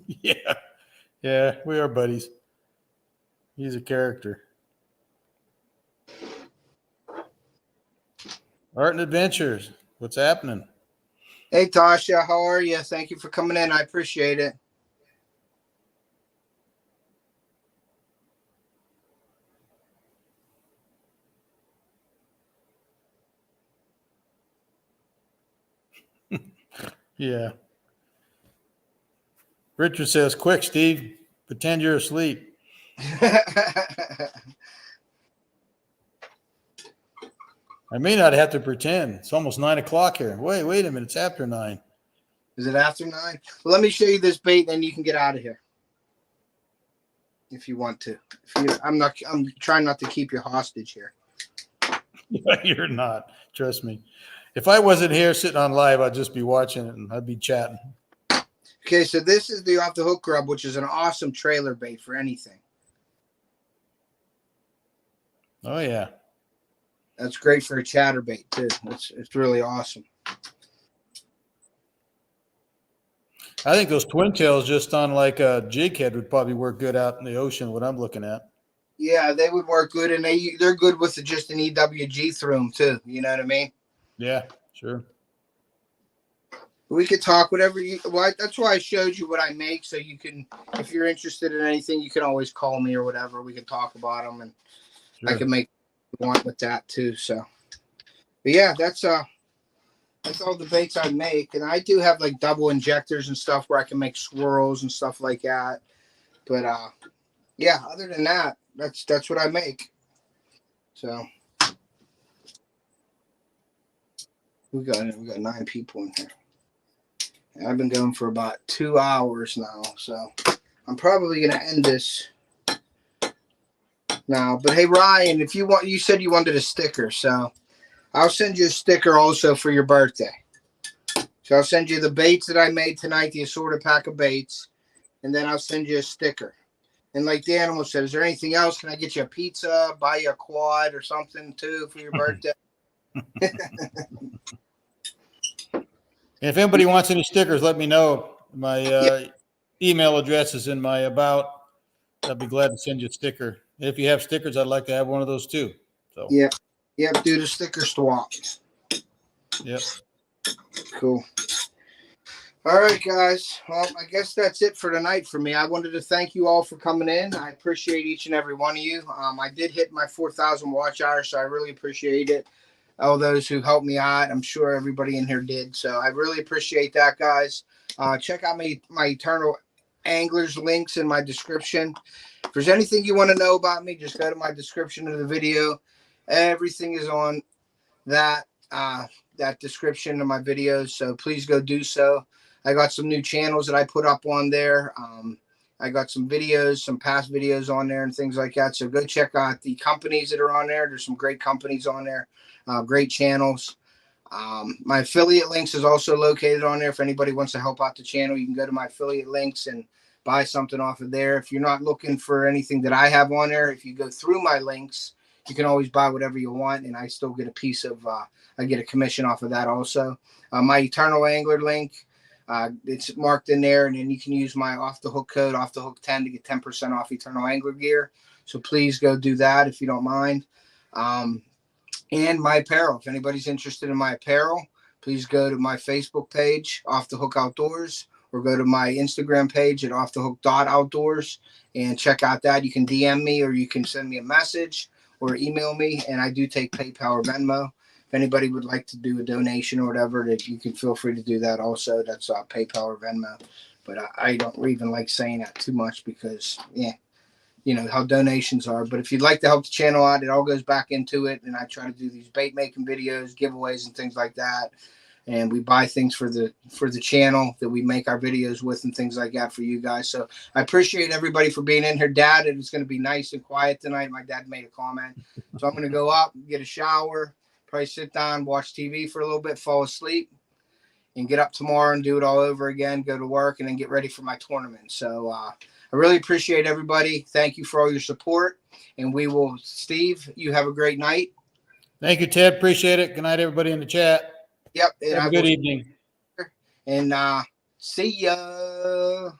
Yeah. Yeah, we are buddies. He's a character. Art and Adventures. What's happening? Hey, Tasha. How are you? Thank you for coming in. I appreciate it. Yeah. Richard says, quick, Steve, pretend you're asleep. I may not have to pretend. It's almost 9 o'clock here. Wait a minute. It's after 9. Is it after 9? Well, let me show you this bait, and then you can get out of here if you want to. I'm trying not to keep you hostage here. You're not. Trust me. If I wasn't here sitting on live, I'd just be watching it and I'd be chatting. Okay, so this is the Off the Hook Grub, which is an awesome trailer bait for anything. Oh, yeah. That's great for a chatterbait, too. It's really awesome. I think those twin tails just on like a jig head would probably work good out in the ocean, what I'm looking at. Yeah, they would work good, and they're good with just an EWG through them, too. You know what I mean? Yeah, sure. We could talk whatever you well, that's why I showed you what I make, so you can, if you're interested in anything, you can always call me or whatever. We can talk about them, and sure. I can make what you want with that too. So, but yeah, that's all the baits I make, and I do have like double injectors and stuff where I can make swirls and stuff like that. But yeah, other than that, that's what I make. So we got 9 people in here. I've been going for about 2 hours now, so I'm probably going to end this now. But hey, Ryan, if you want, you said you wanted a sticker, so I'll send you a sticker also for your birthday. So I'll send you the baits that I made tonight, the assorted pack of baits, and then I'll send you a sticker. And like the animal said, is there anything else? Can I get you a pizza, buy you a quad or something too for your birthday? If anybody wants any stickers, let me know. My email address is in my about. I'd be glad to send you a sticker. If you have stickers, I'd like to have one of those too. So yep, do the sticker swap. Yep. Cool. All right, guys. Well, I guess that's it for tonight for me. I wanted to thank you all for coming in. I appreciate each and every one of you. I did hit my 4,000 watch hours, so I really appreciate it. All those who helped me out, I'm sure everybody in here did. So I really appreciate that, guys. Check out my Eternal Anglers links in my description. If there's anything you want to know about me, just go to my description of the video. Everything is on that description of my videos, so please go do so. I got some new channels that I put up on there. I got some videos, some past videos on there and things like that. So go check out the companies that are on there. There's some great companies on there, great channels. My affiliate links is also located on there. If anybody wants to help out the channel, you can go to my affiliate links and buy something off of there. If you're not looking for anything that I have on there, if you go through my links, you can always buy whatever you want, and I still get a piece of, I get a commission off of that also. My Eternal Angler link, it's marked in there, and then you can use my Off the Hook code, Off the Hook 10, to get 10% off Eternal Angler gear. So please go do that if you don't mind. And my apparel. If anybody's interested in my apparel, please go to my Facebook page, Off the Hook Outdoors, or go to my Instagram page at offthehook.outdoors and check out that. You can DM me, or you can send me a message or email me, and I do take PayPal or Venmo. If anybody would like to do a donation or whatever, that you can feel free to do that also. That's PayPal or Venmo. But I don't even like saying that too much because, yeah, you know how donations are. But if you'd like to help the channel out, it all goes back into it. And I try to do these bait making videos, giveaways, and things like that. And we buy things for the channel that we make our videos with and things like that for you guys. So I appreciate everybody for being in here. Dad, it's going to be nice and quiet tonight. My dad made a comment. So I'm going to go up, get a shower, probably sit down, watch TV for a little bit, fall asleep, and get up tomorrow and do it all over again, go to work, and then get ready for my tournament. So I really appreciate everybody. Thank you for all your support. And Steve, you have a great night. Thank you, Ted. Appreciate it. Good night, everybody in the chat. Yep. Have a good evening. And see ya.